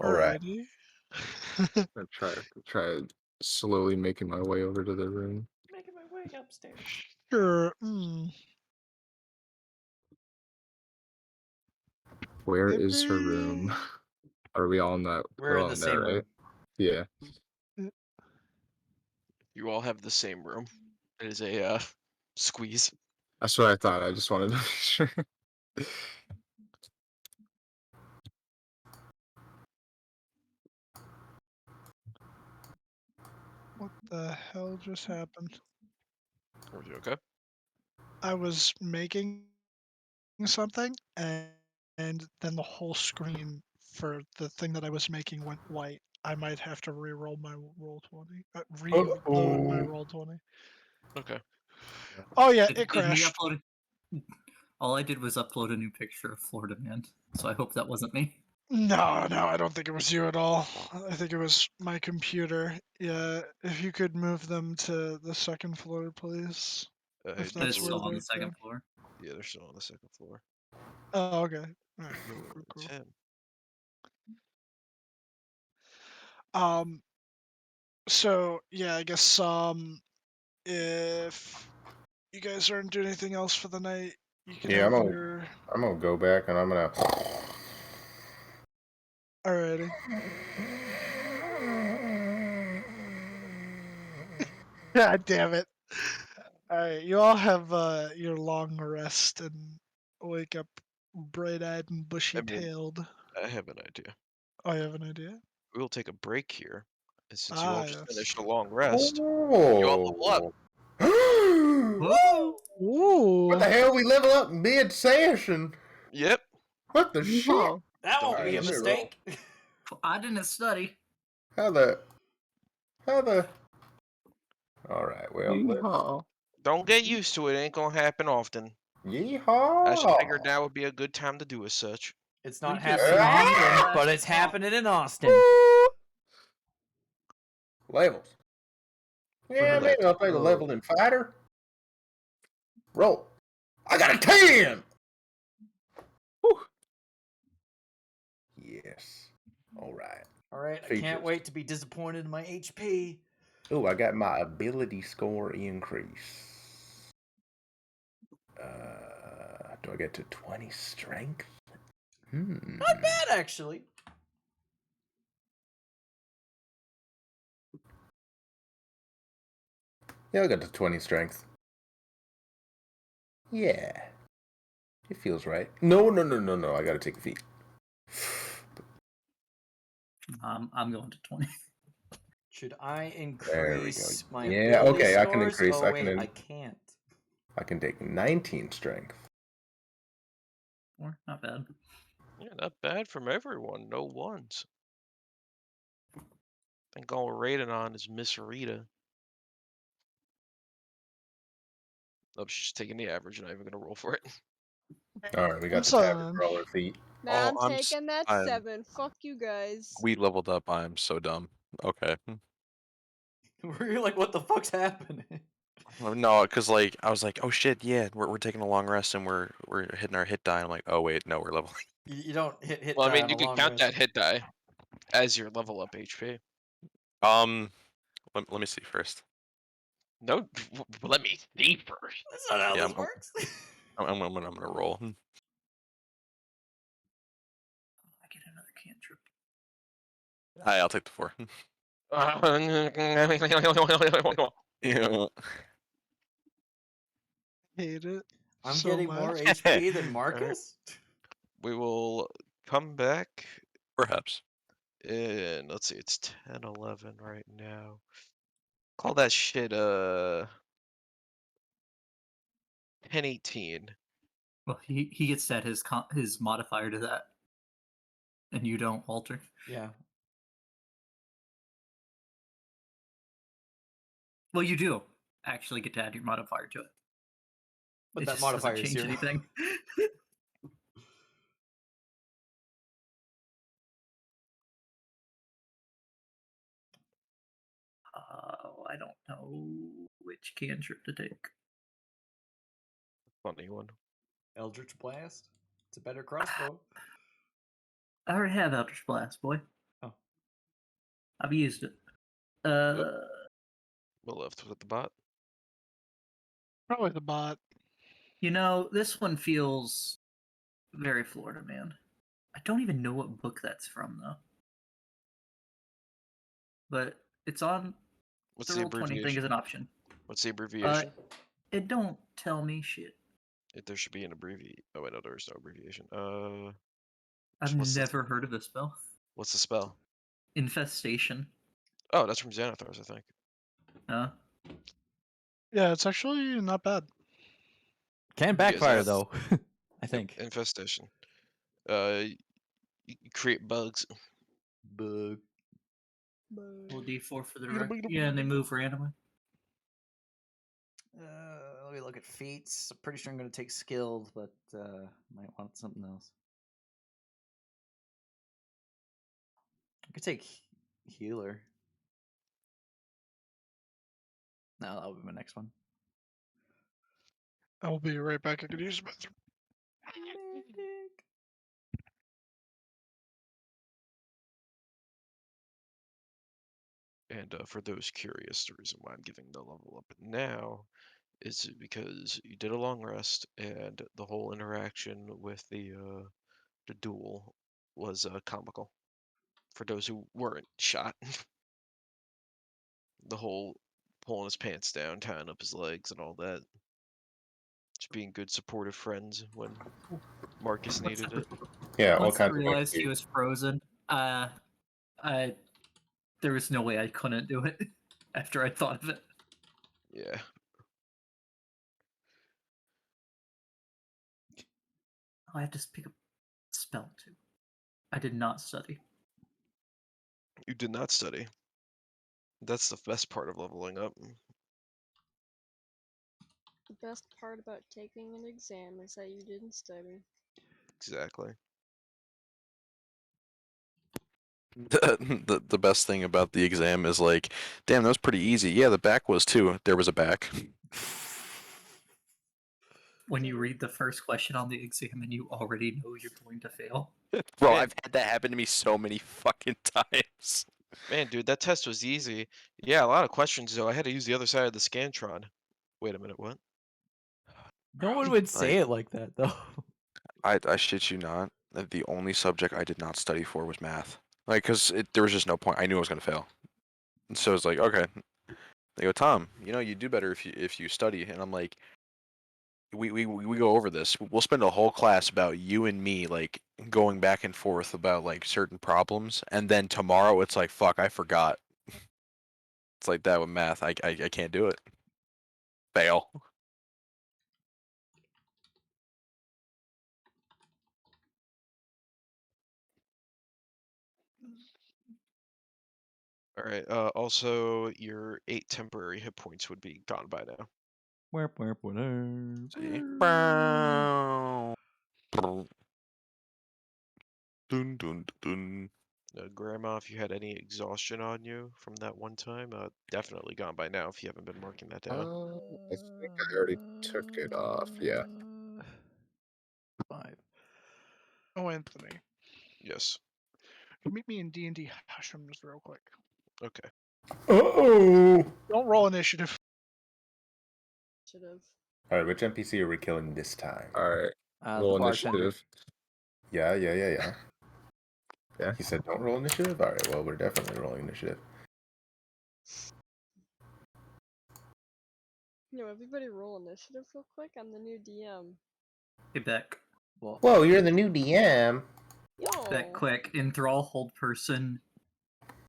All right. Alrighty. I try slowly making my way over to the room. Making my way upstairs. Sure. Where is her Maybe. room? Are we all in that? We're in all the in there, same right? room. Yeah. You all have the same room. It is a squeeze. That's what I thought. I just wanted to make sure. What the hell just happened? Are you okay? I was making something, and then the whole screen for the thing that I was making went white. I might have to re-roll my roll 20. Reload my Uh-oh. roll 20. Okay. Oh yeah, Did, it did me crashed. upload? All I did was upload a new picture of Florida Man, so I hope that wasn't me. No, I don't think it was you at all. I think it was my computer. Yeah, if you could move them to the second floor, please. If You that's It's where still believe on the they're second going. floor. Yeah, they're still on the second floor. Oh, okay. All right. Yeah, Cool, cool, it's cool. him. So yeah, I guess if you guys aren't doing anything else for the night, you can Yeah, have your. I'm gonna go back and I'm gonna. Alrighty. God damn it! All right, you all have your long rest and wake up bright-eyed and I mean, bushy-tailed. I have an idea. Oh, you have an idea? We'll take a break here, and since you all Ah, just yes. finished a long rest, you all level up. Oh. What the Ooh. hell? We level up mid session. Yep. What the shit? Yeehaw. That Don't won't get be a let me used. roll. mistake. I didn't study. How the? All right. Well, Yeehaw. Don't get used to it. Ain't gonna happen often. yeehaw. I just figured now would be a good time to do as such. It's We not just happening saw often, that but last it's fall. happening in Austin. Levels. Yeah, Let's maybe I'll take a go. level in fighter. Roll. I got a 10. Whew. Yes. All right. All right, I Features. can't wait to be disappointed in my HP. Oh, I got my ability score increase. Do I get to 20 strength? Not bad, actually. Yeah, I got to 20 strength. Yeah. It feels right. No. I gotta take a feat. I'm going to 20. Should I There we go. increase my Yeah, ability okay, I can scores? increase. Oh I wait, can. I can't. I can take 19 strength. Not bad. Yeah, not bad from everyone. No ones. I think all we're rated on is Miss Rita. Oh, she's taking the average. Not even gonna roll for it. All right, we got That's the all tablet right. roller feat. Nah, I'm I'm s- taking that I'm 7. Fuck you guys. we leveled up. I'm so dumb. Okay. We're like, what the fuck's happening? Well, no, because like I was like, oh shit, yeah, we're taking a long rest and we're hitting our hit die. I'm like, oh wait, no, we're leveling. You don't hit Well, I die mean, on a you can long count rest. that hit die as your level up HP. Let me see first. No, let me see first. That's not how Yeah, this works. I'm gonna roll. I get another cantrip. I'll take the 4. Yeah. Hate it. I'm so getting much. more HP than Alright. Marcus. We will come back Perhaps. in, let's see, it's 10:11 right now. Call that shit 10:18. Well, he gets set his modifier to that, and you don't, Walter. Yeah. Well, you do actually get to add your modifier to it. But It that just doesn't modifier is change 0. anything. I don't know which cantrip to take. Funny one. Eldritch Blast. It's a better crossbow. I already have Eldritch Blast, boy. Oh. I've used it. We'll left with the bot. Probably the bot. You know, this one feels very Florida Man. I don't even know what book that's from, though. But it's on What's the the Roll20 thing abbreviation? as an option. What's the abbreviation? It don't tell me shit. There should be an abbreviation. Oh wait, no, there's no abbreviation. I've what's the- never heard of this spell. What's the spell? Infestation. Oh, that's from Xanathars, I think. Yeah, it's actually not bad. Can Yeah, backfire Xanath- though. I think. Infestation. You create bugs. Bug. Roll D4 for the direct. Yeah, and they move randomly. Let me look at feats. I'm pretty sure I'm going to take skilled, but might want something else. I could take healer. No, that'll be my next one. I will be right back. I could use the bathroom. Medic. And for those curious, the reason why I'm giving the level up now is because you did a long rest, and the whole interaction with the duel was comical. For those who weren't shot, the whole pulling his pants down, tying up his legs, and all that. Just being good, supportive friends when Marcus Once needed I, it. Yeah, all once I kinds of realized he things. was frozen, there was no way I couldn't do it after I thought of it. Yeah. I have to pick a spell too. I did not study. You did not study. That's the best part of leveling up. The best part about taking an exam is that you didn't study. Exactly. The best thing about the exam is like, damn, that was pretty easy. Yeah, the back was too. There was a back. When you read the first question on the exam and you already know you're going to fail. Bro, Man. I've had that happen to me so many fucking times. Man, dude, that test was easy. Yeah, a lot of questions though. I had to use the other side of the Scantron. Wait a minute, what? No one would say Like- it like that, though. I shit you not. The only subject I did not study for was math. Like, cause there was just no point. I knew I was gonna fail. And so it's like, okay. They go, Tom, you do better if you study. And I'm like, we go over this. We'll spend a whole class about you and me like going back and forth about like certain problems, and then tomorrow it's like, fuck, I forgot. It's like that with math. I can't do it. Fail. All right. Also, your 8 temporary hit points would be gone by now. See? Dun, dun, dun. Grandma, if you had any exhaustion on you from that one time, definitely gone by now if you haven't been marking that down. I think I already took it off. Yeah. 5. Oh, Anthony, Yes. meet me in D&D Hashims real quick. Okay. Uh-oh! Don't roll initiative. Should have. Alright, which NPC are we killing this time? Alright. The Roll bartender. initiative. Yeah. Yeah. He said don't roll initiative? Alright, well, we're definitely rolling initiative. Everybody roll initiative real quick. I'm the new DM. Hey, Beck. Well, Whoa, you're the new DM. Yo. Beck, quick. Enthrall, hold person,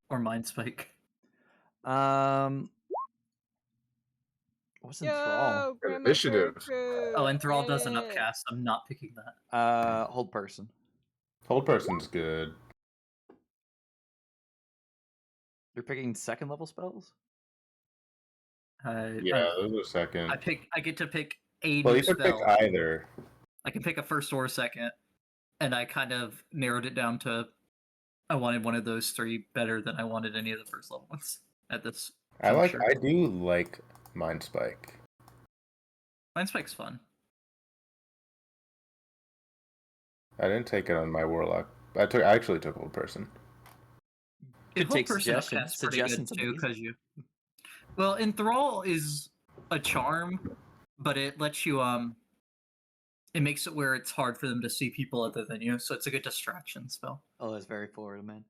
or mind spike. what's enthrall? Yo, Grandma Initiative. Gertrude. Oh, enthrall does an Yeah. upcast. I'm not picking that. Hold person. Hold person's good. You're picking second level spells? Yeah, those are second. I get to pick a Well, new you could pick spell. either. I can pick a first or a second, and I kind of narrowed it down to I wanted one of those 3 better than I wanted any of the first level ones at this juncture. I do like Mind Spike. Mind Spike's fun. I didn't take it on my Warlock. I actually took Old Person. Could Hold take person suggestions. upcast's pretty good Suggestions too, amazing. because well, enthrall is a charm, but it lets you it makes it where it's hard for them to see people other than you, so it's a good distraction spell. Oh, that's very forward, man.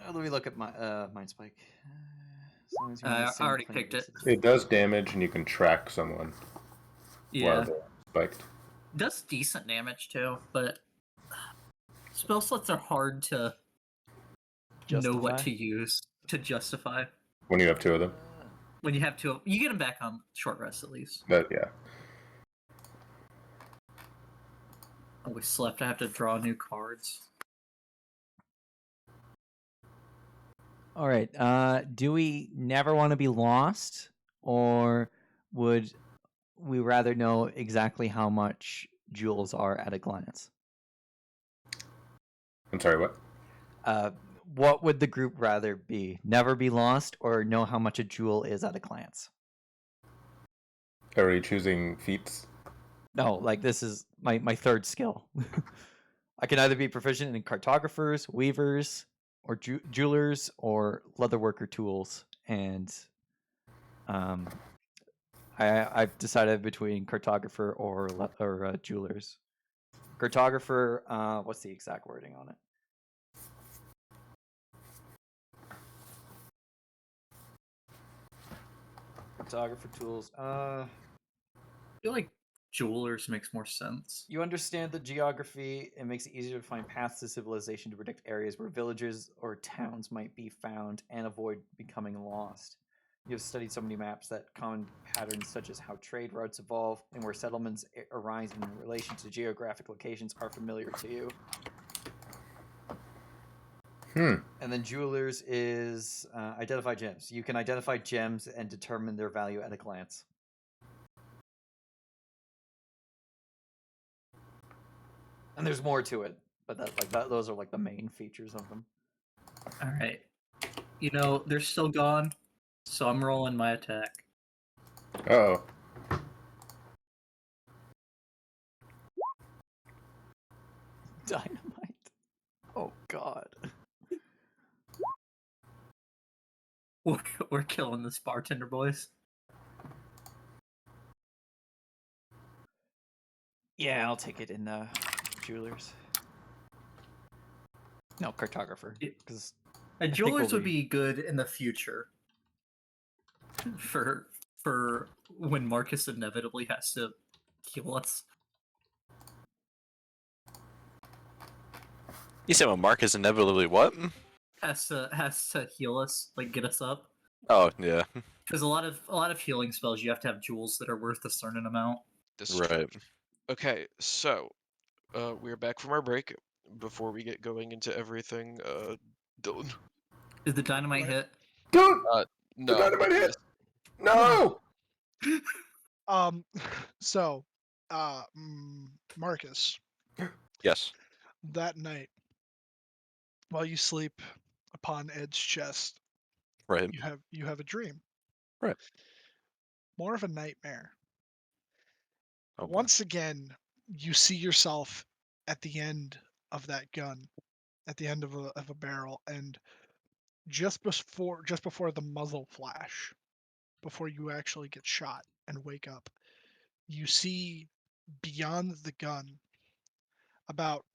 Let me look at my Mind Spike. As long as you're on the I same already plane picked it. as- It does damage, and you can track someone Yeah, while they're spiked. does decent damage too, but spell slots are hard to know what Justify? to use to justify. When you have 2 of them. When you have 2, you get them back on short rest at least. But yeah. Oh, we slept. I have to draw new cards. All right. Do we never want to be lost, or would we rather know exactly how much jewels are at a glance? I'm sorry, what? What would the group rather be? Never be lost, or know how much a jewel is at a glance? Are you choosing feats? No, like this is my third skill. I can either be proficient in cartographers, weavers, or jewelers, or leatherworker tools, and I've decided between cartographer or jewelers. Cartographer, what's the exact wording on it? Cartographer tools. I feel like jewelers makes more sense. You understand the geography. It makes it easier to find paths to civilization to predict areas where villages or towns might be found and avoid becoming lost. You have studied so many maps that common patterns such as how trade routes evolve and where settlements arise in relation to geographic locations are familiar to you. And then jewelers is identify gems. You can identify gems and determine their value at a glance. And there's more to it, but those are like the main features of them. All right. You know, they're still gone, so I'm rolling my attack. Oh. Dynamite. Oh god. We're killing this bartender, boys. Yeah, I'll take it in jewelers. No, cartographer. Because jewelers would be good in the future. For when Marcus inevitably has to heal us. You said when Marcus inevitably what? Has to heal us, like get us up. Oh yeah. Because a lot of healing spells, you have to have jewels that are worth a certain amount. This is Right. true. Okay, so we're back from our break. Before we get going into everything, Dylan. Did the dynamite hit? Dude! No. The dynamite hit! No! So, Marcus, Yes. that night, while you sleep upon Ed's chest, Right. you have a dream. Right. More of a nightmare. Oh, boy. Once again, you see yourself at the end of that gun, at the end of a barrel, and just before the muzzle flash, before you actually get shot and wake up, you see beyond the gun, about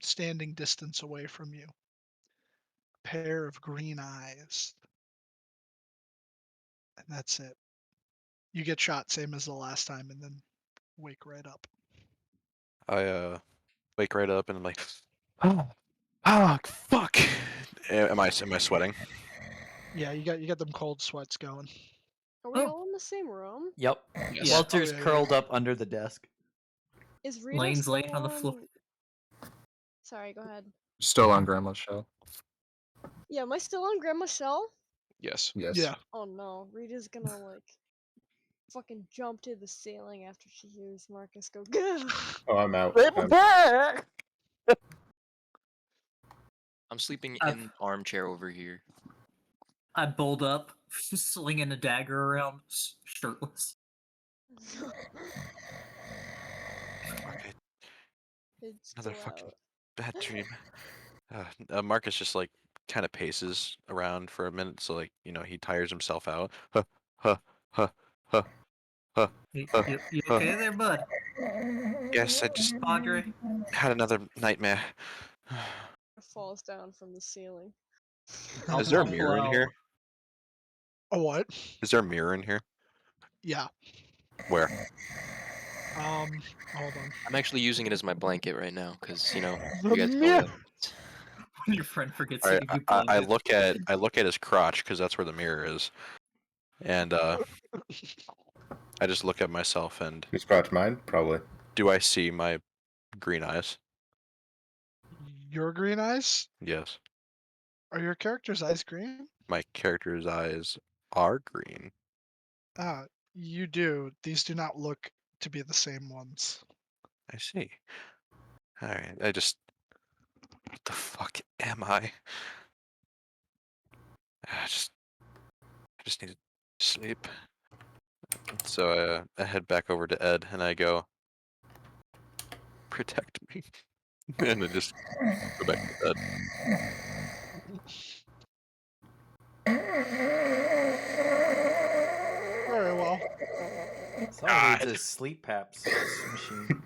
standing distance away from you, a pair of green eyes. And that's it. You get shot same as the last time and then wake right up. I wake right up and I'm like, oh fuck. Am I sweating? Yeah, you got them cold sweats going. Are we all in the same room? Yep. Yes. Walter's Oh, yeah, curled up under the desk. Is Rita Lane's still laying on the floor. Sorry, go ahead. Still on Grandma's show. Yeah, am I still on Grandma's shell? Yes. Yes. Yeah. Oh no, Rita's gonna like fucking jump to the ceiling after she hears Marcus go. Gah! Oh, I'm out. I'm sleeping I've- in the armchair over here. I bowled up, slinging a dagger around, shirtless. Okay, It's another go fucking out. bad dream. Marcus just like kind of paces around for a minute, so like he tires himself out. Huh, huh, huh, huh, huh, You, huh, you huh. okay there, bud? Yes, I just Padre? had another nightmare. Falls down from the ceiling. Is there a I'll mirror in pull here? A what? Is there a mirror in here? Yeah. Where? Hold on. I'm actually using it as my blanket right now because you know The you guys know mirror. that. When your friend forgets All to right, give you I blankets. look at his crotch because that's where the mirror is, and I just look at myself and You scratch mine? Probably. do I see my green eyes? Your green eyes? Yes, Are your character's eyes green? my character's eyes are green. You do. These do not look to be the same ones. I see. All right, what the fuck am I? I just need to sleep. So I head back over to Ed and I go, protect me. And I just go back to bed. Very well. Someone needs a God. sleep paps machine.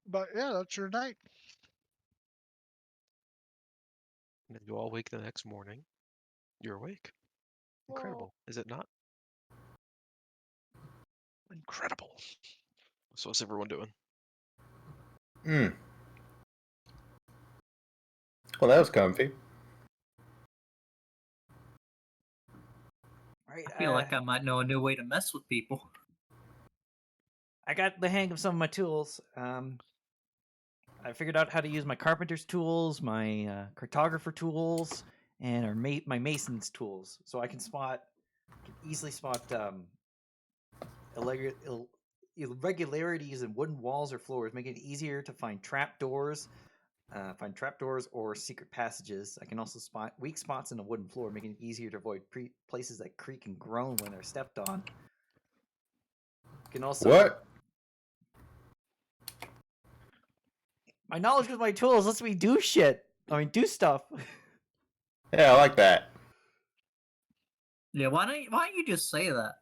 But yeah, that's your night. And then you all wake the next morning. You're awake. Incredible, is it not? Incredible. So what's everyone doing? Hmm. Well, that was comfy. Right. I feel like I might know a new way to mess with people. I got the hang of some of my tools. I figured out how to use my carpenter's tools, my cartographer tools, and my mason's tools, so I can easily spot irregularities in wooden walls or floors, making it easier to find trapdoors, or secret passages. I can also spot weak spots in a wooden floor, making it easier to avoid places that creak and groan when they're stepped on. Can also What? My knowledge with my tools lets me do shit. Do stuff. Yeah, I like that. Yeah, why don't you just say that?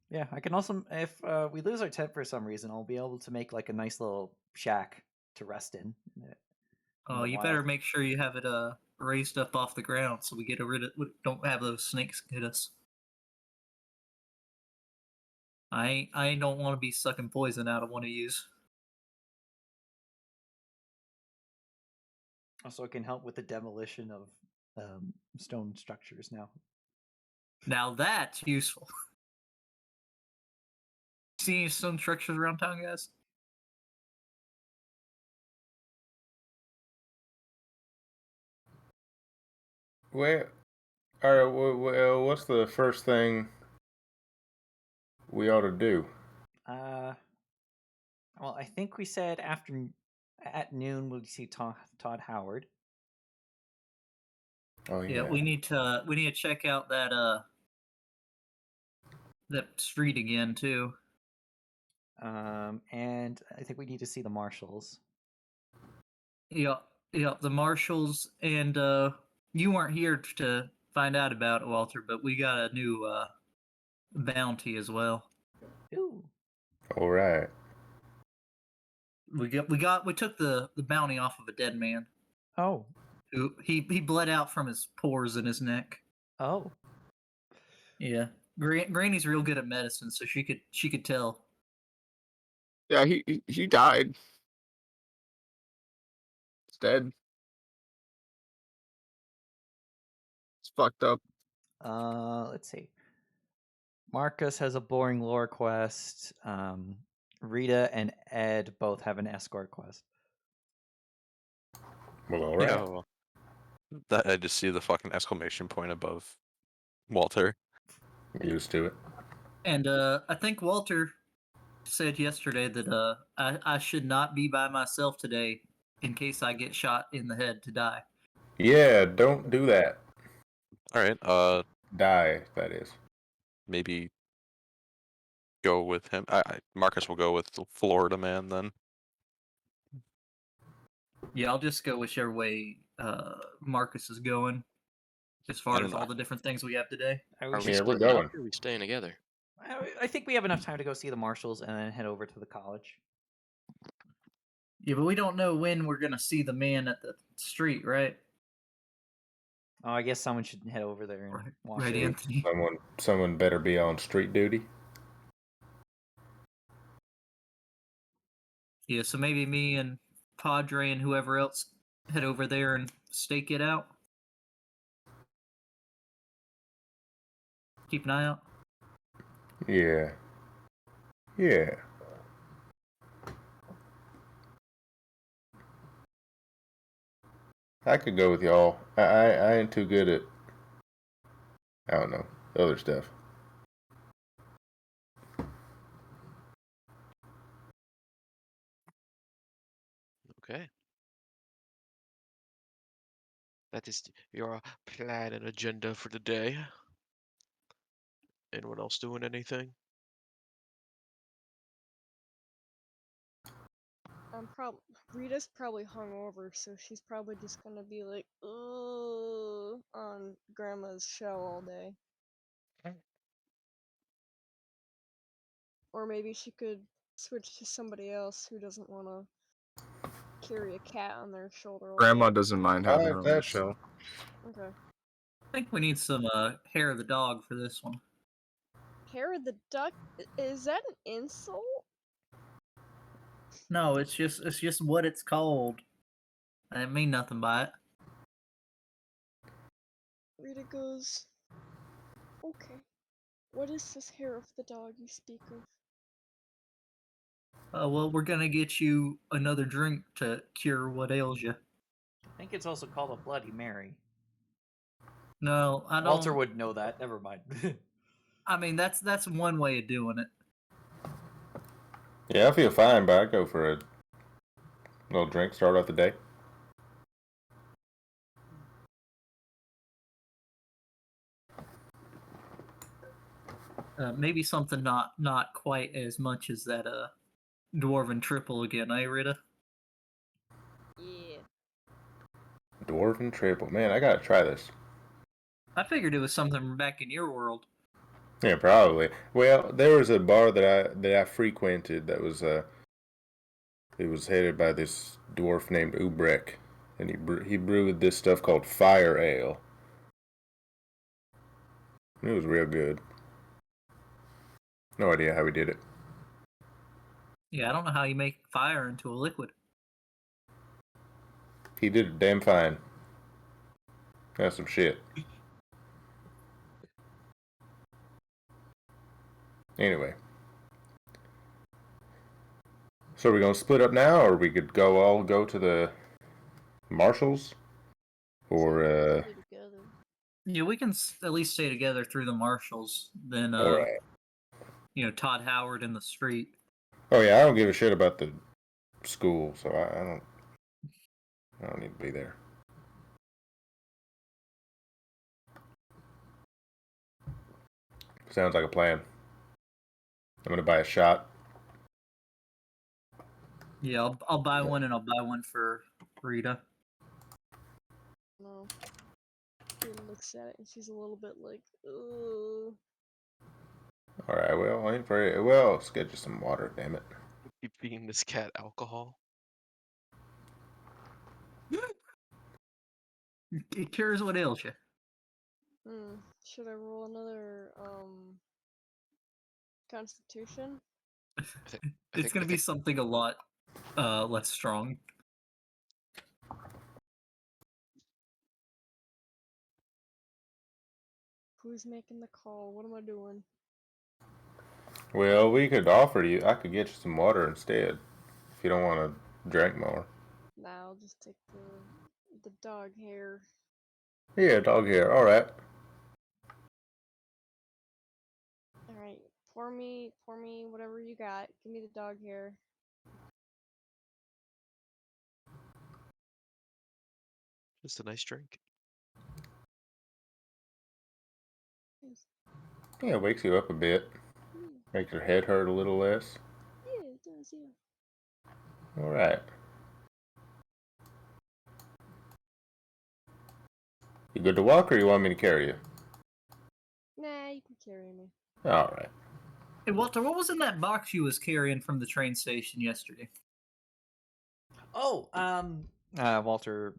Yeah, I can also, if we lose our tent for some reason, I'll be able to make like a nice little shack to rest in. Oh, the you wild. better make sure you have it raised up off the ground so we don't have those snakes hit us. I don't want to be sucking poison out of one of yous. Also, it can help with the demolition of stone structures now. Now that's useful. See any stone structures around town, guys? Where? All right. What's the first thing we ought to do? Well, I think we said at noon we'll see Todd Howard. Oh Yeah, yeah. we need to check out that street again too. And I think we need to see the Marshals. Yeah, the Marshals, and you weren't here to find out about it, Walter, but we got a new bounty as well. Ooh. All right. We took the bounty off of a dead man. Oh. Who he bled out from his pores in his neck. Oh. Yeah, Granny's real good at medicine, so she could tell. Yeah, he died. He's dead. It's fucked up. Let's see. Marcus has a boring lore quest. Rita and Ed both have an escort quest. Well, all right. Yeah, well, that I just see the fucking exclamation point above Walter. I'm used to it. And I think Walter said yesterday that I should not be by myself today in case I get shot in the head to die. Yeah, don't do that. All right. Die, that is. Maybe go with him. Marcus will go with the Florida man then. Yeah, I'll just go whichever way Marcus is going, as I far don't as know. all the different things we have today. I, Are wish- we Yeah, we're splitting up going. or are we staying together? I think we have enough time to go see the Marshals and then head over to the college. Yeah, but we don't know when we're gonna see the man at the street, right? Oh, I guess someone should head over there and Right, watch right, it. Anthony. Someone better be on street duty. Yeah, so maybe me and Padre and whoever else head over there and stake it out. Keep an eye out. Yeah. Yeah. I could go with y'all. I ain't too good at, I don't know, other stuff. Okay. That is your plan and agenda for the day. Anyone else doing anything? Rita's probably hungover, so she's probably just gonna be like, "Ugh," on Grandma's show all day. Or maybe she could switch to somebody else who doesn't want to carry a cat on their shoulder all Grandma day. doesn't mind having her own That's show. Okay. I think we need some hair of the dog for this one. Hair of the duck? Is that an insult? No, it's just what it's called. I didn't mean nothing by it. Rita goes, "Okay. What is this hair of the dog you speak of?" Well, we're gonna get you another drink to cure what ails you. I think it's also called a Bloody Mary. No, I don't. Walter would know that. Never mind. I mean, that's one way of doing it. Yeah, I feel fine, but I'd go for a little drink, start off the day. Maybe something not quite as much as that dwarven triple again, eh, Rita? Yeah. Dwarven triple. Man, I gotta try this. I figured it was something back in your world. Yeah, probably. Well, there was a bar that I frequented that was it was headed by this dwarf named Ubrecht, and he brewed this stuff called Fire Ale. It was real good. No idea how he did it. Yeah, I don't know how you make fire into a liquid. He did it damn fine. That's some shit. Anyway. So are we gonna split up now, or we could all go to the Marshals? Or Stay together. Yeah, we can at least stay together through the Marshals. Then, alright. Todd Howard in the street. Oh yeah, I don't give a shit about the school, so I don't need to be there. Sounds like a plan. I'm gonna buy a shot. Yeah, I'll buy one, and I'll buy one for Rita. No. Rita looks at it and she's a little bit like, "Ugh." Alright, well, I ain't for it. Well, let's get you some water, damn it. Keep feeding this cat alcohol. It cures what ails you. Should I roll another Constitution? It's gonna be something a lot less strong. Who's making the call? What am I doing? Well, we could offer you. I could get you some water instead, if you don't want to drink more. Nah, I'll just take the dog hair. Yeah, dog hair. All right. All right, pour me whatever you got. Give me the dog hair. Just a nice drink. Yes. Yeah, it wakes you up a bit. Yeah, Makes your head hurt a little less. yeah, it does, yeah. All right. You good to walk, or you want me to carry you? Nah, you can carry me. All right. Hey, Walter, what was in that box you was carrying from the train station yesterday? Oh, Walter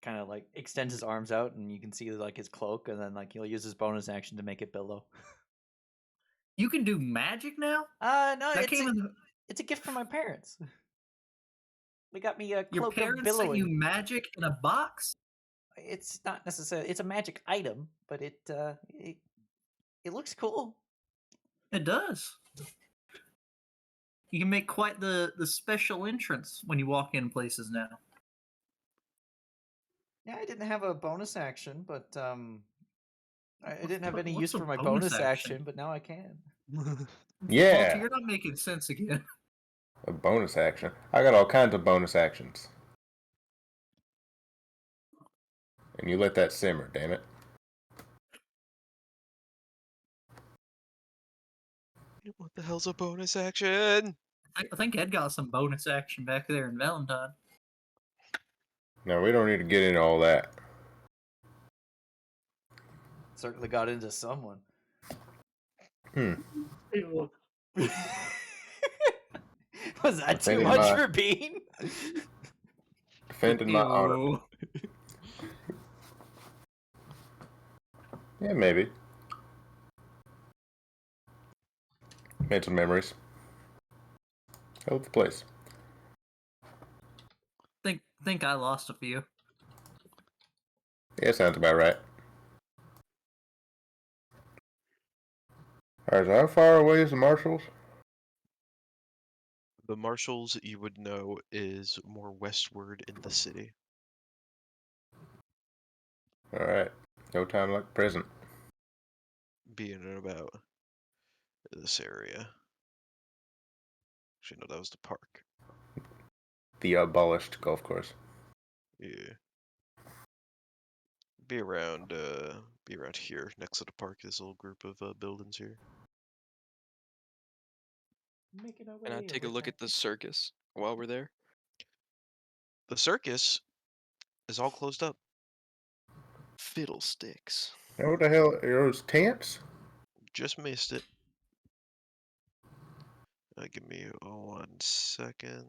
kind of like extends his arms out, and you can see like his cloak, and then like he'll use his bonus action to make it billow. You can do magic now? No, That came in it's a gift from my parents. They got me a your cloak of parents sent billowing. you magic in a box? It's not necessarily. It's a magic item, but it looks cool. It does. You can make quite the special entrance when you walk in places now. Yeah, I didn't have a bonus action, but I didn't have any What's use a for my bonus bonus action? action, but now I can. Yeah. Walter, you're not making sense again. A bonus action. I got all kinds of bonus actions. and you let that simmer. Damn it. What the hell's a bonus action? I think Ed got some bonus action back there in Valentine. No, we don't need to get into all that. Certainly got into someone. Was that too Defending much my- for Bean? Defending my honor. Ew. Yeah, maybe. Made some memories. Hell of a place. Think I lost a few. Yeah, sounds about right. Alright, so how far away is the Marshals? The Marshals, you would know, is more westward in the city. Alright. No time like present. Being in about this area. Actually, no, that was the park. The abolished golf course. Yeah. Be around here, next to the park. This little group of buildings here. Making our Can I way take a over look time. at the circus while we're there? The circus is all closed up. Fiddlesticks. You know what the hell are those tents? Just missed it. Give me 1 second.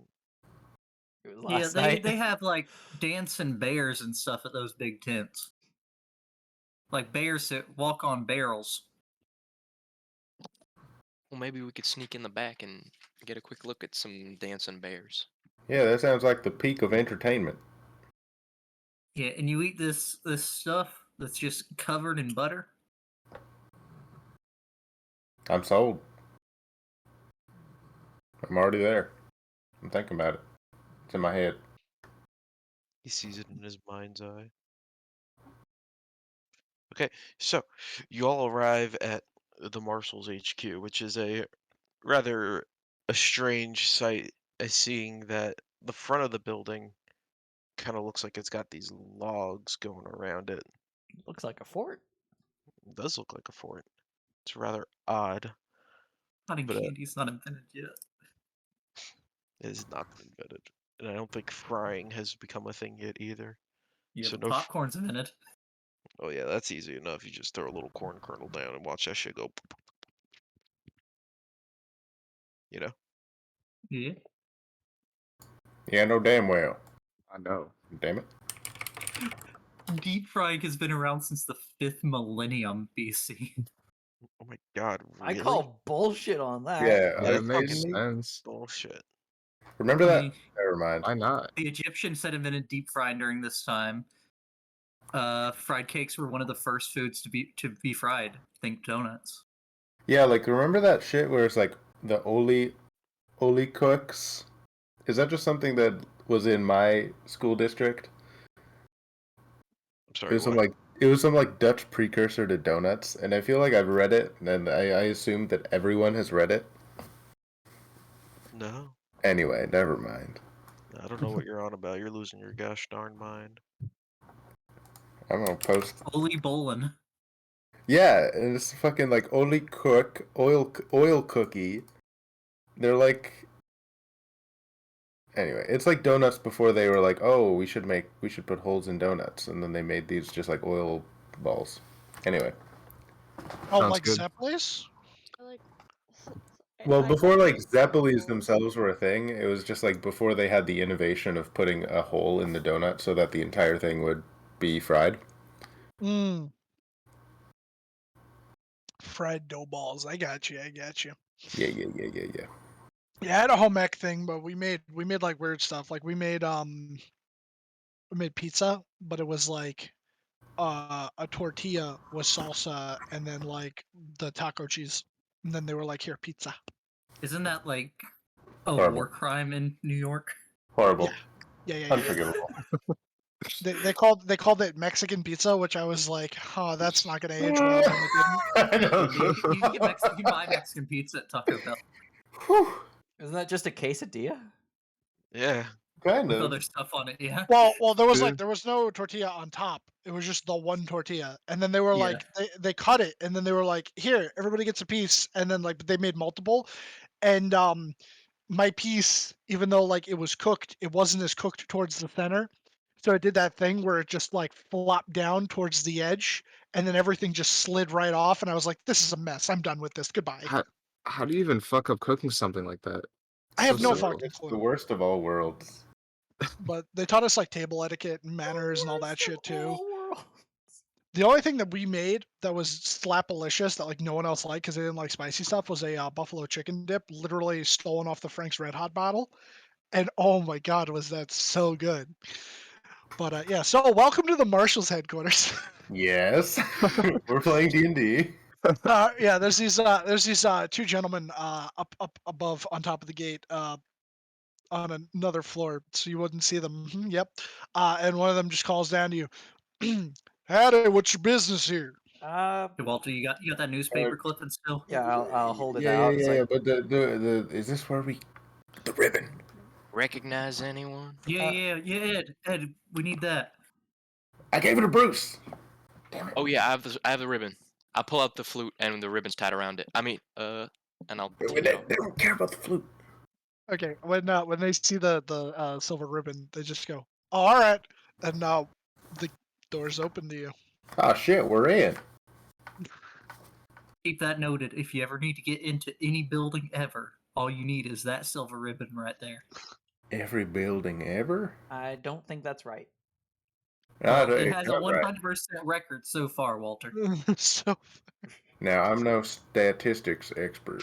It was Yeah, last they night. they have like dancing bears and stuff at those big tents. Like bears that walk on barrels. Well, maybe we could sneak in the back and get a quick look at some dancing bears. Yeah, that sounds like the peak of entertainment. Yeah, and you eat this stuff that's just covered in butter. I'm sold. I'm already there. I'm thinking about it. It's in my head. He sees it in his mind's eye. Okay, so you all arrive at the Marshals HQ, which is a rather a strange sight, as seeing that the front of the building kind of looks like it's got these logs going around it. Looks like a fort. It does look like a fort. It's rather odd. Cotton But, candy's not invented yet. It has not been invented, and I don't think frying has become a thing yet either. Yeah, So but no f- popcorn's invented. Oh yeah, that's easy enough. You just throw a little corn kernel down and watch that shit go. You know. Yeah. Yeah, no damn well. I know. Damn it. Deep frying has been around since the 5th millennium BC. Oh my god, I really? call bullshit on that. Yeah, That is It makes fucking sense. bullshit. remember I that? mean, Never mind. Why not? the Egyptians had invented deep frying during this time. Fried cakes were one of the first foods to be fried. Think donuts. Yeah, like remember that shit where it's like the Oli cooks? Is that just something that was in my school district? I'm It sorry. was some What? like Dutch precursor to donuts, and I feel like I've read it, and I assume that everyone has read it. No, Anyway, never mind. I don't know what you're on about. You're losing your gosh darn mind. I'm gonna post. Oli Bolin. Yeah, and it's fucking like Oli cook oil cookie. They're like. Anyway, it's like donuts before they were like, oh, we should put holes in donuts, and then they made these just like oil balls. Anyway, Oh, Sounds like good. Zeppelis? I like. well, I before like like those Zeppelis symbols. themselves were a thing, it was just like before they had the innovation of putting a hole in the donut so that the entire thing would be fried. Mmm. Fried dough balls. I got you. Yeah. Yeah, I had a home ec thing, but we made like weird stuff. Like we made pizza, but it was like a tortilla with salsa and then like the taco cheese. And then they were like, here, pizza. Isn't that like a Horrible. war crime in New York? Horrible. Yeah. Unforgivable. They called it Mexican pizza, which I was like, oh, that's not gonna age well, and it didn't. I know. You can buy Mexican pizza at Taco Bell. Whew. Isn't that just a quesadilla? Yeah, Kind with of. other stuff on it. Yeah. Well, there was Yeah. like there was no tortilla on top. It was just the one tortilla, and then they were Yeah. like they cut it, and then they were like, here, everybody gets a piece, and then like they made multiple, and my piece, even though like it was cooked, it wasn't as cooked towards the center, so it did that thing where it just like flopped down towards the edge, and then everything just slid right off, and I was like, this is a mess. I'm done with this. Goodbye. How do you even fuck up cooking something like that? I have So no simple. fucking It's the clue. worst of all worlds. But they taught us like table etiquette and manners and all that Worst of shit too. all worlds. The only thing that we made that was slapalicious that like no one else liked because they didn't like spicy stuff was a buffalo chicken dip, literally stolen off the Frank's Red Hot bottle. And oh my god, was that so good! But yeah, so welcome to the Marshals headquarters. Yes, we're playing D&D. Yeah, there's these two gentlemen up above on top of the gate on another floor, so you wouldn't see them. Yep. And one of them just calls down to you. Howdy, what's your business here? Hey, Walter, you got that newspaper clipping still? Yeah, I'll hold it Yeah, out. It's like, but the is this where we the ribbon? Recognize anyone? Yeah, Ed, we need that. I gave it to Bruce. Oh yeah, I have the ribbon. I'll pull out the flute and the ribbon's tied around it. I mean, and I'll They, take it off. they don't care about the flute. Okay, when they see the silver ribbon, they just go, oh, all right, and now the doors open to you. Oh shit, we're in. Keep that noted. If you ever need to get into any building ever, all you need is that silver ribbon right there. Every building ever. I don't think that's right. Well, it it's has a not right. 100% record so far, Walter. So Now I'm no statistics expert.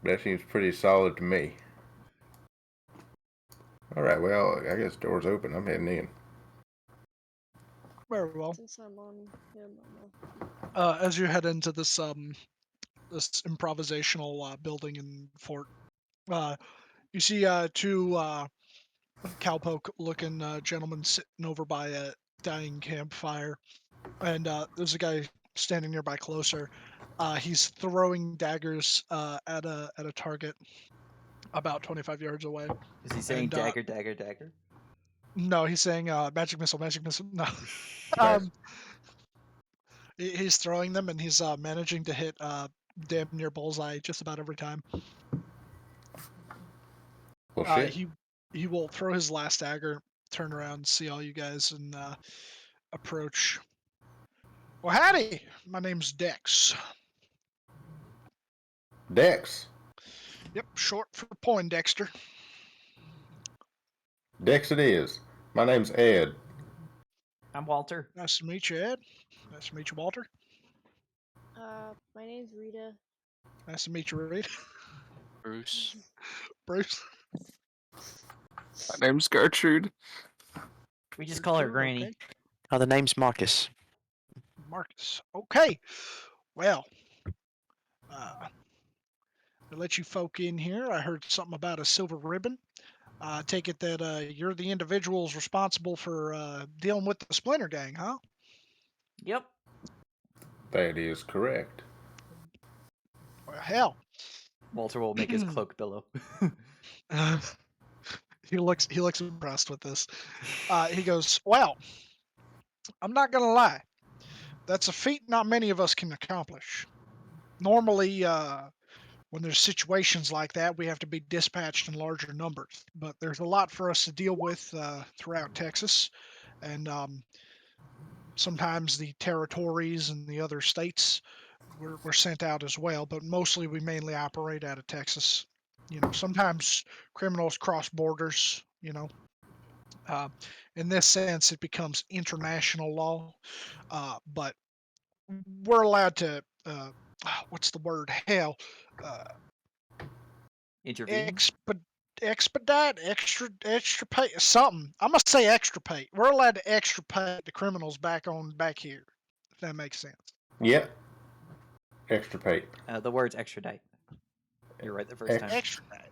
That seems pretty solid to me. All right, well, I guess doors open. I'm heading in. very well. Since I'm on him, I'm As you head into this this improvisational building and fort, you see two cowpoke-looking gentlemen sitting over by a dying campfire, and there's a guy standing nearby closer. He's throwing daggers at a target about 25 yards away. Is he saying And, dagger, dagger, dagger? No, he's saying magic missile, magic missile. No, Nice. he's throwing them, and he's managing to hit damn near bullseye just about every time. Well, shit. He will throw his last dagger, turn around, see all you guys, and approach. Well, howdy. My name's Dex. Dex. Yep, short for Poindexter. Dex it is. My name's Ed. I'm Walter. Nice to meet you, Ed. Nice to meet you, Walter. my name's Rita. Nice to meet you, Reed. Bruce. Bruce. My name's Gertrude. We just call her Gertrude, Granny. okay. Oh, the name's Marcus. Marcus. Okay. Well, to let you folk in here, I heard something about a silver ribbon. I take it that you're the individuals responsible for dealing with the Splinter Gang, huh? Yep. That is correct. Well, hell. Walter will make his cloak billow. He looks impressed with this. He goes, well, I'm not gonna lie. That's a feat not many of us can accomplish. Normally, when there's situations like that, we have to be dispatched in larger numbers. But there's a lot for us to deal with throughout Texas, and sometimes the territories and the other states were sent out as well. But mostly, we mainly operate out of Texas. You know, sometimes criminals cross borders. You know, in this sense, it becomes international law. But we're allowed to. What's the word? Hell. Intervene. Expedite, extricate, something. I'm gonna say extricate. We're allowed to extricate the criminals back here. If that makes sense. Yep. Extricate. The word's extradite. You're right the first time. Extradite.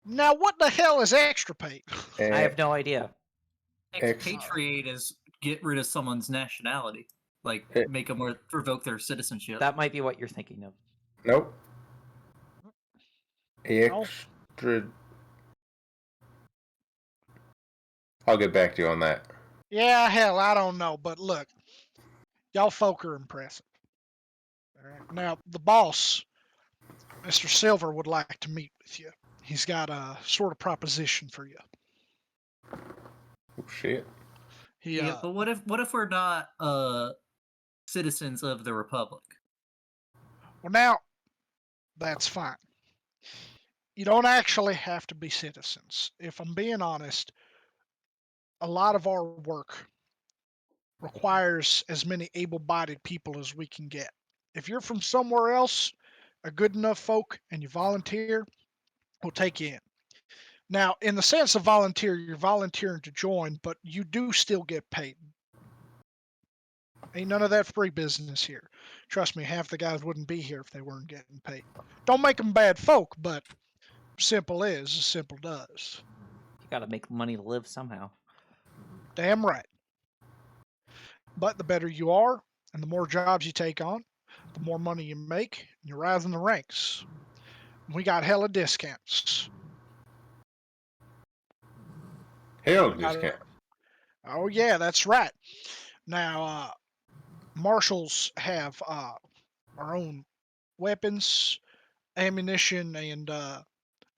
Now, what the hell is extricate? I have no idea. Expatriate is get rid of someone's nationality, like make them revoke their citizenship. That might be what you're thinking of. Nope. I'll get back to you on that. Yeah, hell, I don't know, but look, y'all folk are impressive. All right. Now, the boss, Mr. Silver, would like to meet with you. He's got a sort of proposition for you. Oh shit. He, Yeah, but what if we're not citizens of the Republic? well, now, that's fine. You don't actually have to be citizens. If I'm being honest, a lot of our work requires as many able-bodied people as we can get. If you're from somewhere else, a good enough folk, and you volunteer, we'll take you in. Now, in the sense of volunteer, you're volunteering to join, but you do still get paid. Ain't none of that free business here. Trust me, half the guys wouldn't be here if they weren't getting paid. Don't make them bad folk, but simple is, simple does. You got to make money to live somehow. Damn right. But the better you are, and the more jobs you take on, the more money you make, and you rise in the ranks. We got hella discounts. Hell We got discount. Oh yeah, that's right. Now, marshals have our own weapons, ammunition, and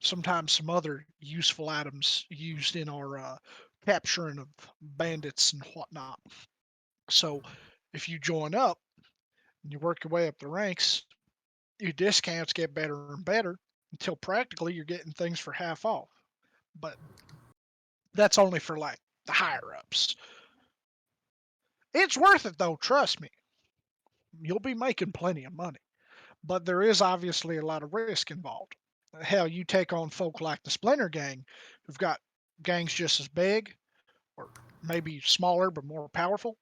sometimes some other useful items used in our capturing of bandits and whatnot. So, if you join up and you work your way up the ranks, your discounts get better and better until practically you're getting things for half off. But that's only for like the higher ups. It's worth it though, trust me. You'll be making plenty of money. But there is obviously a lot of risk involved. Hell, you take on folk like the Splinter Gang, who've got gangs just as big, or maybe smaller but more powerful.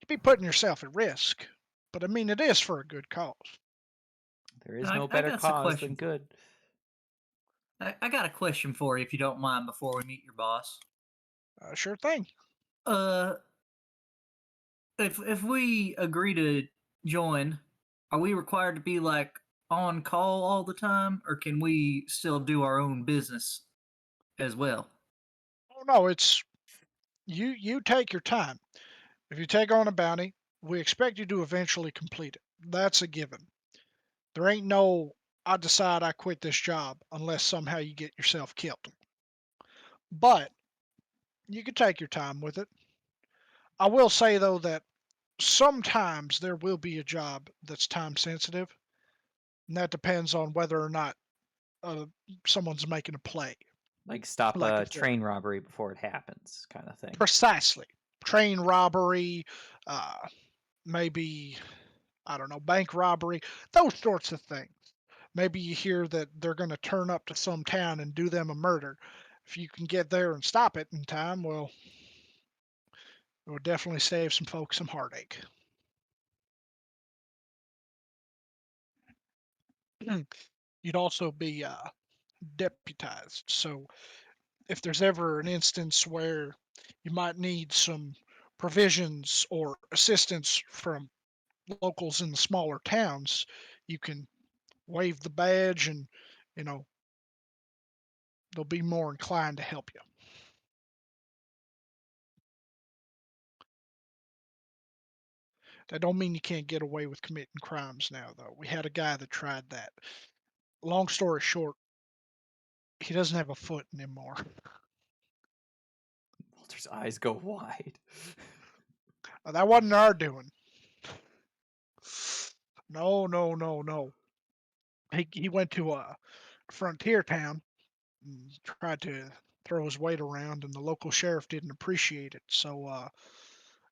You'd be putting yourself at risk. But I mean, it is for a good cause. There is I- no I better got some cause question than for- good. I got a question for you, if you don't mind, before we meet your boss. Sure thing. Uh, if we agree to join, are we required to be like on call all the time, or can we still do our own business as well? Oh no, it's you take your time. If you take on a bounty, we expect you to eventually complete it. That's a given. There ain't no I decide I quit this job unless somehow you get yourself killed. But you can take your time with it. I will say though that sometimes there will be a job that's time sensitive, and that depends on whether or not uh, someone's making a play. Like stop Like a if they're train robbery before it happens, kind of thing. precisely train robbery, maybe I don't know, bank robbery, those sorts of things. Maybe you hear that they're going to turn up to some town and do them a murder. If you can get there and stop it in time, well, it would definitely save some folks some heartache. You'd also be deputized. So if there's ever an instance where you might need some provisions or assistance from locals in the smaller towns, you can wave the badge and, you know, they'll be more inclined to help you. That don't mean you can't get away with committing crimes now, though. We had a guy that tried that. Long story short, he doesn't have a foot anymore. Walter's eyes go wide. That wasn't our doing. No, no, no, no. He went to a frontier town and tried to throw his weight around, and the local sheriff didn't appreciate it. So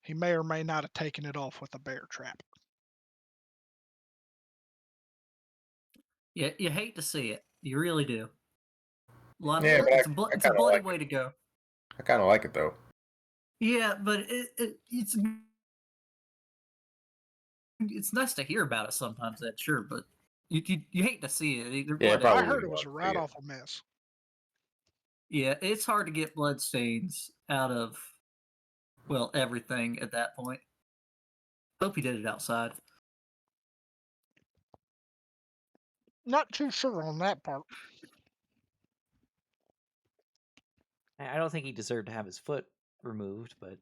he may or may not have taken it off with a bear trap. Yeah, you hate to see it. You really do. A lot. Yeah, but It's a I it's a kind of bloody like way it. to go. I kind of like it though. Yeah, but it's nice to hear about it sometimes. That's sure, but you hate to see it. They're Yeah, bloody. probably I heard wouldn't it was want a to see right it. awful mess. Yeah, it's hard to get blood stains out of, well, everything at that point. Hope he did it outside. Not too sure on that part. I don't think he deserved to have his foot removed, but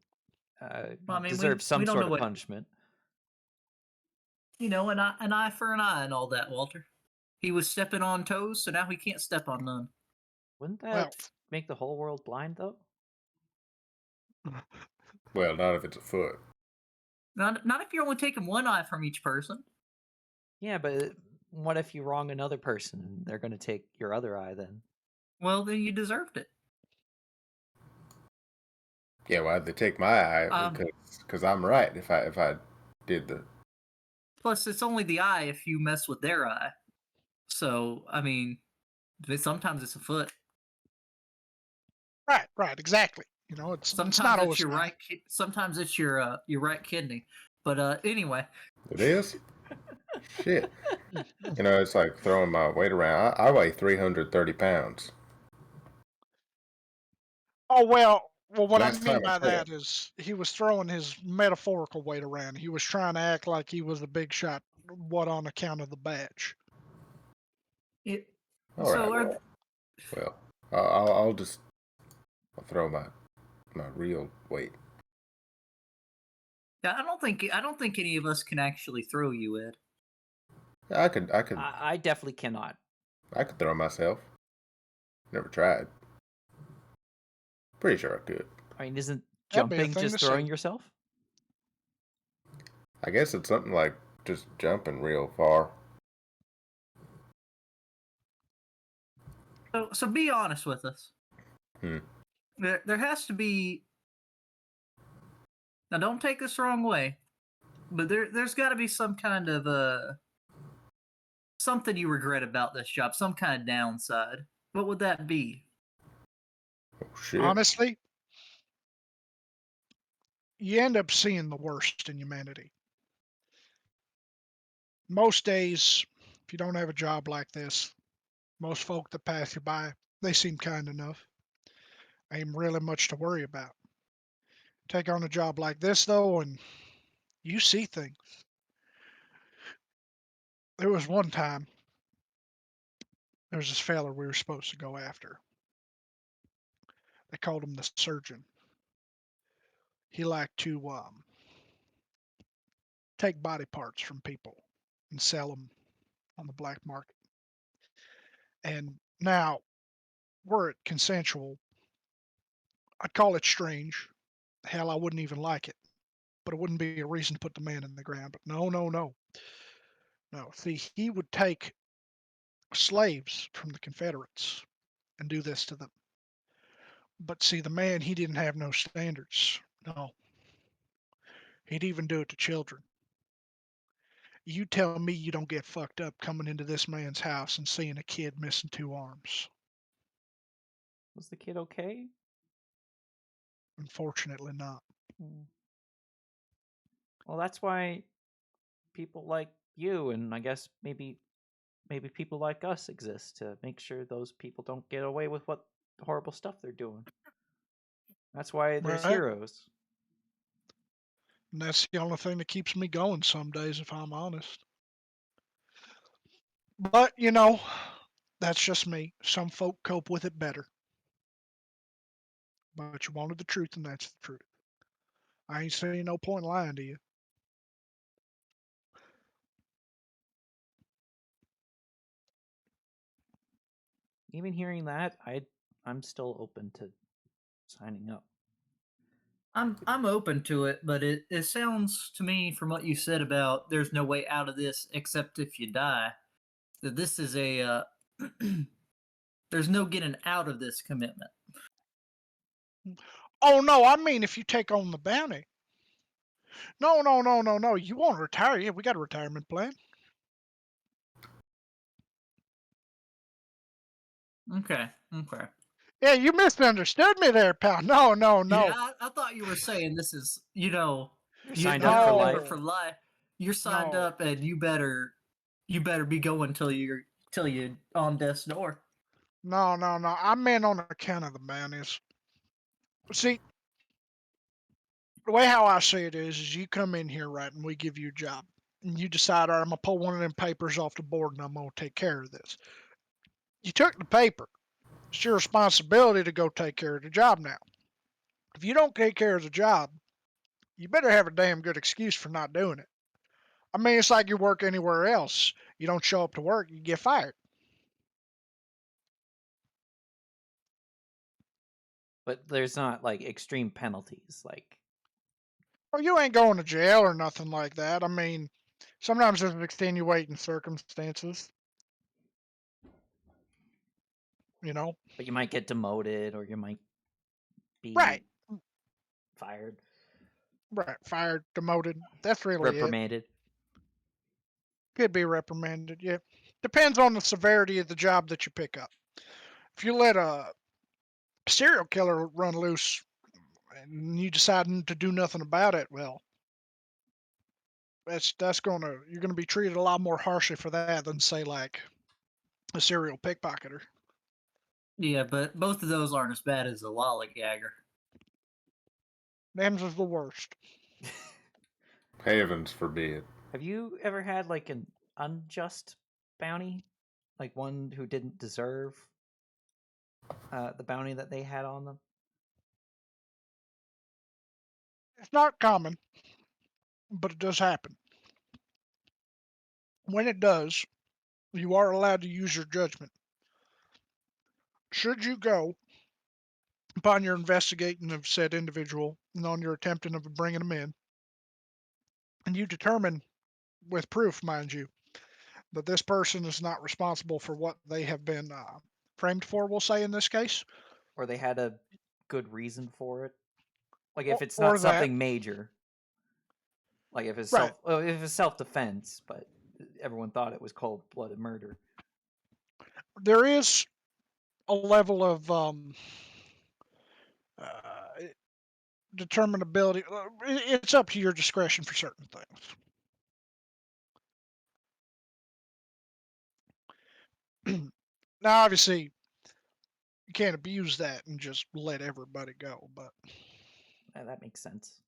Well, I mean, deserved some we don't sort know of what punishment. an eye for an eye and all that, Walter. He was stepping on toes, so now he can't step on none. Wouldn't that Well, make the whole world blind, though? Well, not if it's a foot. Not if you're only taking one eye from each person. Yeah, but what if you wrong another person and they're going to take your other eye then? Well, then you deserved it. Yeah, why'd they take my eye? Because I'm right. If I did the Plus, it's only the eye if you mess with their eye. So, I mean, sometimes it's a foot. right, exactly. It's Sometimes not it's always your an eye. right. Sometimes it's your right kidney. But anyway, it is shit. It's like throwing my weight around. I weigh 330 pounds. Oh well. Well, what I Last mean time I by checked. that is he was throwing his metaphorical weight around. He was trying to act like he was a big shot. What on account of the badge? it. All So, right. Well, I'll throw my real weight. I don't think any of us can actually throw you, Ed. I could I definitely cannot. I could throw myself. Never tried. Pretty sure I could. I mean, isn't That'd be a jumping thing just to throwing see. yourself? I guess it's something like just jumping real far. So be honest with us. Hmm. There has to be. Now, don't take this the wrong way, but there's got to be some kind of something you regret about this job, some kind of downside. What would that be? Oh shit. Honestly, you end up seeing the worst in humanity. Most days, if you don't have a job like this, most folk that pass you by, they seem kind enough. Ain't really much to worry about. Take on a job like this though, and you see things. There was one time there was this feller we were supposed to go after. They called him the surgeon. He liked to take body parts from people and sell them on the black market. And now were it consensual, I'd call it strange. Hell, I wouldn't even like it. But it wouldn't be a reason to put the man in the ground. But no, no, no. No. See, he would take slaves from the Confederates and do this to them. But see, the man, he didn't have no standards. No. He'd even do it to children. You tell me you don't get fucked up coming into this man's house and seeing a kid missing 2 arms. Was the kid okay? Unfortunately not. Hmm. Well, that's why people like you and I guess maybe people like us exist to make sure those people don't get away with what horrible stuff they're doing. That's why there's Right? heroes. And that's the only thing that keeps me going some days, if I'm honest. But, that's just me. Some folk cope with it better. But you wanted the truth, and that's the truth. I ain't seeing no point in lying to you. Even hearing that, I'm still open to signing up. I'm open to it, but it sounds to me from what you said about there's no way out of this except if you die, that this is a there's no getting out of this commitment. Oh, no, I mean if you take on the bounty. No, no, no, no, no. You want to retire? Yeah, we got a retirement plan. Okay. Yeah, you misunderstood me there, pal. No, no, no. Yeah, I thought you were saying this is, You're you, signed you're up for a No. member life. for life. You're signed No. up, and you better be going till you're on death's door. No, no, no. I meant on account of the bounties. See, the way how I see it is you come in here, right, and we give you a job. And you decide, all right, I'm going to pull one of them papers off the board and I'm going to take care of this. You took the paper. It's your responsibility to go take care of the job now. If you don't take care of the job, you better have a damn good excuse for not doing it. I mean, it's like you work anywhere else. You don't show up to work, you get fired. But there's not like extreme penalties. Like, Well, you ain't going to jail or nothing like that. I mean, sometimes there's extenuating circumstances, you know? but you might get demoted or you might be Right, fired, right. Fired, demoted. That's really it. reprimanded. Could be reprimanded, yeah. Depends on the severity of the job that you pick up. If you let a serial killer run loose and you decide to do nothing about it, well, you're gonna be treated a lot more harshly for that than say like a serial pickpocketer. Yeah, but both of those aren't as bad as a lollygagger. Them's is the worst. Heavens forbid. Have you ever had like an unjust bounty, like one who didn't deserve the bounty that they had on them? It's not common, but it does happen. When it does, you are allowed to use your judgment. Should you go upon your investigating of said individual and on your attempting of bringing them in, and you determine, with proof, mind you, that this person is not responsible for what they have been framed for, we'll say in this case, Or they had a good reason for it? Like if it's or not that, something major, like if it's right, self-defense, but everyone thought it was cold-blooded murder. there is a level of uh, determinability. It's up to your discretion for certain things. Now, obviously, you can't abuse that and just let everybody go, but That makes sense.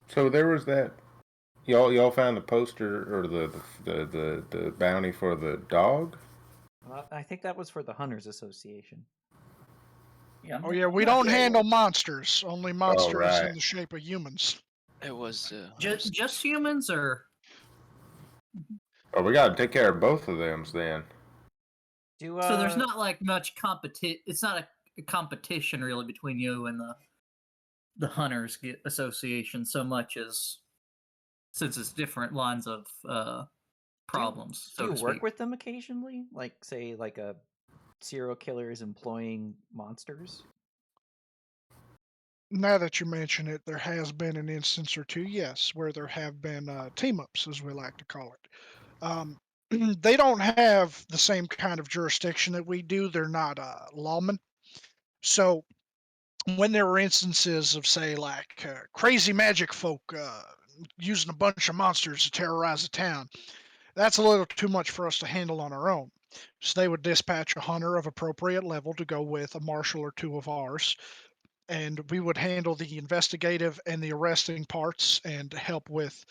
So there was that. Y'all found the poster or the bounty for the dog. I think that was for the Hunters Association. Yeah, oh yeah, we not don't sure. handle monsters, only Oh monsters in right. the shape of humans. It was Just humans, or Oh, we got to take care of both of them then. Do so there's not like much competition. It's not a competition really between you and the Hunters Association so much as since it's different lines of problems. do so you to work speak. with them occasionally? Like say like a serial killer is employing monsters? Now that you mention it, there has been an instance or two, yes, where there have been team ups, as we like to call it. They don't have the same kind of jurisdiction that we do. They're not lawmen. So when there were instances of, say, like crazy magic folk using a bunch of monsters to terrorize a town, that's a little too much for us to handle on our own. So they would dispatch a hunter of appropriate level to go with a marshal or two of ours, and we would handle the investigative and the arresting parts and help with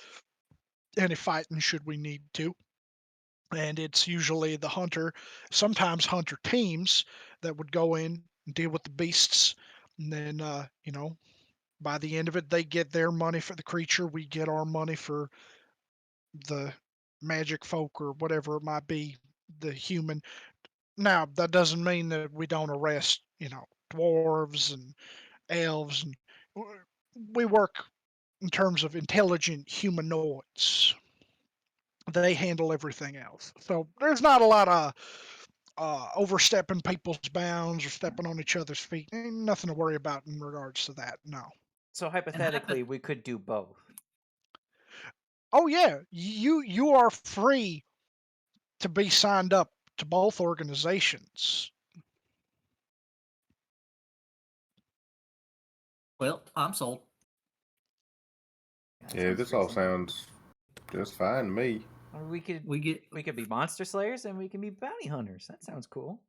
any fighting should we need to. And it's usually the hunter, sometimes hunter teams that would go in and deal with the beasts. And then, by the end of it, they get their money for the creature. We get our money for the magic folk or whatever it might be, the human. Now, that doesn't mean that we don't arrest, dwarves and elves. And we work in terms of intelligent humanoids. They handle everything else. So there's not a lot of overstepping people's bounds or stepping on each other's feet. Ain't nothing to worry about in regards to that. No. So hypothetically, we could do both. Oh yeah, you are free to be signed up to both organizations. Well, I'm sold. That Yeah, sounds this all reasonable. sounds just fine to me. I mean, We get we could be monster slayers and we can be bounty hunters. That sounds cool.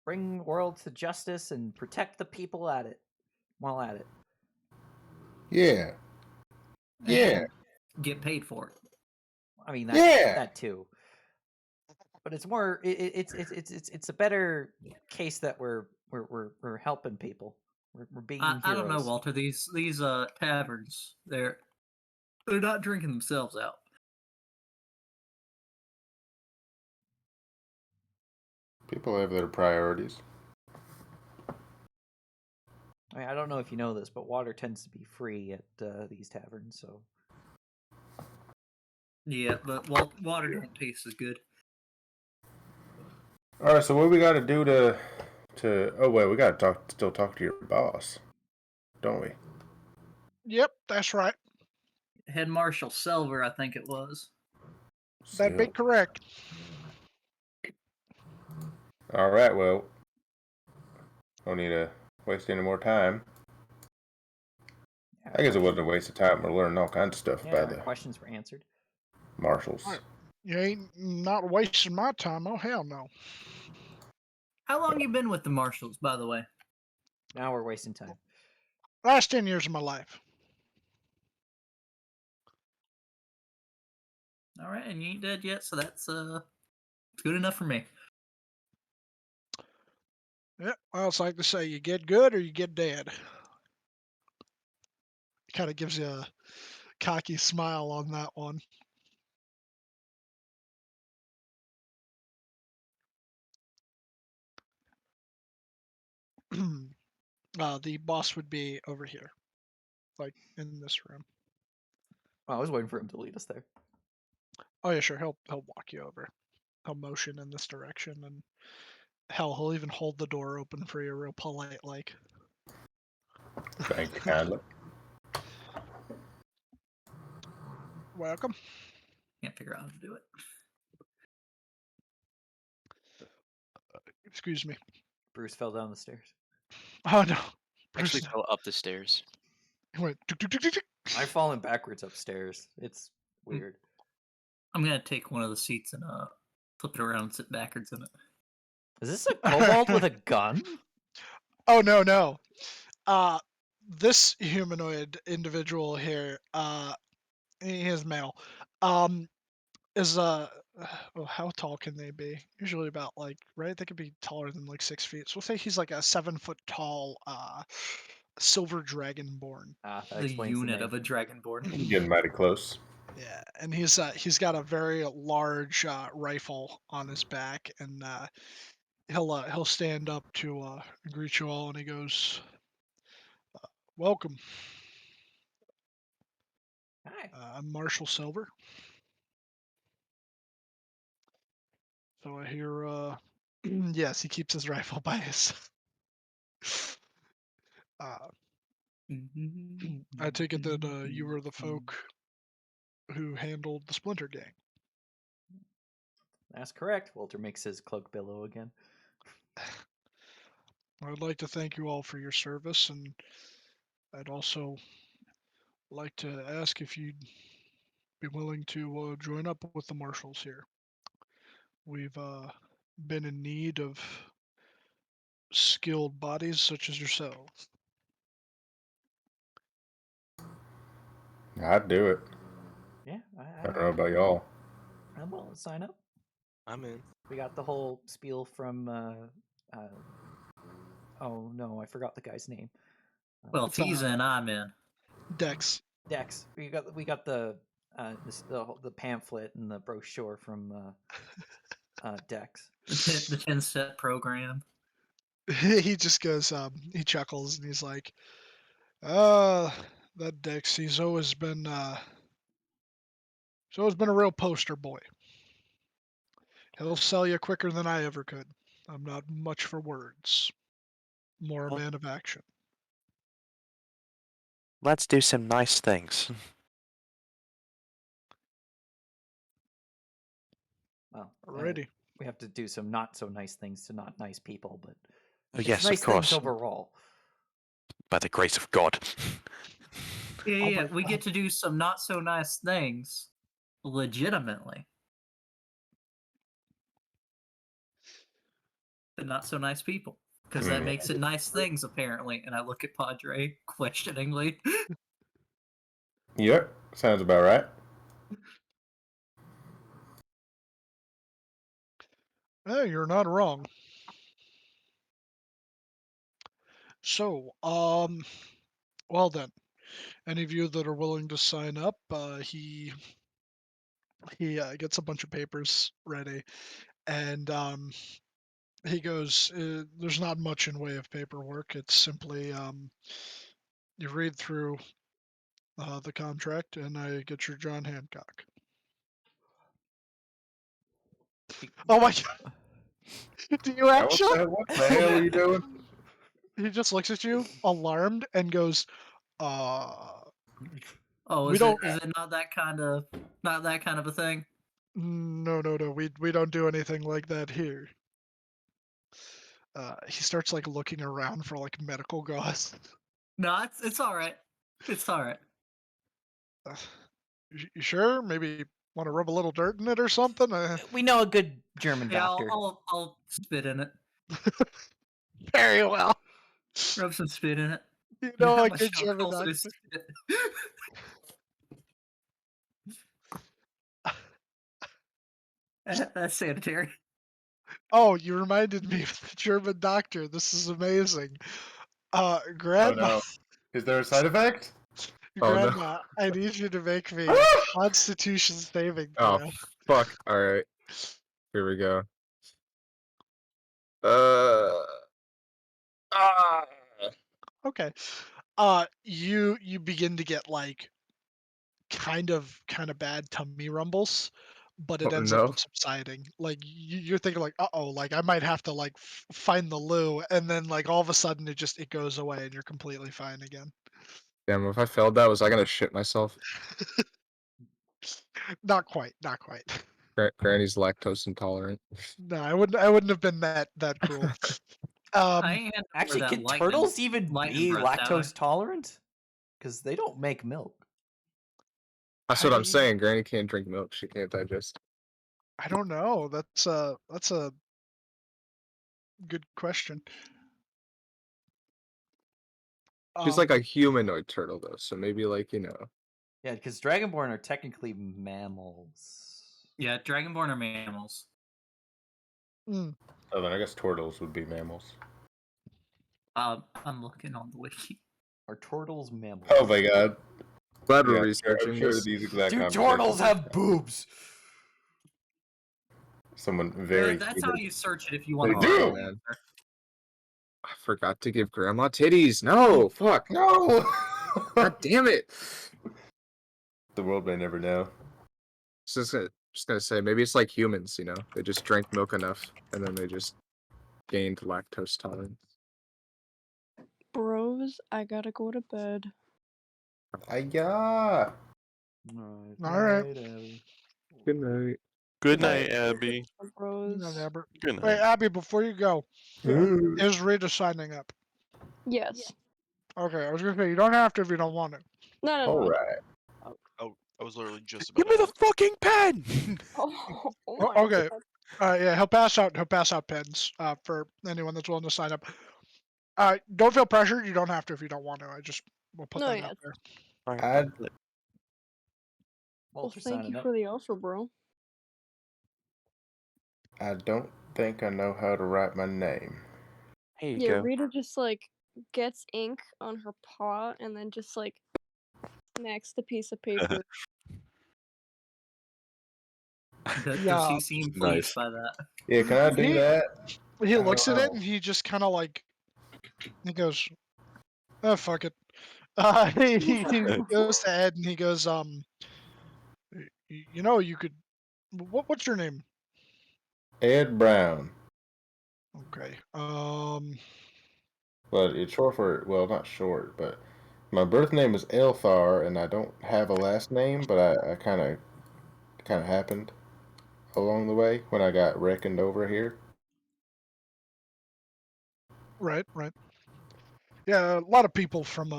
Bring worlds to justice and protect the people at it while at it. Yeah. Yeah. And get paid for it. I mean Yeah. that too. But it's more it's a better case that we're helping people. We're being I heroes. don't know, Walter. These taverns, they're not drinking themselves out. People have their priorities. I mean, I don't know if you know this, but water tends to be free at these taverns, so Yeah, but water don't taste as good. All right, so what we got to do to? Oh wait, we got to still talk to your boss, don't we? Yep, that's right. Head Marshal Silver, I think it was. That'd be Still. correct. All right, well, don't need to waste any more time. yeah, I guess it wasn't a waste of time. We're learning all kinds of stuff yeah, by our the questions were answered. marshals. All right. You ain't not wasting my time. Oh hell no. How long you been with the Marshals, by the way? Now we're wasting time. Last 10 years of my life. All right, and you ain't dead yet, so that's good enough for me. Yeah, well, it's like to say, you get good or you get dead. Kind of gives you a cocky smile on that one. The boss would be over here, like in this room. Oh, I was waiting for him to lead us there. Oh yeah, sure. He'll walk you over. He'll motion in this direction, and hell, he'll even hold the door open for you, real polite like. Thank you kindly. Welcome. Can't figure out how to do it. Excuse me. Bruce fell down the stairs. Oh no. Actually Bruce, fell up the stairs. he went. Tuk, tuk, tuk, tuk, tuk. I've fallen backwards upstairs. It's weird. I'm gonna take one of the seats and flip it around and sit backwards in it. Is this a kobold with a gun? Oh no. This humanoid individual here, he is male. Is well, how tall can they be? Usually about like, right? They could be taller than like 6 feet. So we'll say he's like a 7 foot tall silver dragonborn. Ah, that The explains the unit name. of a dragonborn. Getting mighty close. Yeah, and he's got a very large rifle on his back, and he'll stand up to greet you all, and he goes, "Welcome. Hi. I'm Marshal Silver. So I hear, yes, he keeps his rifle by his. I take it that you were the folk who handled the Splinter Gang. That's correct. Walter makes his cloak billow again. I'd like to thank you all for your service, and I'd also like to ask if you'd be willing to join up with the Marshals here. We've been in need of skilled bodies such as yourselves. I'd do it. Yeah, I don't know about y'all. I'm willing to sign up. I'm in. We got the whole spiel from. Oh no, I forgot the guy's name. Well, if he's in, I'm in. Dex. Dex. We got the the pamphlet and the brochure from Dex. The 10-step program. He just goes, he chuckles and he's like, that Dex, he's always been a real poster boy. He'll sell you quicker than I ever could. I'm not much for words. More a Well- man of action. Let's do some nice things. Well, Alrighty. we have to do some not so nice things to not nice people, but Oh, it's yes, nice of course. things overall. By the grace of God. Yeah, my we get God. to do some not so nice things legitimately. But not so nice people. Because that makes it nice things, apparently. And I look at Padre questioningly. Yep, sounds about right. Hey, you're not wrong. So, well then, any of you that are willing to sign up, he gets a bunch of papers ready, and he goes, "There's not much in way of paperwork. It's simply you read through the contract, and I get your John Hancock." Oh my god! Do you Yeah, actually? what the hell are you doing? He just looks at you, alarmed, and goes, "Uh, Oh, we is don't. it not that kind of a thing? No, no, no. We don't do anything like that here." He starts like looking around for like medical gauze. No, it's all right. It's all right. Uh, you sure? Maybe want to rub a little dirt in it or something? We know a good German Yeah, doctor. I'll spit in it. Very well. Rub some spit in it. You You know know how a much good German alcohol's in doctor. his spit? That's sanitary. Oh, you reminded me of the German doctor. This is amazing. Oh Grandma, no. Is there a side effect? Oh no. Grandma, I need you to make me a Constitution saving Oh throw. fuck. All right. Here we go. Uh. Ah. Okay. You begin to get like kind of bad tummy rumbles, but it Oh ends up no. subsiding. Like you're thinking like, uh-oh, like I might have to like find the loo, and then like all of a sudden it goes away and you're completely fine again. Damn. If I failed that, was I gonna shit myself? Not quite, not quite. Granny's lactose intolerant. No, I wouldn't have been that cruel. I Um, ain't had Actually, that can turtles even lightning be breath, have I? lactose tolerant? Because they don't make milk. That's what I'm I saying. Granny can't drink milk. She can't digest. I don't know. That's a good question. She's like a Um, humanoid turtle though, so maybe like Yeah, because dragonborn are technically mammals. Yeah, dragonborn are mammals. mm, Oh, then I guess turtles would be mammals. I'm looking on the wiki. Are turtles mammals? Oh my god. glad we're Yeah, researching I'm sure this. these exact Do conversations. turtles have boobs? Someone very. That's how you search it if you They want to do. find Oh the man, answer. I forgot to give Grandma titties. No, fuck. No. God damn it. The world may never know. Just gonna say maybe it's like humans. They just drank milk enough and then they just gained lactose tolerance. Bros, I gotta go to bed. Ayah. Alright. all right. Abby. Good night. Good night. night, Abby. Not Bros. Albert. Good Wait, night. Abby, before you go, Ooh. is Rita signing up? Yes. Okay, I was gonna say you don't have to if you don't want to. No, no, All no. right. Oh, I was literally just Give about me to the fucking pen. Oh, oh Oh, my okay. god. Yeah, he'll pass out pens for anyone that's willing to sign up. Don't feel pressured. You don't have to if you don't want to. We'll put No, that yeah. out there. I Well, Walter thank you signing up. for the offer, bro. I don't think I know how to write my name. Here you Yeah, go. Rita just like gets ink on her paw and then just like smacks the piece of paper. Does Yeah. he seem pleased by that? Yeah, can I do He- that? He I looks don't at it know. and he just kind of like he goes, "Oh fuck it." He goes to Ed and he goes, you know, you could. What's your name? Ed Brown. Okay. But it's short for, well, not short, but my birth name is Elthar, and I don't have a last name, but I kind of happened along the way when I got reckoned over here. Right, right. Yeah, a lot of people from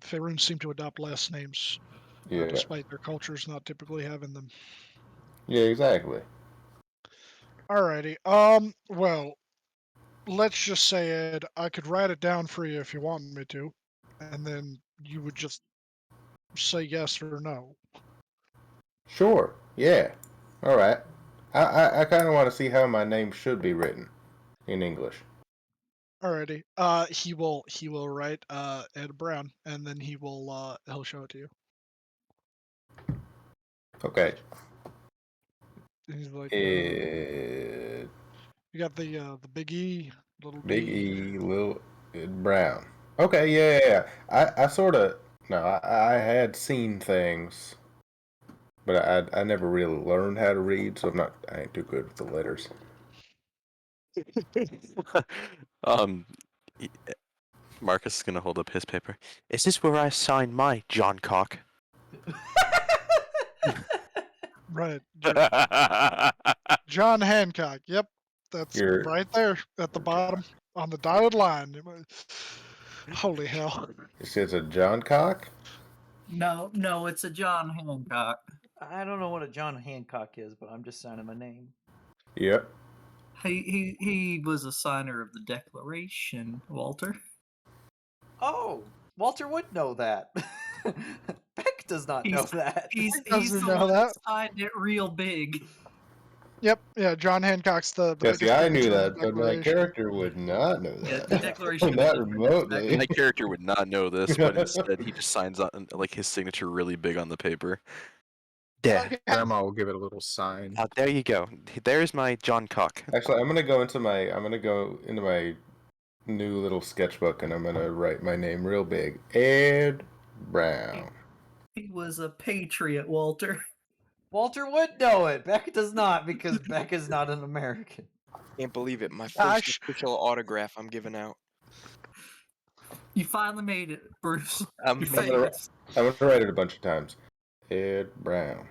Faerun seem to adopt last names, Yeah, despite their cultures not typically having them. yeah, exactly. Alrighty. Well, let's just say, Ed, I could write it down for you if you want me to, and then you would just say yes or no. Sure. Yeah. All right. I kind of want to see how my name should be written in English. Alrighty. He will write Ed Brown, and then he'll show it to you. Okay. He's like, Ed, you got the big E, little Big D. E, Little Ed Brown. Okay. Yeah. I sort of no. I had seen things, but I never really learned how to read, so I ain't too good with the letters. um, y- Marcus is gonna hold up his paper. Is this where I sign my John Cock? Right. John Hancock. Yep, that's You're right there at the bottom on the dotted line. Holy hell! it says a John Cock. No, it's a John Hancock. I don't know what a John Hancock is, but I'm just signing my name. Yep. He was a signer of the Declaration, Walter. Oh, Walter would know that. Beck does not know that. He's doesn't the know one that. that signed it real big. Yep, yeah. John Hancock's the Yeah, see, biggest I knew signature of that, the but my Declaration. character would not know Yeah, that. the Declaration of Not Independence. remotely. My character would not know this, but instead he just signs on like his signature really big on the paper. There. Okay. Grandma will give it a little sign. There you go. There's my John Cock. Actually, I'm gonna go into my new little sketchbook, and I'm gonna write my name real big, Ed Brown. He was a patriot, Walter. Walter would know it. Beck does not because Beck is not an American. Can't believe it. My first Gosh. official autograph I'm giving out. You finally made it, Bruce. I'm You're gonna- famous. I'm gonna write it a bunch of times. Ed Brown.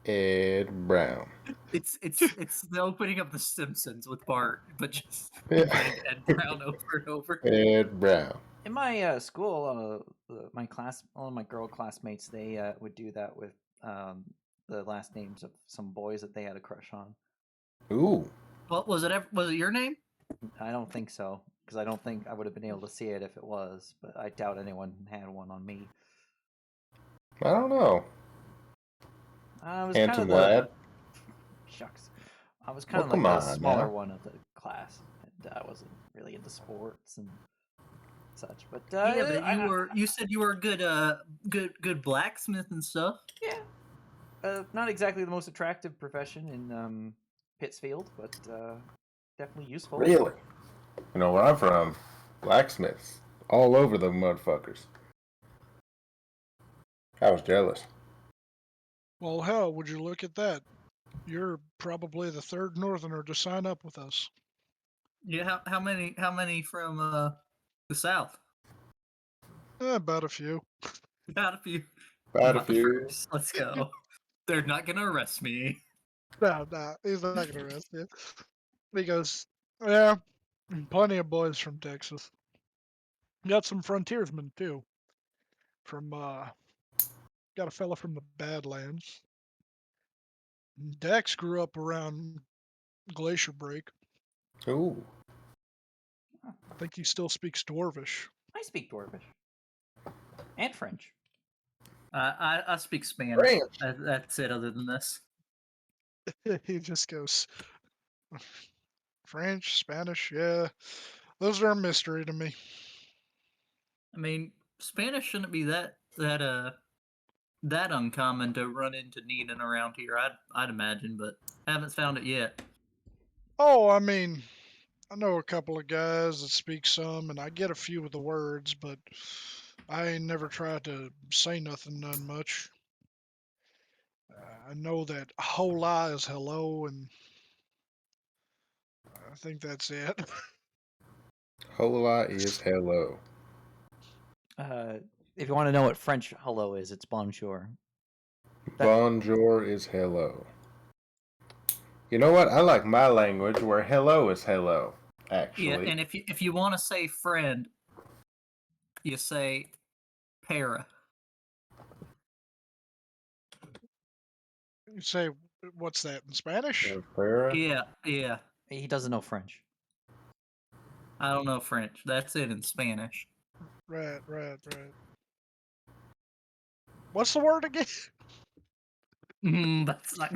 Ed Brown. It's the opening of The Simpsons with Bart, but just Yeah. writing Ed Brown over and over. Ed Brown. In my school, my class, all of my girl classmates, they would do that with the last names of some boys that they had a crush on. Ooh. What was it? Was it your name? I don't think so, because I don't think I would have been able to see it if it was. But I doubt anyone had one on me. I don't know. I was Handsome kind of lad. shucks. I was kind Well, of come like the on smaller now. one of the class, and I wasn't really into sports and such. But Yeah, but I- you said you were a good blacksmith and stuff. yeah, not exactly the most attractive profession in Pittsfield, but definitely useful. Really? You know where I'm from? Blacksmiths. All over the motherfuckers. I was jealous. Well, hell, would you look at that? You're probably the third Northerner to sign up with us. Yeah, how many from the South? About a few. Got a few. About a Not the few. first. Let's go. They're not gonna arrest me. No, he's not gonna arrest you. He goes, yeah, plenty of boys from Texas. Got some frontiersmen too. From got a fella from the Badlands. Dex grew up around Glacier Break. Ooh. I think he still speaks Dwarvish. I speak Dwarvish and French. I speak Spanish. French. That's it. Other than this, He just goes French, Spanish, yeah. Those are a mystery to me. I mean, Spanish shouldn't be that uncommon to run into needing around here. I'd imagine, but haven't found it yet. Oh, I mean, I know a couple of guys that speak some, and I get a few of the words, but I ain't never tried to say nothing none much. I know that hola is hello, and I think that's it. Hola is hello. If you want to know what French hello is, it's bonjour. Bonjour is hello. You know what? I like my language where hello is hello, actually. Yeah, and if you want to say friend, you say para. You say, what's that in Spanish? Para? Yeah. He doesn't know French. I don't know French. That's it in Spanish. Right. What's the word again? That's not.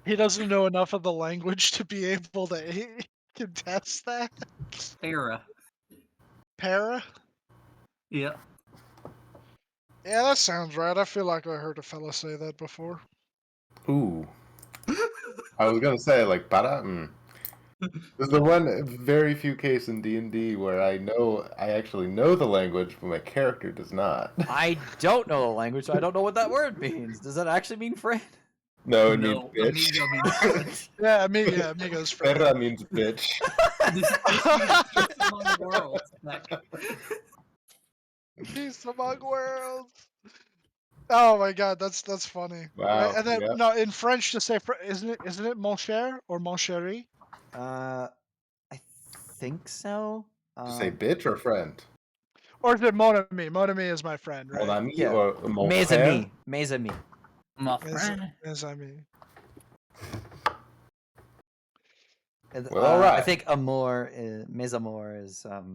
He doesn't know enough of the language to be able to contest that. Era. Para? Yep. Yeah, that sounds right. I feel like I heard a fella say that before. Ooh. I was gonna say like para. There's the one very few case in D&D where I actually know the language, but my character does not. I don't know the language, so I don't know what that word means. Does that actually mean friend? No, it means No, bitch. amigo means friend. Yeah, Amigo's friend. Perra means bitch. This means peace among worlds. Like, Peace among worlds. Oh my god, that's funny. Right? Wow. And then Yeah. no, in French to say isn't it mon cher or mon chéri? I think so. To say bitch or friend? Or is it mon ami? Mon ami is my friend, Mon right? ami Yeah. or mon Mes frère? amis. Mes amis. my Mes, friend. mes amis. Well, all right. I think amour, mes amour is loved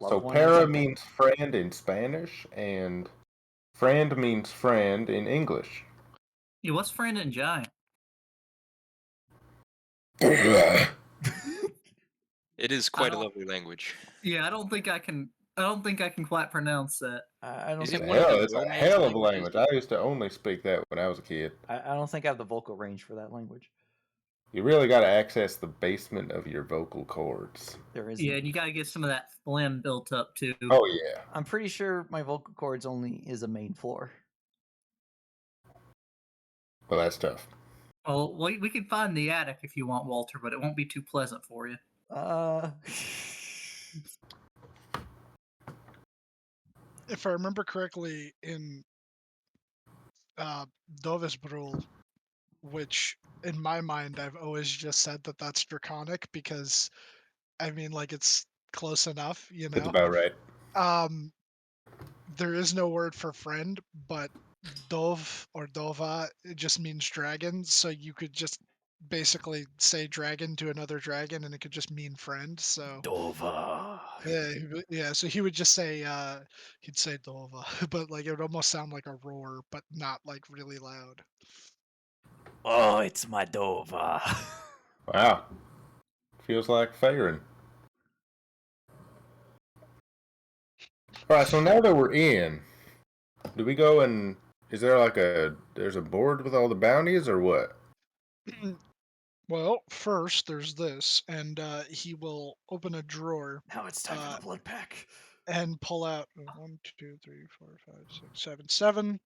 So one or para something. means friend in Spanish, and friend means friend in English. Yeah, what's friend and giant? Yeah. It is quite a don't- lovely language. Yeah, I don't think I can quite pronounce that. I don't Is think it I one of have, the It's a Romance hell of a languages? language. I used to only speak that when I was a kid. I don't think I have the vocal range for that language. You really got to access the basement of your vocal cords. There isn't. Yeah, and you gotta get some of that phlegm built up too. Oh yeah. I'm pretty sure my vocal cords only is a main floor. Well, that's tough. Well, we can find the attic if you want, Walter, but it won't be too pleasant for you. If I remember correctly, in Dovesbrul, which in my mind I've always just said that that's draconic because I mean like it's close enough, you That's know. about right. There is no word for friend, but Dov or Dova it just means dragon, so you could just basically say dragon to another dragon and it could just mean friend. So Dova. yeah, so he would just say he'd say Dova, but like it would almost sound like a roar, but not like really loud. Oh, it's my Dova. Wow. Feels like Farin. All right, so now that we're in, do we go and is there like there's a board with all the bounties or what? Well, first there's this, and he will open a drawer Now it's time for the blood pack. and pull out 1, 2, 3, 4, 5, 6, 7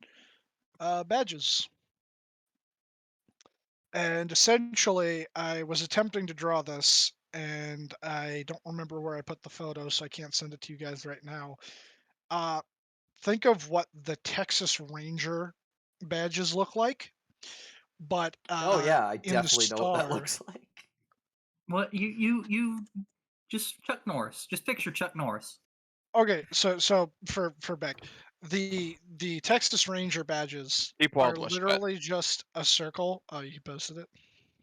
badges. And essentially, I was attempting to draw this, and I don't remember where I put the photo, so I can't send it to you guys right now. Think of what the Texas Ranger badges look like, but Oh yeah, I in the definitely know what that star. looks like. What you just Chuck Norris. Just picture Chuck Norris. Okay, so for Beck, the Texas Ranger badges Deep are Wild West bet. literally just a circle. Oh, you posted it?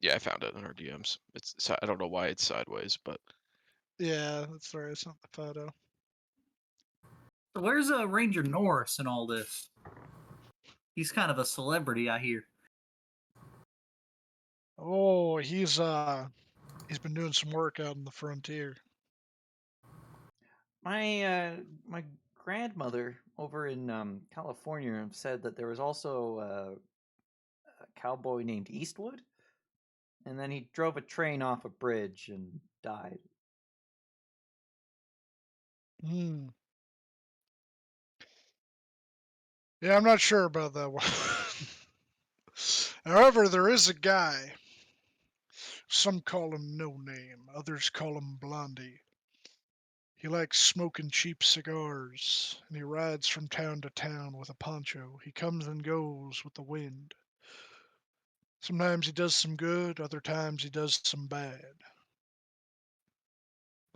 Yeah, I found it in our DMs. I don't know why it's sideways, but Yeah, that's where I sent the photo. So where's Ranger Norris in all this? He's kind of a celebrity, I hear. Oh, he's been doing some work out in the frontier. My grandmother over in California said that there was also a cowboy named Eastwood, and then he drove a train off a bridge and died. Hmm. Yeah, I'm not sure about that one. However, there is a guy. Some call him No Name, others call him Blondie. He likes smoking cheap cigars, and he rides from town to town with a poncho. He comes and goes with the wind. Sometimes he does some good, other times he does some bad.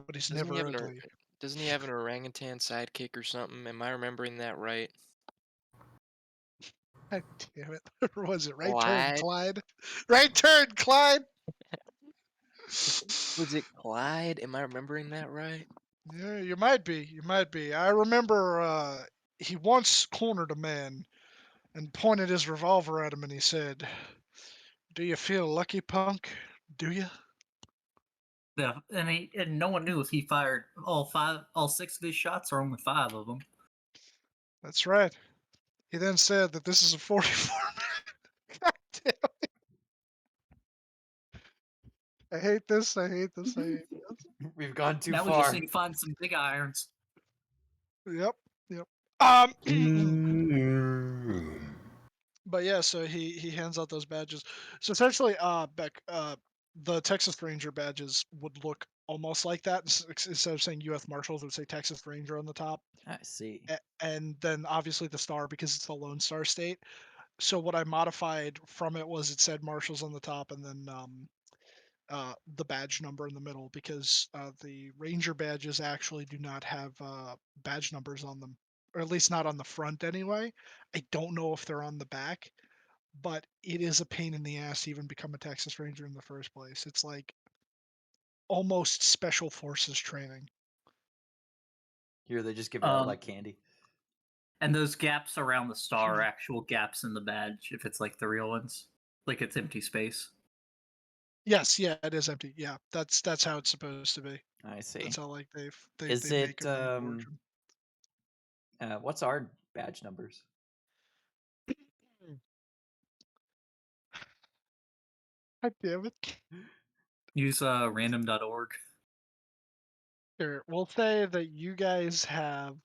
But he's Doesn't he never have ugly. doesn't he have an orangutan sidekick or something? Am I remembering that right? God damn it. Or was it Right Turn, Clyde? Clyde? Right Turn, Clyde! Was it Clyde? Am I remembering that right? Yeah, you might be. You might be. I remember he once cornered a man and pointed his revolver at him, and he said, "Do you feel lucky, punk? Do you?" Yeah, and no one knew if he fired all 6 of his shots or only 5 of them. That's right. He then said that this is a 44. God damn it. I hate this. I hate this. I hate this. We've gone too Now we just far. need to find some big irons. Yep. Yep. But yeah, so he hands out those badges. So essentially, Beck, the Texas Ranger badges would look almost like that. Instead of saying U.S. Marshals, it would say Texas Ranger on the top, I see. and then obviously the star because it's the Lone Star State. So what I modified from it was it said Marshals on the top, and then the badge number in the middle because the Ranger badges actually do not have badge numbers on them, or at least not on the front anyway. I don't know if they're on the back, but it is a pain in the ass to even become a Texas Ranger in the first place. It's like almost special forces training. Here they just give it out like candy. And those gaps around the star are actual gaps in the badge if it's like the real ones. Like it's empty space. Yes, yeah, it is empty. Yeah, that's how it's supposed to be. I see. That's how like they Is make it them. what's our badge numbers? God damn it. Use random.org. Here, we'll say that you guys have.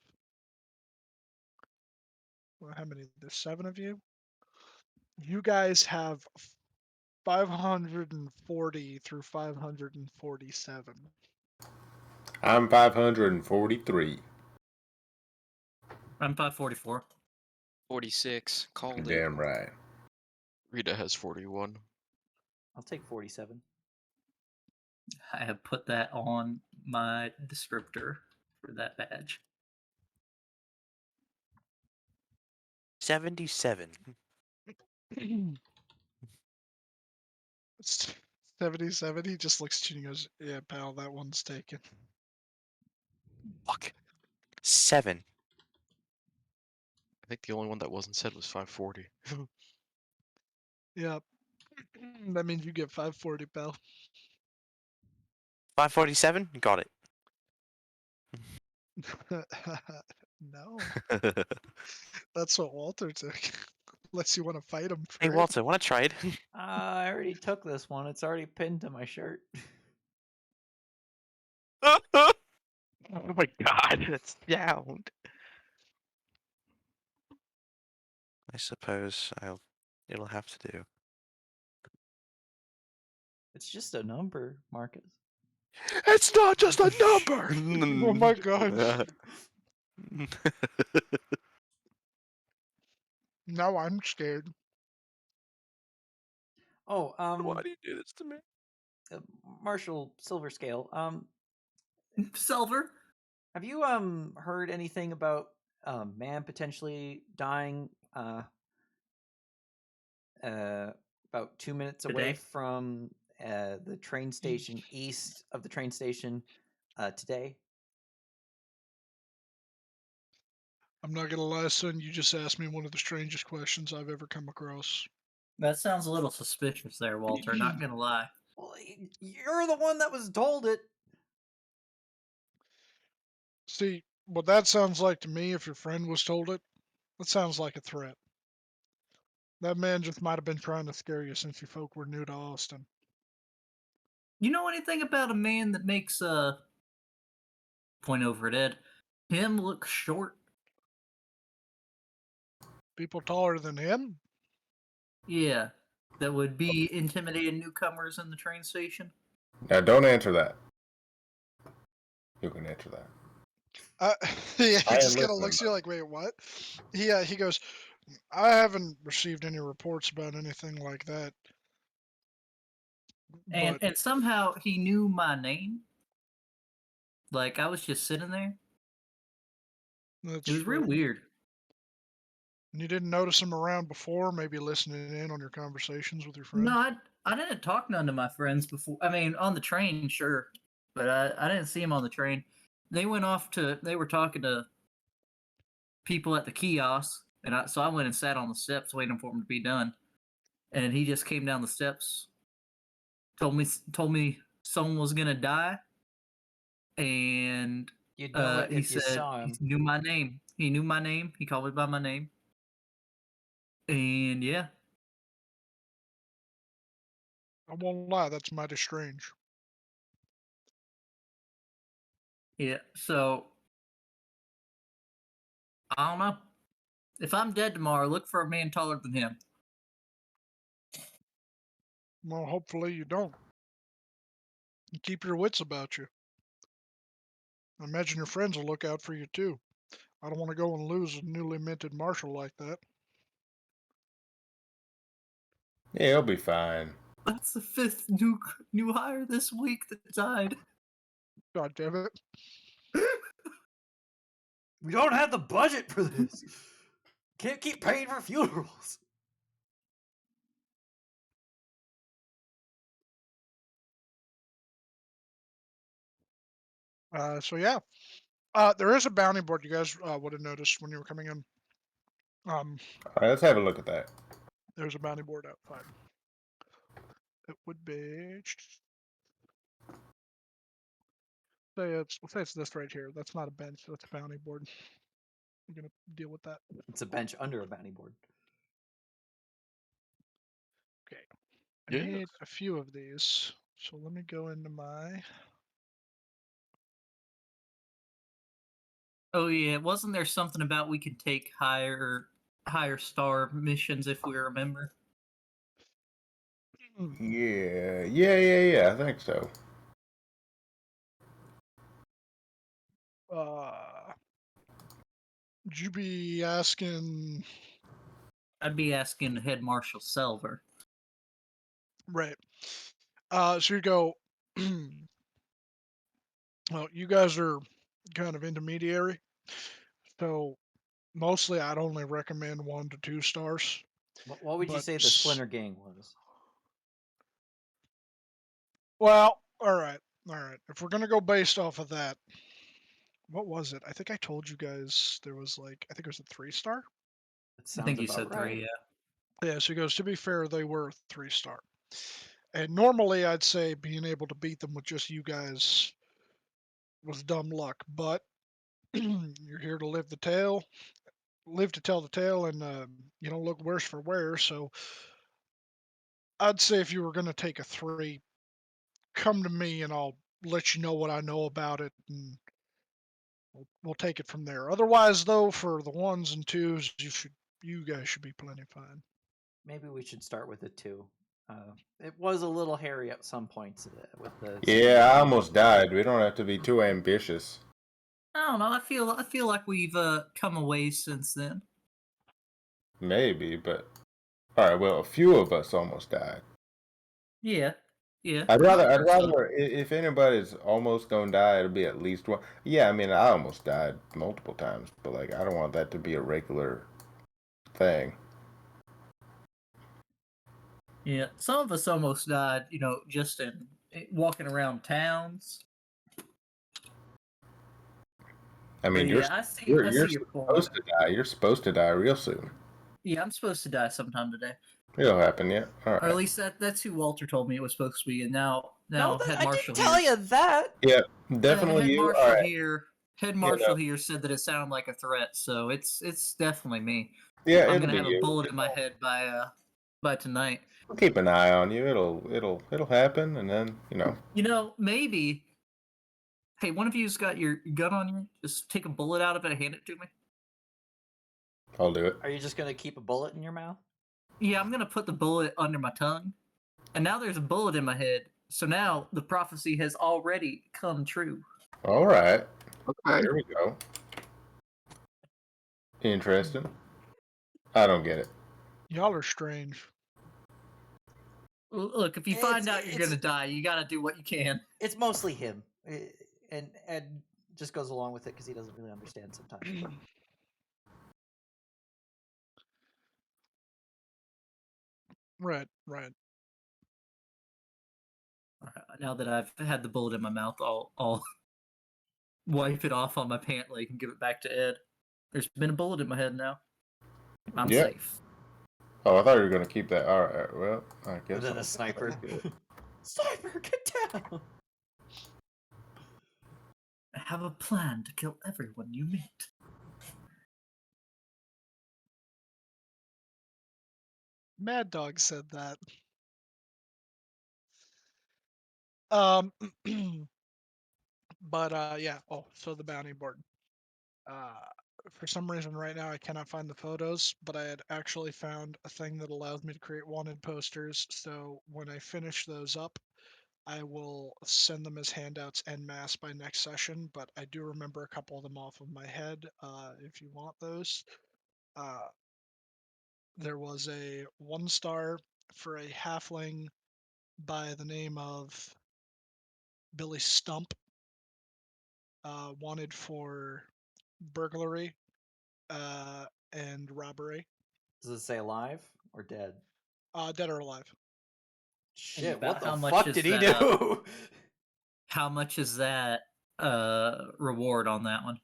Well, how many? There's 7 of you. You guys have 540 through 547. I'm 543. I'm 544. 46. Called it. Damn right. Rita has 41. I'll take 47. I have put that on my descriptor for that badge. 77. 77. He just looks at you and goes, "Yeah, pal, that one's taken." Fuck. 7. I think the only one that wasn't said was 540. Yep. That means you get 540, pal. 547? Got it. No, that's what Walter took. Unless you want to fight him for Hey, it. Walter, want to trade? I already took this one. It's already pinned to my shirt. Oh my god, that sound. I suppose it'll have to do. It's just a number, Marcus. It's not just a number! Oh my god. Now I'm scared. Oh, Why do you do this to me? Marshall Silver Scale. Silver? Have you heard anything about man potentially dying about 2 minutes away Today? from the train station east of the train station today? I'm not gonna lie, son. You just asked me one of the strangest questions I've ever come across. That sounds a little suspicious there, Walter. Not gonna lie. Well, you're the one that was told it. See, what that sounds like to me, if your friend was told it, that sounds like a threat. That man just might have been trying to scare you since you folk were new to Austin. You know anything about a man that makes point over at Ed? Him look short? People taller than him? Yeah. That would be intimidating newcomers in the train station? Now, don't answer that. You can answer that. Yeah, he I am just kind of listening, looks at you like, wait, what? He goes, I haven't received any reports about anything like that. And But somehow he knew my name. Like I was just sitting there. that's It was real right. weird. And you didn't notice him around before, maybe listening in on your conversations with your friends? No, I didn't talk none to my friends before. I mean, on the train, sure, but I didn't see him on the train. They went off to. They were talking to people at the kiosk, and so I went and sat on the steps waiting for him to be done. And he just came down the steps, told me someone was gonna die, and You'd know it he if you said saw he him. knew my name. He knew my name. He called me by my name, and yeah, I won't lie, that's mighty strange. yeah. So I don't know. If I'm dead tomorrow, look for a man taller than him. Well, hopefully you don't. And keep your wits about you. I imagine your friends will look out for you too. I don't want to go and lose a newly minted marshal like that. Yeah, he'll be fine. That's the 5th new hire this week that died. God damn it. We don't have the budget for this. Can't keep paying for funerals. So yeah. There is a bounty board you guys would have noticed when you were coming in. All right, let's have a look at that. There's a bounty board outside. It would be. Let's say it's this right here. That's not a bench. That's a bounty board. I'm gonna deal with that. It's a bench under a bounty board. Okay. I Yeah. need a few of these. So let me go into my. Oh yeah, wasn't there something about we could take higher star missions if we remember? Yeah. I think so. Would you be asking? I'd be asking Head Marshal Selver. Right. So you go. Well, you guys are kind of intermediary. So mostly I'd only recommend 1 to 2 stars. What would you But say the Splinter Gang was? Well, all right. If we're gonna go based off of that, what was it? I think I told you guys there was like I think it was a 3-star. It I sounds think you about said right. 3, yeah. Yeah. So he goes. To be fair, they were 3-star. And normally I'd say being able to beat them with just you guys was dumb luck, but you're here to live to tell the tale, and you don't look worse for wear. So I'd say if you were going to take a 3, come to me and I'll let you know what I know about it, and we'll take it from there. Otherwise, though, for the 1s and 2s, you guys should be plenty fine. Maybe we should start with a 2. It was a little hairy at some points with the. Yeah, I almost died. We don't have to be too ambitious. I don't know. I feel like we've come a ways since then. Maybe, but all right. Well, a few of us almost died. Yeah. Yeah. I'd rather, So, if anybody's almost gonna die, it'll be at least one. Yeah, I mean, I almost died multiple times, but like, I don't want that to be a regular thing. yeah. Some of us almost died, just in walking around towns. I mean, But you're yeah, I see you're your point. supposed to die. You're supposed to die real soon. Yeah, I'm supposed to die sometime today. It'll happen, yeah. All Or at right. least that's who Walter told me it was supposed to be, and now No, Head I Marshal didn't tell here, you that. Yeah, definitely Head you. All Marshal right. here, Head You Marshal know. here said that it sounded like a threat, so it's definitely me. Yeah, I'm it'll gonna be have a you. bullet in my head by tonight. We'll keep an eye on you. It'll happen, and then Maybe. Hey, one of you's got your gun on you. Just take a bullet out of it and hand it to me. I'll do it. Are you just gonna keep a bullet in your mouth? Yeah, I'm gonna put the bullet under my tongue, and now there's a bullet in my head. So now the prophecy has already come true. All right. Okay. Here we go. Interesting. I don't get it. Y'all are strange. Look, if you find out you're gonna die, you gotta do what you can. It's mostly him, and Ed just goes along with it because he doesn't really understand sometimes. Right. Now that I've had the bullet in my mouth, I'll wipe it off on my pant leg and give it back to Ed. There's been a bullet in my head now. I'm Yep. safe. Oh, I thought you were gonna keep that. All right. Well, I guess. And then I'll- a sniper. Sniper, get down! I have a plan to kill everyone you meet. Mad Dog said that. Um, but yeah. Oh, so the bounty board. For some reason, right now I cannot find the photos, but I had actually found a thing that allows me to create wanted posters. So when I finish those up, I will send them as handouts en masse by next session. But I do remember a couple of them off of my head. If you want those, there was a 1-star for a halfling by the name of Billy Stump, wanted for burglary and robbery. Does it say alive or dead? Dead or alive. Shit, about what the how much fuck is did he that, do? How much is that reward on that one?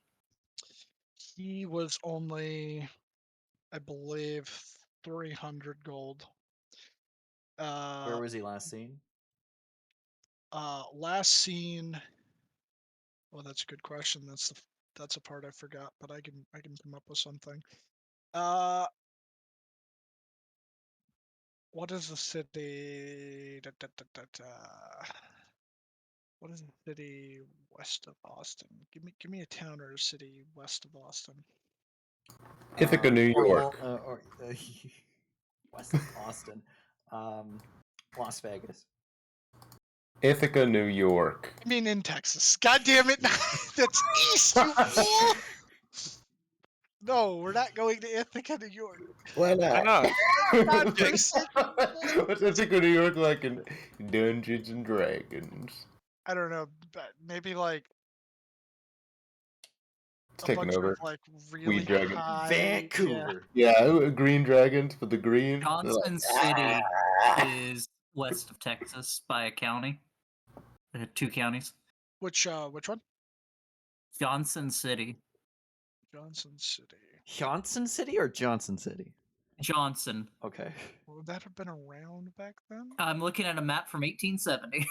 He was only, I believe, 300 gold. Where was he last seen? Last seen. Well, that's a good question. That's a part I forgot, but I can come up with something. What is the city? What is the city west of Austin? Give me a town or a city west of Austin. Ithaca, New York. West of Austin. Las Vegas. Ithaca, New York. I mean, in Texas. God damn it! That's east, you fool! No, we're not going to Ithaca, New York. Why not? not? Godforsaken What's Ithaca, New York like in Dungeons and Dragons? I don't know, but maybe like It's a taking bunch over. of like really dragon. high. Vancouver. Yeah, green dragons for the green. They're like, Johnson City "Ah." is west of Texas by a county. They had 2 counties. Which one? Johnson City. Johnson City. Johnson City or Johnson City? Johnson. Okay. Would that have been around back then? I'm looking at a map from 1870.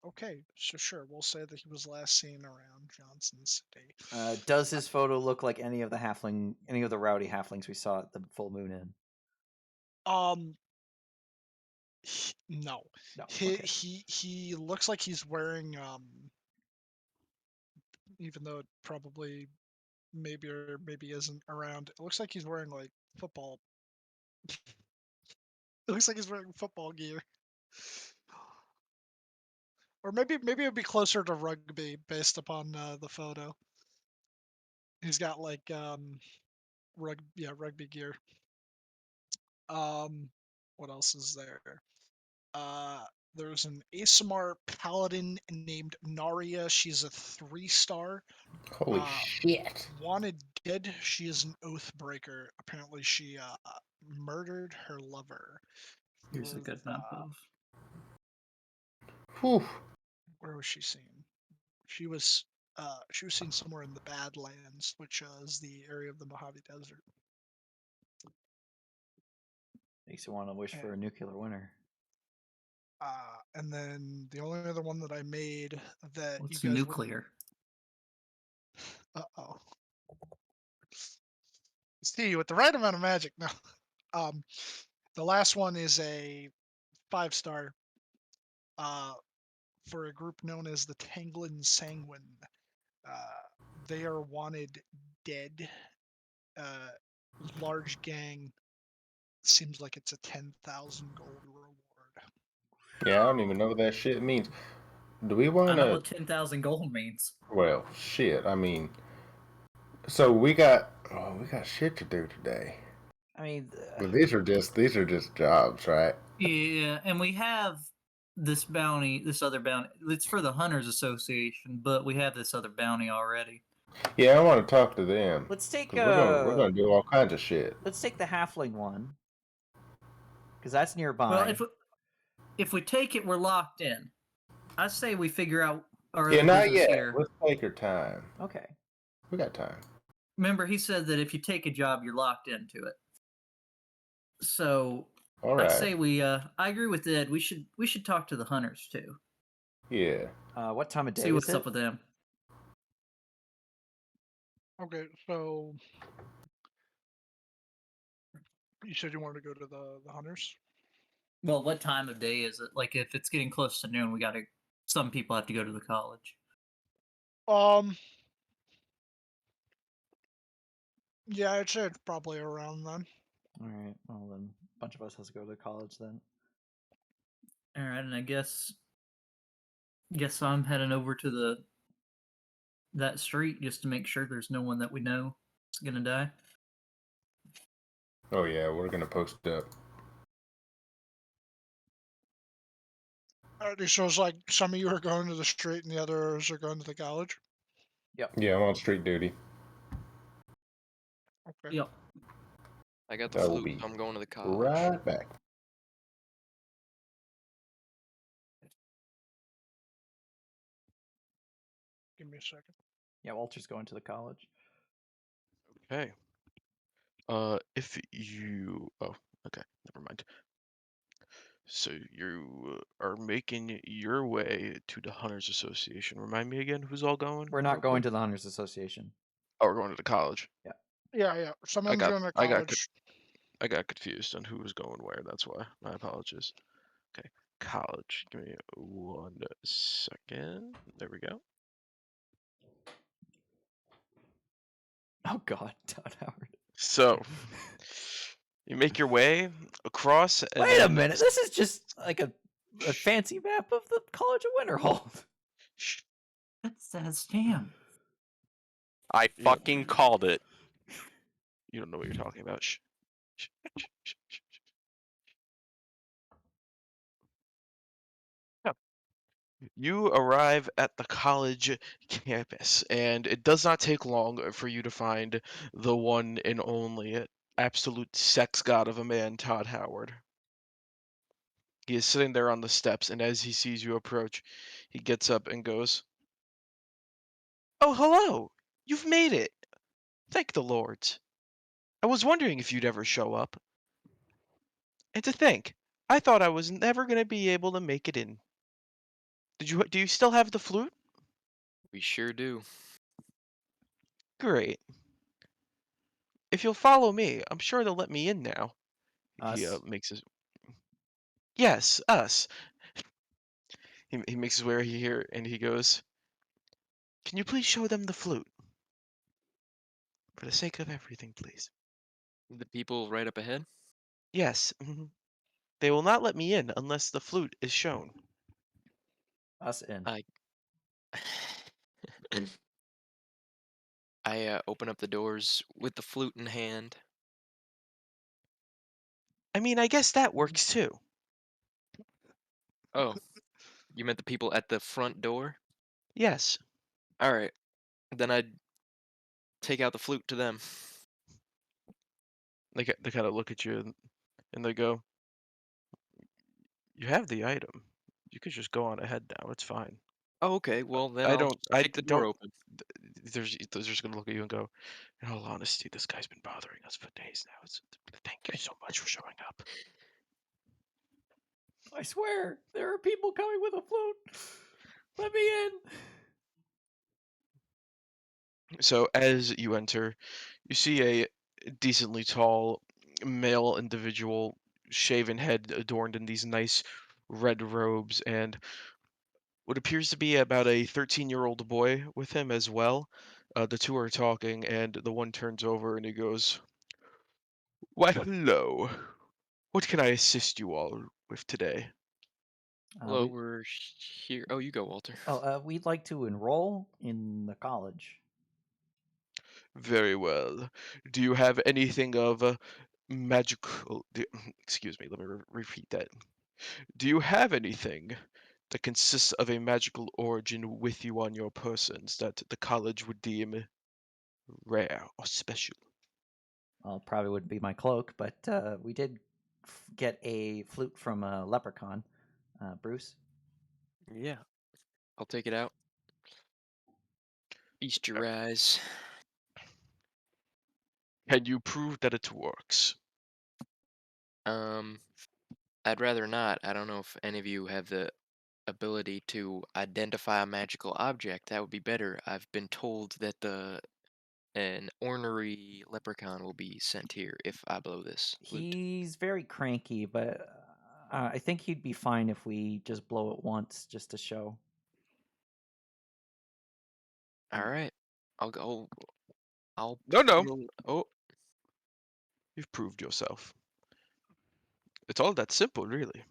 Okay, so sure, we'll say that he was last seen around Johnson City. Does his photo look like any of the rowdy halflings we saw at the full moon in? No. No. He Okay. he looks like he's wearing even though it probably maybe or maybe isn't around. It looks like he's wearing like football. It looks like he's wearing football gear. Or maybe it'd be closer to rugby based upon the photo. He's got like rugby gear. What else is there? There's an Asimar paladin named Naria. She's a 3-star. Holy shit. Wanted dead. She is an oath breaker. Apparently, she murdered her lover. Here's a with, good map of. Whew. Where was she seen? She was seen somewhere in the Badlands, which is the area of the Mojave Desert. Makes you want to wish for a nuclear winter. And then the only other one that I made that What's you guys nuclear? Uh-oh. See, with the right amount of magic. No. The last one is a 5-star for a group known as the Tanglin Sanguine. They are wanted dead. Large gang. Seems like it's a 10,000 gold reward. Yeah, I don't even know what that shit means. Do we I want know to? what 10,000 gold means. Well, shit. I mean, so we got shit to do today. I mean, But these are just jobs, right? Yeah, and we have this other bounty. It's for the Hunters Association, but we have this other bounty already. Yeah, I want to talk to them. let's take 'Cause we're gonna do all kinds of shit. let's take the halfling one because that's nearby. Well, if we take it, we're locked in. I say we figure out our Yeah, other not business yet. here. Let's take our time. Okay. We got time. remember he said that if you take a job, you're locked into it. So All I right. say I agree with Ed. We should talk to the hunters too. Yeah. What time of day See is what's it? up with them. Okay, so you said you wanted to go to the hunters. Well, what time of day is it? Like, if it's getting close to noon, some people have to go to the college. Yeah, I'd say it's probably around then. All right. Well, then a bunch of us has to go to college then. All right, and I guess I'm heading over to that street just to make sure there's no one that we know is gonna die. Oh yeah, we're gonna post up. So it's like some of you are going to the street and the others are going to the college. Yep. Yeah, I'm on street duty. Okay. Yep. I got the I will flute, be so I'm going to the college. right back. Give me a second. Yeah, Walter's going to the college. Okay. If you, oh, okay, never mind. So you are making your way to the Hunters Association. Remind me again, who's all going? We're not going to the Hunters Association. Oh, we're going to the college. Yeah. Someone's going to I college. got confused on who was going where. That's why. My apologies. Okay, college. Give me 1 second. There we go. Oh God, Todd Howard. So you make your way across. And Wait a then minute. This is just like a fancy map of the College of Winterhold. Shh, That's that scam. I Yeah. fucking called it. you don't know what you're talking about. Shh. Shh, shh, shh, shh, shh. Yeah. You arrive at the college campus, and it does not take long for you to find the one and only absolute sex god of a man, Todd Howard. He is sitting there on the steps, and as he sees you approach, he gets up and goes, "Oh, hello! You've made it! Thank the Lords. I was wondering if you'd ever show up. And to think, I thought I was never going to be able to make it in. Do you still have the flute? We sure do. Great. If you'll follow me, I'm sure they'll let me in now." He Us. makes his Yes, us. He makes his way here and he goes, "Can you please show them the flute? For the sake of everything, please." The people right up ahead? Yes. They will not let me in unless the flute is shown. Us in. I I open up the doors with the flute in hand. I mean, I guess that works too. Oh, you meant the people at the front door? Yes. All right. Then I'd take out the flute to them. They kind of look at you and they go, "You have the item. You could just go on ahead now. It's fine." Oh, okay. Well, then I I'll don't. just I kick the door don't. open. They're just gonna look at you and go, "In all honesty, this guy's been bothering us for days now. Thank you so much for showing up." I swear, there are people coming with a flute. Let me in. So as you enter, you see a decently tall male individual, shaven head adorned in these nice red robes, and what appears to be about a 13-year-old boy with him as well. The two are talking, and the one turns over and he goes, "Why, hello. What can I assist you all with today?" Hello, we're here. Oh, you go, Walter. We'd like to enroll in the college. Very well. Do you have anything of magical? Excuse me, let me repeat that. Do you have anything that consists of a magical origin with you on your persons that the college would deem rare or special? Well, probably wouldn't be my cloak, but we did get a flute from a leprechaun. Bruce? Yeah, I'll take it out. Feast your eyes. Can you prove that it works? I'd rather not. I don't know if any of you have the ability to identify a magical object. That would be better. I've been told that an ornery leprechaun will be sent here if I blow this flute. He's very cranky, but I think he'd be fine if we just blow it once, just to show. All right, I'll go. I'll. No. roll- Oh, You've proved yourself. It's all that simple, really.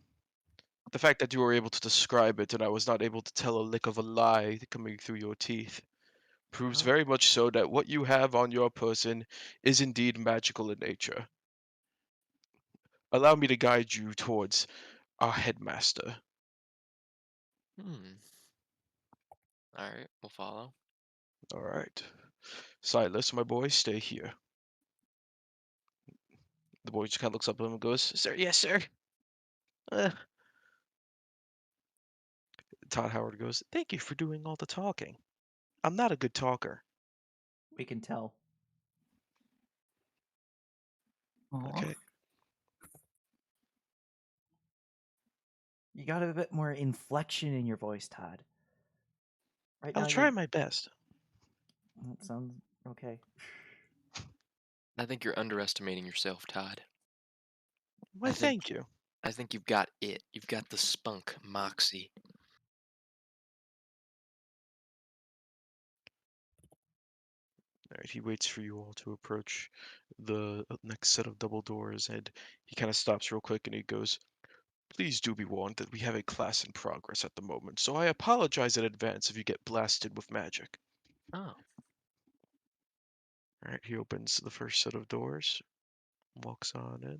The fact that you were able to describe it and I was not able to tell a lick of a lie coming through your teeth proves Oh. very much so that what you have on your person is indeed magical in nature. Allow me to guide you towards our headmaster. hmm. All right, we'll follow. All right. Silas, my boy, stay here. The boy just kind of looks up at him and goes, Sir, yes, sir. Uh, Todd Howard goes, Thank you for doing all the talking. I'm not a good talker. We can tell. Aw. Okay. You got a bit more inflection in your voice, Todd. Right now, I'll try my best. That sounds okay. I think you're underestimating yourself, Todd. Why, I think thank you. I think you've got it. You've got the spunk, moxie. All right, he waits for you all to approach the next set of double doors, and he kind of stops real quick and he goes, Please do be warned that we have a class in progress at the moment, so I apologize in advance if you get blasted with magic. Oh, All right, he opens the first set of doors, walks on in,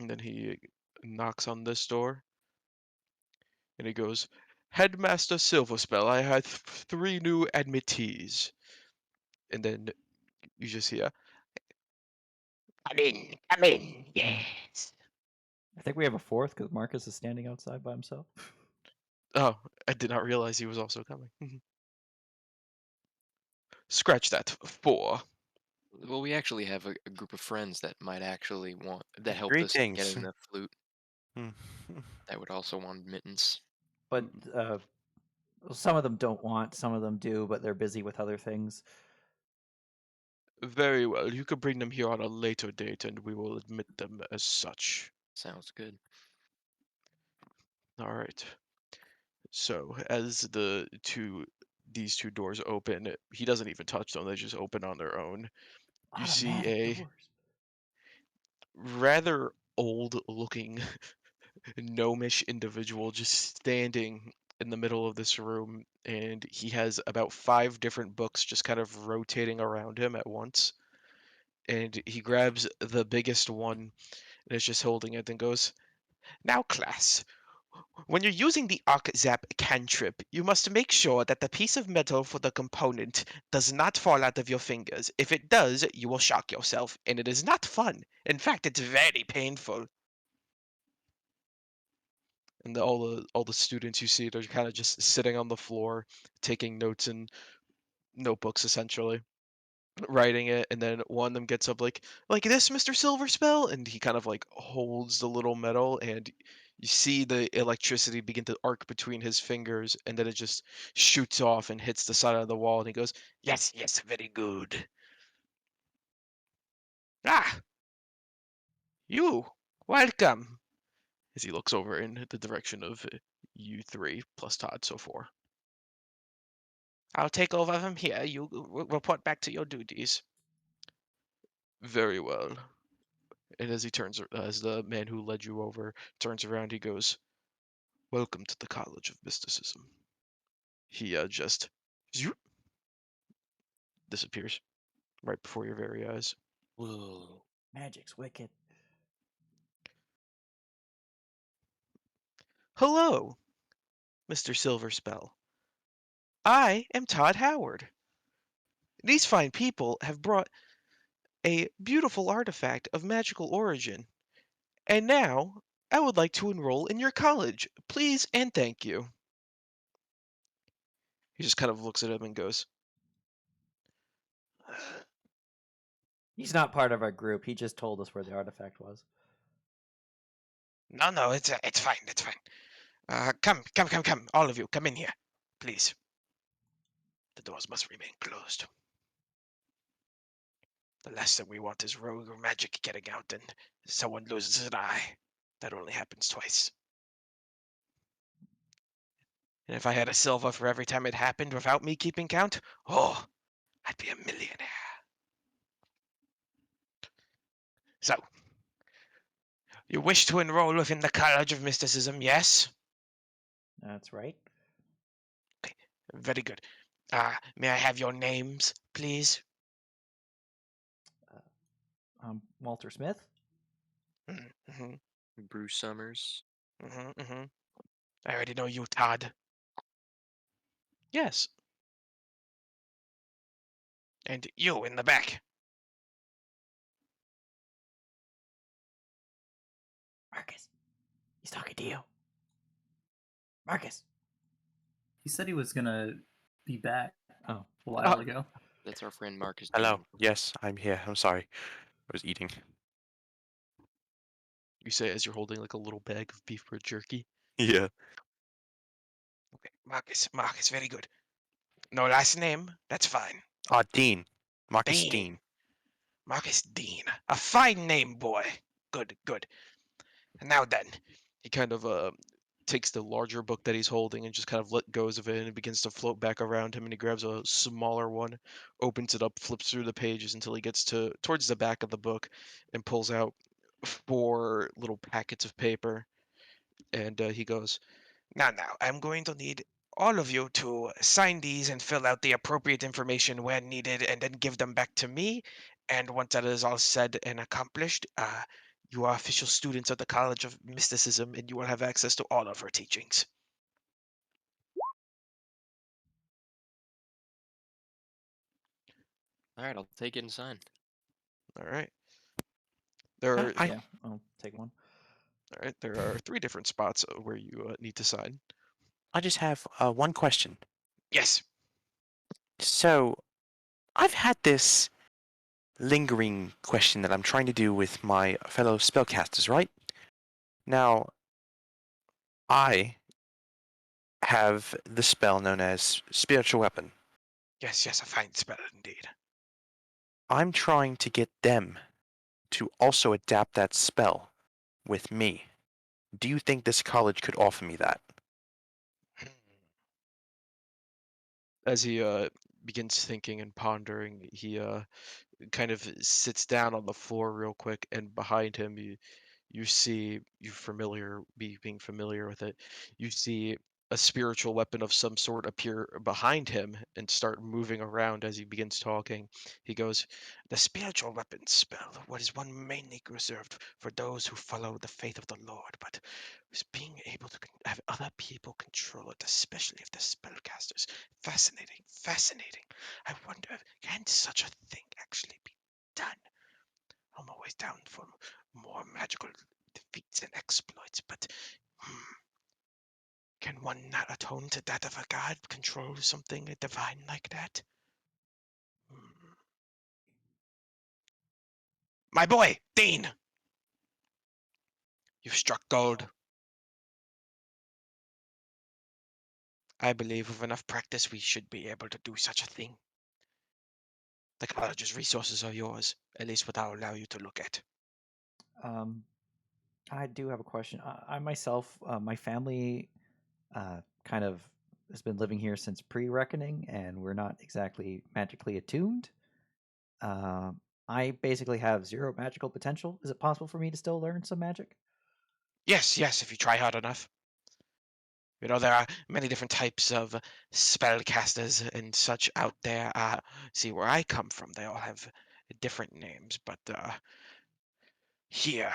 and then he knocks on this door, and he goes, Headmaster Silverspell, I have three new admittees. And then you just hear, come in, yes. I think we have a fourth because Marcus is standing outside by himself. Oh, I did not realize he was also coming. Scratch that. Four. well, we actually have a group of friends that might actually want that helped us in Greetings. getting the flute. Hmm. That would also want admittance. But some of them don't want, some of them do, but they're busy with other things. Very well. You could bring them here on a later date, and we will admit them as such. Sounds good. All right. So as these two doors open, he doesn't even touch them; they just open on their own. You see Automatic a doors. rather old-looking gnomish individual just standing in the middle of this room, and he has about five different books just kind of rotating around him at once. And he grabs the biggest one and is just holding it and goes, Now, class, when you're using the Arc Zap cantrip, you must make sure that the piece of metal for the component does not fall out of your fingers. If it does, you will shock yourself, and it is not fun. In fact, it's very painful. And all the students you see, they're kind of just sitting on the floor, taking notes in notebooks essentially, writing it. And then one of them gets up like this, Mr. Silverspell, and he kind of like holds the little metal, and you see the electricity begin to arc between his fingers, and then it just shoots off and hits the side of the wall, and he goes, Yes, yes, very good. Ah, you, welcome. As he looks over in the direction of you three plus Todd, so four. I'll take over from here. You report back to your duties. Very well. And as as the man who led you over turns around, he goes, Welcome to the College of Mysticism. He just zoop, disappears right before your very eyes. Whoa. Magic's wicked. Hello, Mr. Silverspell. I am Todd Howard. These fine people have brought a beautiful artifact of magical origin. And now, I would like to enroll in your college. Please and thank you. He just kind of looks at him and goes, He's not part of our group. He just told us where the artifact was. No, it's fine. It's fine. Come, all of you, come in here, please. The doors must remain closed. The last thing we want is rogue or magic getting out and someone loses an eye. That only happens twice. And if I had a silver for every time it happened without me keeping count, oh, I'd be a millionaire. So, you wish to enroll within the College of Mysticism, yes? That's right. Very good. May I have your names, please? Walter Smith. Mm-hmm, Bruce Summers. mm-hmm. I already know you, Todd. Yes. And you in the back. Marcus. He's talking to you. Marcus. He said he was gonna be back Oh. a while ago. That's our friend Marcus. Hello. Dean. Yes, I'm here. I'm sorry. I was eating. You say as you're holding like a little bag of beef jerky. Yeah. Okay, Marcus, very good. No last name, that's fine. Dean. Marcus Dean. Dean. Marcus Dean. A fine name, boy. Good. And now then, he kind of takes the larger book that he's holding and just kind of let goes of it, and it begins to float back around him, and he grabs a smaller one, opens it up, flips through the pages until he gets towards the back of the book and pulls out 4 little packets of paper, and he goes, now, I'm going to need all of you to sign these and fill out the appropriate information when needed, and then give them back to me. And once that is all said and accomplished, you are official students of the College of Mysticism, and you will have access to all of her teachings. All right, I'll take it and sign. All right. There are Yeah, I'll take one. all right. There are 3 different spots where you need to sign. I just have one question. Yes. So, I've had this lingering question that I'm trying to do with my fellow spellcasters, right? Now, I have the spell known as Spiritual Weapon. Yes. A fine spell indeed. I'm trying to get them to also adapt that spell with me. Do you think this college could offer me that? As he begins thinking and pondering, he kind of sits down on the floor real quick, and behind him you see, being familiar with it, you see a spiritual weapon of some sort appear behind him and start moving around as he begins talking. He goes, the spiritual weapon spell, what is one mainly reserved for those who follow the faith of the Lord, but is being able to have other people control it, especially if they're spellcasters. Fascinating. I wonder, can such a thing actually be done? I'm always down for more magical defeats and exploits, but can one not atone to that of a god, control something divine like that? My boy, Dean! You've struck gold. I believe with enough practice we should be able to do such a thing. The college's resources are yours, at least what I'll allow you to look at. I do have a question. I myself, my family, kind of has been living here since pre-reckoning, and we're not exactly magically attuned. I basically have 0 magical potential. Is it possible for me to still learn some magic? Yes, if you try hard enough. You know, there are many different types of spellcasters and such out there. See, where I come from, they all have different names, but here,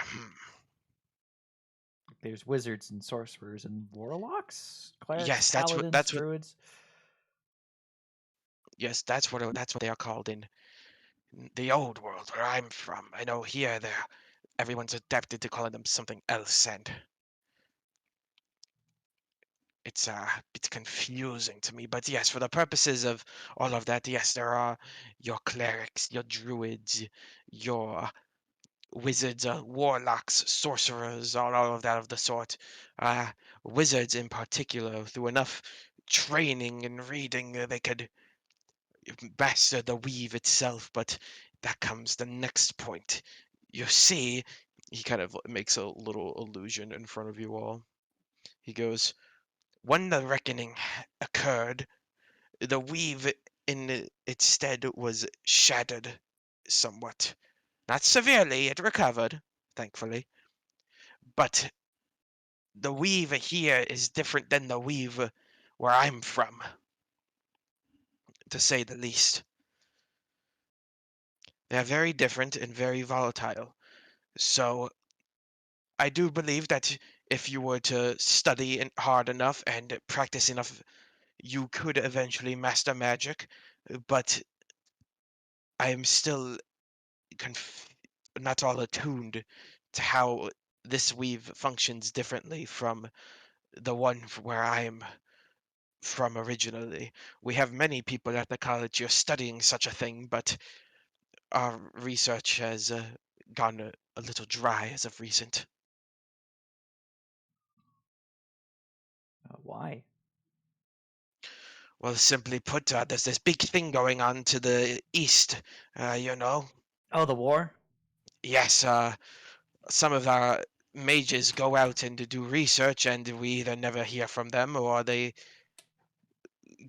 There's wizards and sorcerers and warlocks, clerics, yes, paladins, druids. that's what they are called in the old world where I'm from. I know here, everyone's adapted to calling them something else, and it's a bit confusing to me. But yes, for the purposes of all of that, yes, there are your clerics, your druids, your wizards, warlocks, sorcerers, all of that of the sort. Wizards in particular, through enough training and reading, they could master the weave itself. But that comes the next point. You see, he kind of makes a little illusion in front of you all. He goes, when the reckoning occurred, the weave in its stead was shattered somewhat. Not severely, it recovered, thankfully. But the weave here is different than the weave where I'm from, to say the least. They're very different and very volatile. So I do believe that if you were to study hard enough and practice enough, you could eventually master magic. But I am still not all attuned to how this weave functions differently from the one where I am from originally. We have many people at the college here studying such a thing, but our research has gone a little dry as of recent. Why? Well, simply put, there's this big thing going on to the east, you know? Oh, the war? Yes, some of our mages go out and do research, and we either never hear from them or they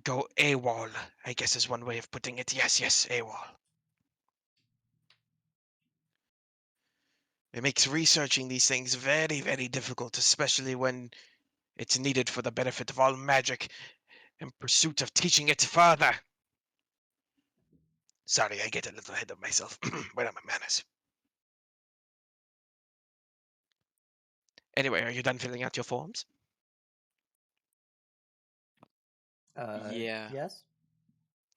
go AWOL, I guess is one way of putting it. Yes, AWOL. It makes researching these things very, very difficult, especially when it's needed for the benefit of all magic in pursuit of teaching it further. Sorry, I get a little ahead of myself. Where are my manners? Anyway, are you done filling out your forms? Yeah. Yes.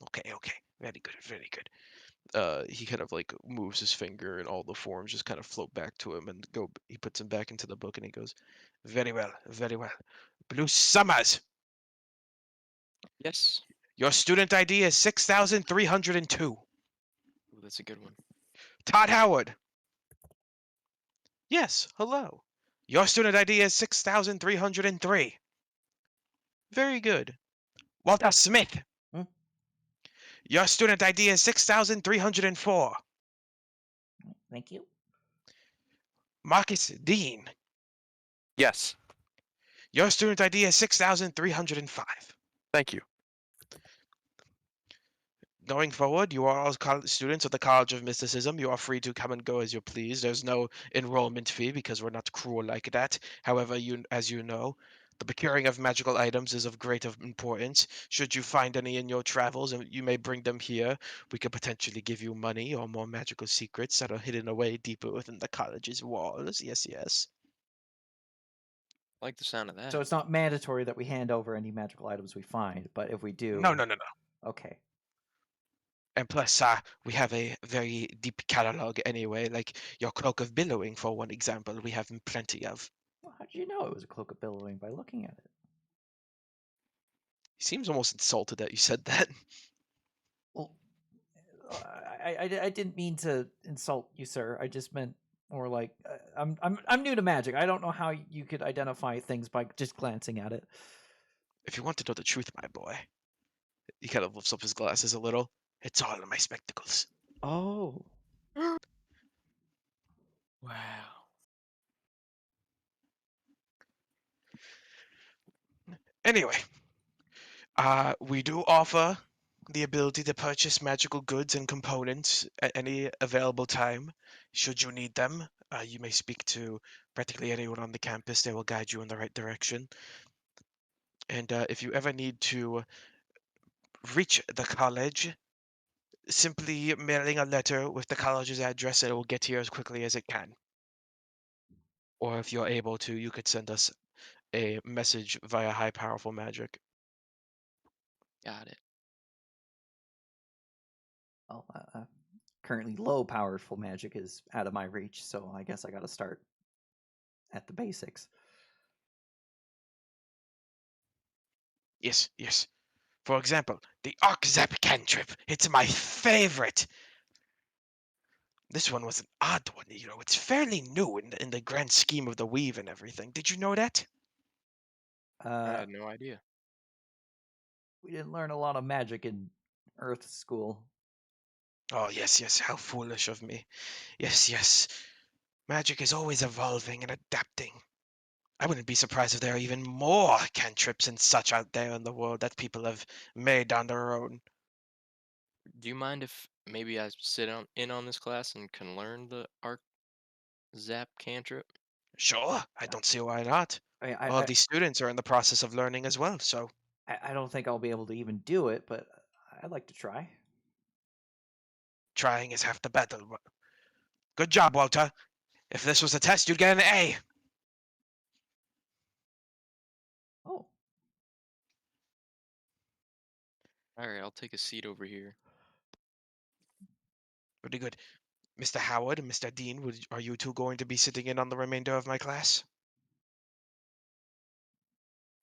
Okay. Very good, very good. He kind of like moves his finger and all the forms just kind of float back to him and he puts them back into the book and he goes, very well, very well. Blue Summers, Yes. your student ID is 6,302. Ooh, that's a good one. Todd Howard. Yes, hello. Your student ID is 6,303. Very good. Walter Smith. Hmm? Your student ID is 6,304. Thank you. Marcus Dean. Yes. Your student ID is 6,305. Thank you. Going forward, you are all students of the College of Mysticism. You are free to come and go as you please. There's no enrollment fee because we're not cruel like that. However, as you know, the procuring of magical items is of great importance. Should you find any in your travels, and you may bring them here, we could potentially give you money or more magical secrets that are hidden away deeper within the college's walls. Yes. I like the sound of that. So it's not mandatory that we hand over any magical items we find, but if we do, No. okay. And plus, we have a very deep catalog anyway, like your Cloak of Billowing, for one example, we have plenty of. Well, how did you know it was a cloak of billowing by looking at it? He seems almost insulted that you said that. Well, I didn't mean to insult you, sir. I just meant more like I'm new to magic. I don't know how you could identify things by just glancing at it. If you want to know the truth, my boy, he kind of lifts up his glasses a little. It's all in my spectacles. Oh, Wow. Anyway, we do offer the ability to purchase magical goods and components at any available time. Should you need them, you may speak to practically anyone on the campus. They will guide you in the right direction. And if you ever need to reach the college, simply mailing a letter with the college's address and it will get here as quickly as it can. Or if you're able to, you could send us a message via high powerful magic. Got it. well, currently low powerful magic is out of my reach, so I guess I got to start at the basics. Yes, yes. For example, the Arc Zap cantrip. It's my favorite. This one was an odd one, you know. It's fairly new in the grand scheme of the weave and everything. Did you know that? I Uh, had no idea. we didn't learn a lot of magic in Earth school. Oh, yes, yes. How foolish of me. Yes, yes. Magic is always evolving and adapting. I wouldn't be surprised if there are even more cantrips and such out there in the world that people have made on their own. Do you mind if maybe I sit in on this class and can learn the arc zap cantrip? Sure, I don't see why not. I, All I, of I, these students are in the process of learning as well, so I don't think I'll be able to even do it, but I'd like to try. trying is half the battle. Good job, Walter. If this was a test, you'd get an A. Oh, All right, I'll take a seat over here. Pretty good. Mr. Howard and Mr. Dean, are you two going to be sitting in on the remainder of my class?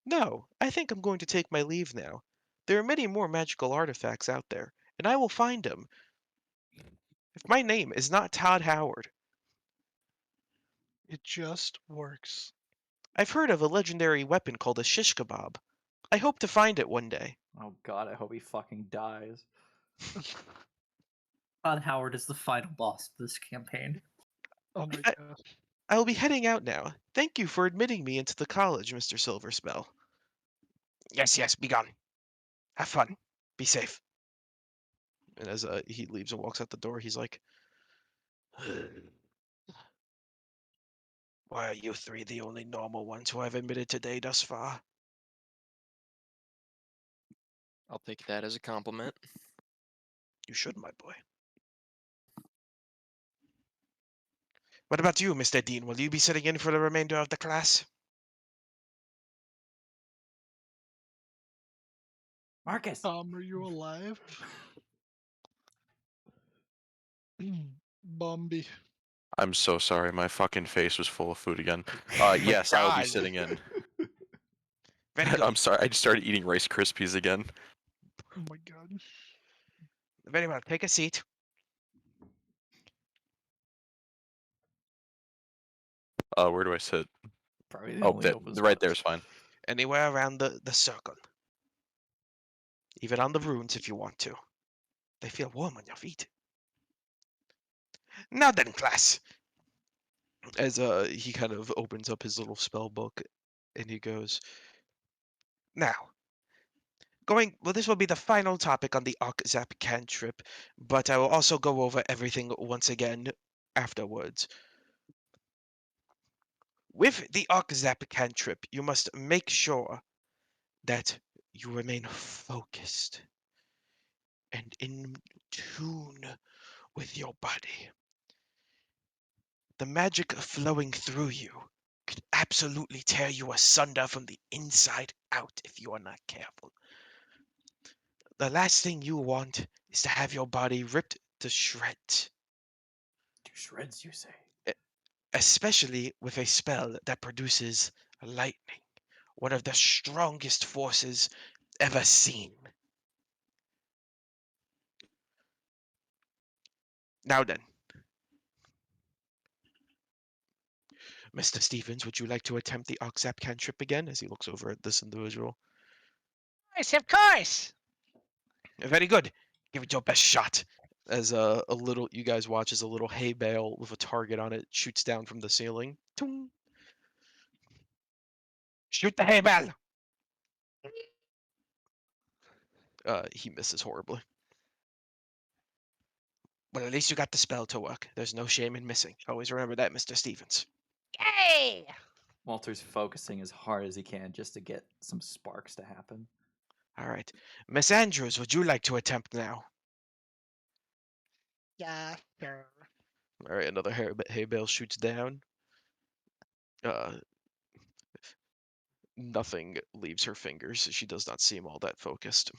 No, I think I'm going to take my leave now. There are many more magical artifacts out there, and I will find them. If my name is not Todd Howard, It just works. I've heard of a legendary weapon called a shish kebab. I hope to find it one day. oh God! I hope he fucking dies. Todd Howard is the final boss of this campaign. Oh my I, god. I will be heading out now. Thank you for admitting me into the college, Mr. Silverspell. Yes, yes, be gone. Have fun. Be safe. And as he leaves and walks out the door, he's like, why are you three the only normal ones who I've admitted today thus far? I'll take that as a compliment. You should, my boy. What about you, Mr. Dean? Will you be sitting in for the remainder of the class? Marcus. Tom, are you alive? Bumby. I'm so sorry. My fucking face was full of food again. Yes, I will be God. sitting in. Very good. I'm sorry. I just started eating Rice Krispies again. Oh my god. Very well. Take a seat. Where do I sit? Probably the Oh, only open right spot. there's fine. Anywhere around the circle. Even on the runes if you want to. They feel warm on your feet. Now then, class. As he kind of opens up his little spell book and he goes, now, this will be the final topic on the Zap cantrip, but I will also go over everything once again afterwards. With the Zap cantrip, you must make sure that you remain focused and in tune with your body. The magic flowing through you could absolutely tear you asunder from the inside out if you are not careful. The last thing you want is to have your body ripped to shreds, To shreds, you say? especially with a spell that produces lightning, one of the strongest forces ever seen. Now then, Mr. Stevens, would you like to attempt the Oxap cantrip again as he looks over at this individual? Yes, of course. Very good. Give it your best shot. As a little, you guys watch as a little hay bale with a target on it shoots down from the ceiling. Toom. Shoot the hay bale. He misses horribly. Well, at least you got the spell to work. There's no shame in missing. Always remember that, Mr. Stevens. Yay! Walter's focusing as hard as he can just to get some sparks to happen. All right. Miss Andrews, would you like to attempt now? Yeah, sure. All right, another hay bale shoots down. Uh, Nothing leaves her fingers. She does not seem all that focused.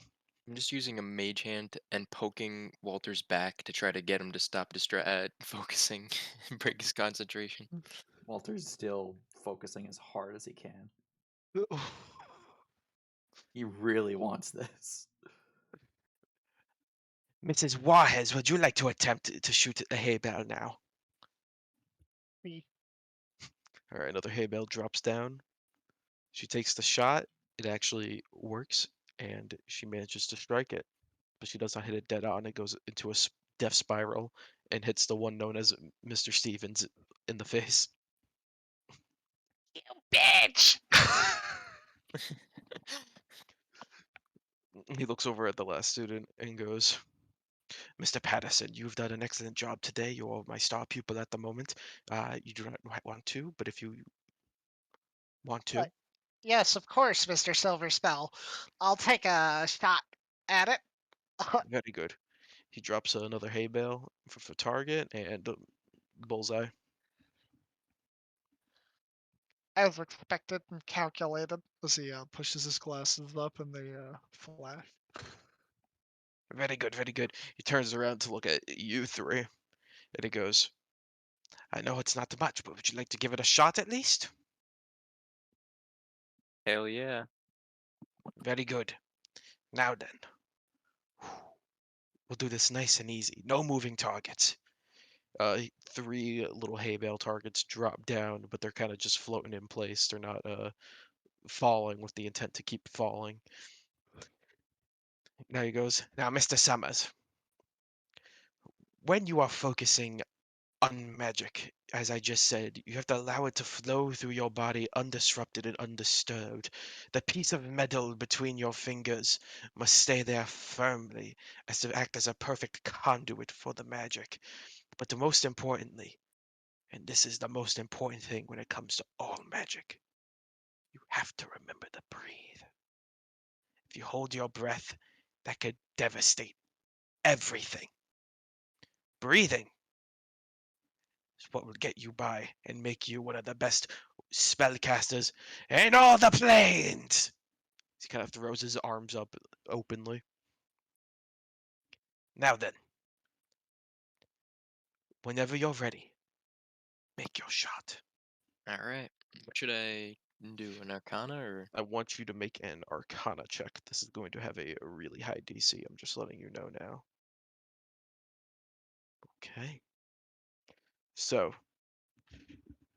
I'm just using a mage hand and poking Walter's back to try to get him to stop focusing and break his concentration. Walter's still focusing as hard as he can. He really wants this. Mrs. Warhes, would you like to attempt to shoot the hay bale now? Me. All right, another hay bale drops down. She takes the shot. It actually works, and she manages to strike it. But she does not hit it dead on. It goes into a death spiral and hits the one known as Mr. Stevens in the face. You bitch! He looks over at the last student and goes, Mr. Patterson, you've done an excellent job today. You are my star pupil at the moment. You do not want to, but if you want to. Yes, of course, Mr. Silverspell. I'll take a shot at it. Very good. He drops another hay bale for target and bullseye. As expected and calculated. As he pushes his glasses up and they flash. Very good, very good. He turns around to look at you three, and he goes, I know it's not much, but would you like to give it a shot at least? Hell yeah. Very good. Now then, we'll do this nice and easy. No moving targets. Three little hay bale targets drop down, but they're kind of just floating in place. They're not falling with the intent to keep falling. Now he goes, now Mr. Summers, when you are focusing on magic, as I just said, you have to allow it to flow through your body undisrupted and undisturbed. The piece of metal between your fingers must stay there firmly as to act as a perfect conduit for the magic. But the most importantly, and this is the most important thing when it comes to all magic, you have to remember to breathe. If you hold your breath, that could devastate everything. Breathing is what will get you by and make you one of the best spellcasters in all the planes. He kind of throws his arms up openly. Now then, whenever you're ready, make your shot. All right. What should I do? An Arcana or? I want you to make an Arcana check. This is going to have a really high DC. I'm just letting you know now. Okay. So,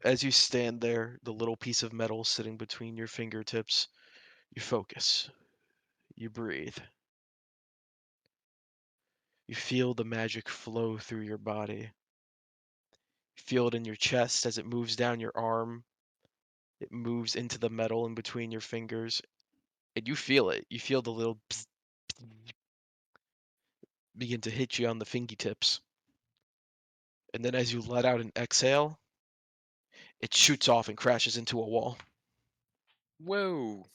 as you stand there, the little piece of metal sitting between your fingertips, you focus. You breathe. You feel the magic flow through your body. You feel it in your chest as it moves down your arm. It moves into the metal in between your fingers. And you feel it. You feel the little psst, psst begin to hit you on the fingertips. And then as you let out an exhale, it shoots off and crashes into a wall. Whoa.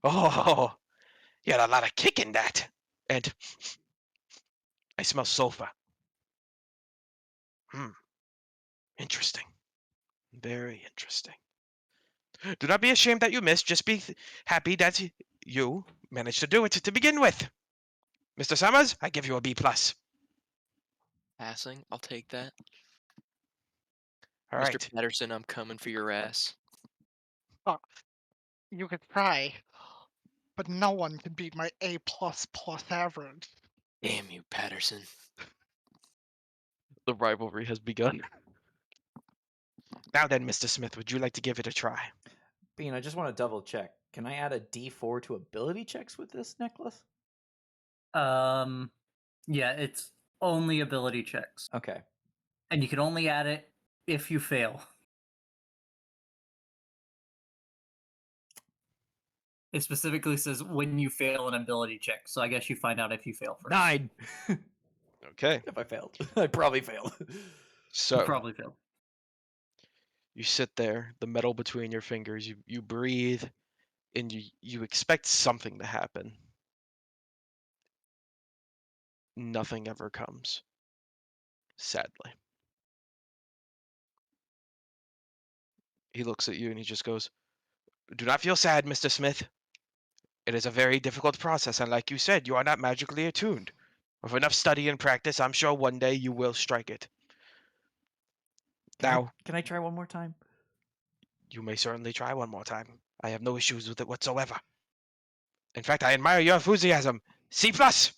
Oh, you had a lot of kick in that. And I smell sulfur. Interesting. Very interesting. Do not be ashamed that you missed. Just be happy that you managed to do it to begin with. Mr. Summers, I give you a B+. Passing. I'll take that. All Mr. right. Patterson, I'm coming for your ass. You could try, but no one can beat my A++ average. Damn you, Patterson. The rivalry has begun. Now then, Mr. Smith, would you like to give it a try? Bean, I just want to double check. Can I add a D4 to ability checks with this necklace? Yeah, it's only ability checks. Okay. And you can only add it if you fail. It specifically says when you fail an ability check, so I guess you find out if you fail first. 9! Okay. If I failed. I probably failed. You So probably failed. you sit there, the metal between your fingers, you breathe, and you expect something to happen. Nothing ever comes. Sadly. He looks at you and he just goes, do not feel sad, Mr. Smith. It is a very difficult process, and like you said, you are not magically attuned. With enough study and practice, I'm sure one day you will strike it. Now, Can I try one more time? you may certainly try one more time. I have no issues with it whatsoever. In fact, I admire your enthusiasm. C plus.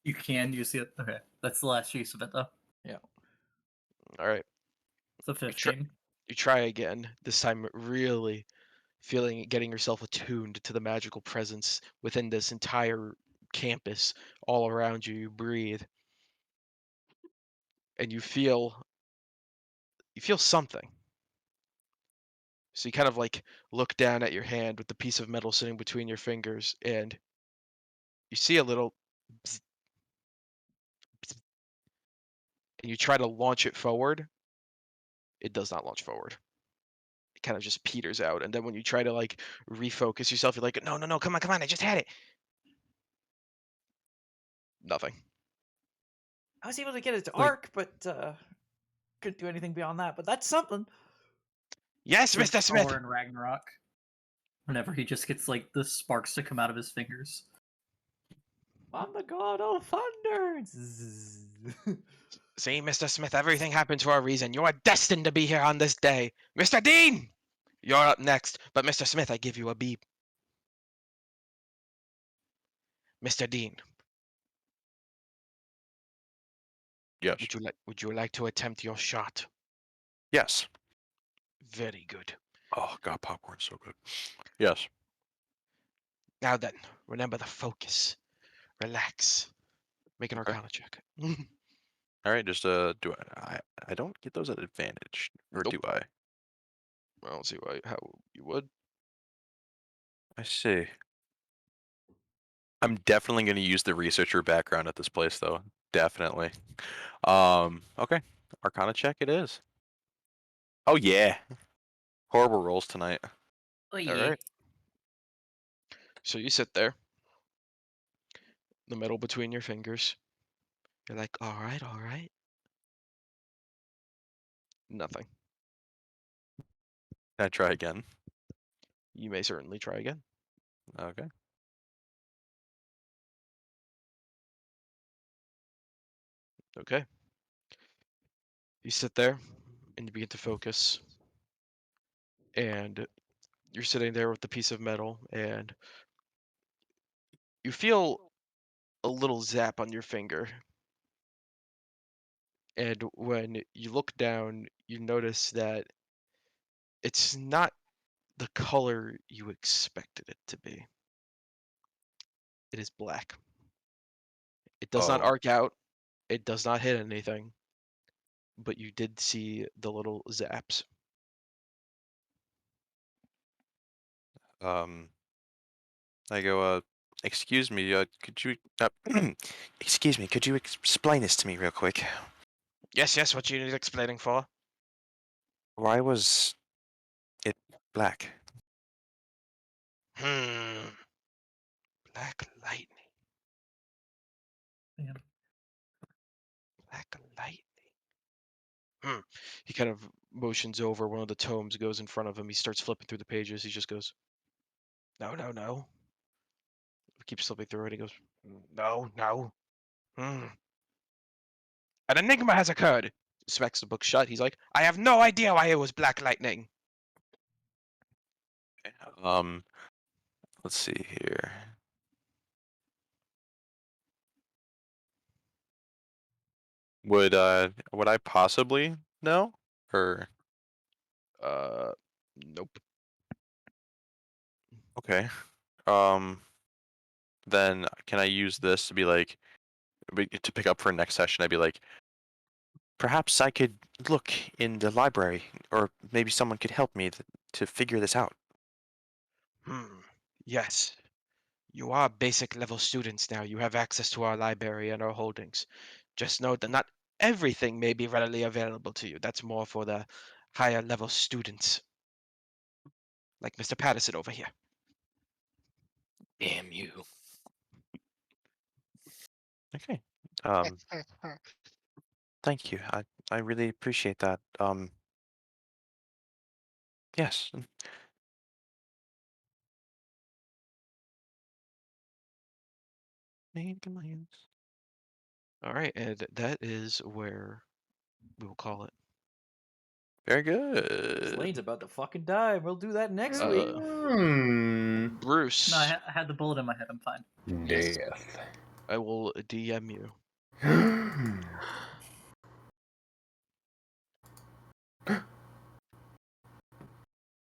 You can use it. Okay, that's the last use of it though. All right. It's a 15. You try again. This time, really getting yourself attuned to the magical presence within this entire campus all around you. You breathe, and you feel something. So you kind of like look down at your hand with the piece of metal sitting between your fingers, and you see a little, bzz, bzz, and you try to launch it forward. It does not launch forward. It kind of just peters out, and then when you try to like refocus yourself, you're like, no, no, no, come on, I just had it. Nothing. I was able to get it to Wait. arc, but couldn't do anything beyond that. But that's something. Yes, It's like Mr. Smith. Thor in Ragnarok. Whenever he just gets like the sparks to come out of his fingers. I'm the god of thunder. Zzz. See, Mr. Smith, everything happened for a reason. You are destined to be here on this day. Mr. Dean! You're up next, but Mr. Smith, I give you a beep. Mr. Dean, Yes. would you like to attempt your shot? Yes. Very good. Oh god, popcorn's so good. Yes. Now then, remember the focus. Relax. Make an Okay. Arcana check. All right. Just do I don't get those at advantage, or Nope. do I? I don't see how you would. I see. I'm definitely going to use the researcher background at this place, though. Definitely. Okay. Arcana check it is. Oh yeah. Horrible rolls tonight. Oh All yeah. right. So you sit there, the metal between your fingers. You're like, all right, all right. Nothing. Can I try again? You may certainly try again. Okay. Okay. You sit there and you begin to focus. And you're sitting there with the piece of metal and you feel a little zap on your finger. And when you look down, you notice that it's not the color you expected it to be. It is black. It does not Oh. arc out. It does not hit anything. But you did see the little zaps. I go, excuse me, could you, excuse me, could you explain this to me real quick? Yes, what you need explaining for? Why was it black? Hmm. Black lightning. Man. Black lightning. He kind of motions over. One of the tomes goes in front of him. He starts flipping through the pages. He just goes, no, no, no. He keeps flipping through it. He goes, no, no. Hmm. An enigma has occurred. Smacks the book shut. He's like, I have no idea why it was black lightning. Um, let's see here. Would I possibly know? Or Nope. okay. Then can I use this to be like to pick up for next session? I'd be like, perhaps I could look in the library, or maybe someone could help me to figure this out. Yes. You are basic level students now. You have access to our library and our holdings. Just note that not everything may be readily available to you. That's more for the higher level students. Like Mr. Patterson over here. Damn you. Okay. Thank you. I really appreciate that. Yes. All right, and that is where we will call it. Very good. Slane's about to fucking die. We'll do that next week. Bruce, No, I had the bullet in my head. I'm fine. Death. I will DM you.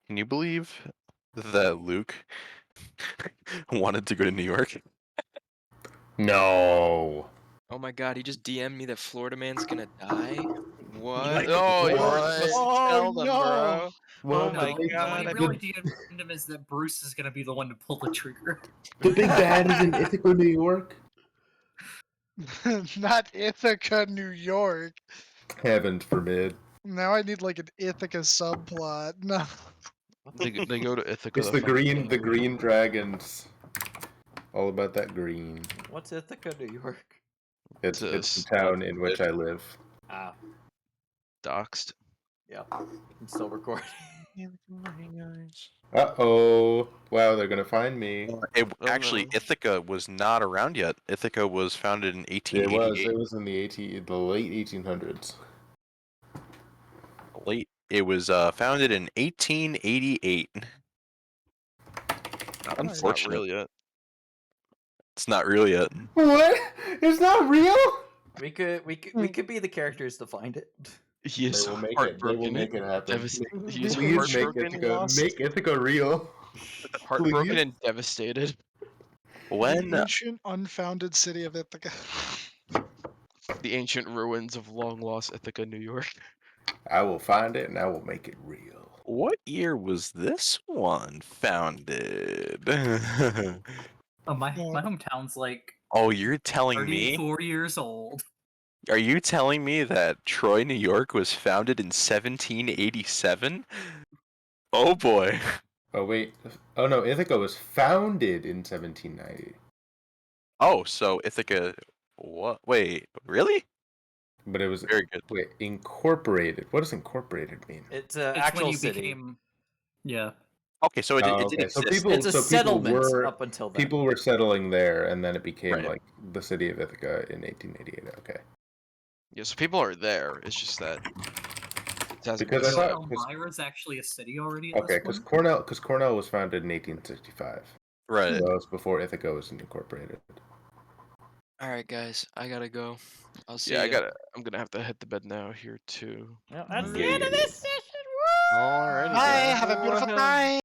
Can you believe that Luke wanted to go to New York? No. Oh my god, he just DM'd me that Florida man's gonna die? What? Like, Oh, you're what? supposed to Oh, tell them, no. bro. What? No, what he God, really DM'd him is that Bruce is gonna be the one to pull the trigger. The big bad is in Ithaca, New York. Not Ithaca, New York. Heavens forbid. Now I need like an Ithaca subplot. No. They go to Ithaca. It's to the find green King Louis. dragons. All about that green. What's Ithaca, New York? It's It's the town in which I live. Ah, Doxed. yeah. I'm still recording. Uh-oh. Wow, they're gonna find me. Actually, no. Ithaca was not around yet. Ithaca was founded in It 1888. was in the late 1800s. It was founded in 1888. It's not Unfortunate. real yet. It's not real yet. What? It's not real? We could be the characters to find it. He is They will make it. They will heartbroken. make it happen. He is Please make heartbroken. Ithaca, make Ithaca real. Heartbroken Please. and devastated. When The ancient, unfounded city of Ithaca. The ancient ruins of long lost Ithaca, New York. I will find it and I will make it real. what year was this one founded? Oh, my hometown's like Oh, you're telling me? 34 years old. Are you telling me that Troy, New York was founded in 1787? Oh boy. Oh wait. Oh no, Ithaca was founded in 1790. Oh, so Ithaca. What? Wait, really? But it was Very good. wait, incorporated. What does incorporated mean? It's It's actual when you city. became. Yeah. Okay, so it Oh, did okay. So exist. people, It's a settlement were up until then. people were settling there, and then it became Right. like the city of Ithaca in 1888. Okay. Yeah, so people are there. It's just that it hasn't Because been I thought- settled. Elmira's actually a city already. At Okay, this because Cornell was founded in 1865. Right. So that was before Ithaca was incorporated. Alright, guys, I gotta go. I'll see Yeah, ya. I'm gonna have to hit the bed now here too. Well, that's the Yeah. end of this session. Alrighty. Bye. then. Have a beautiful Well, night.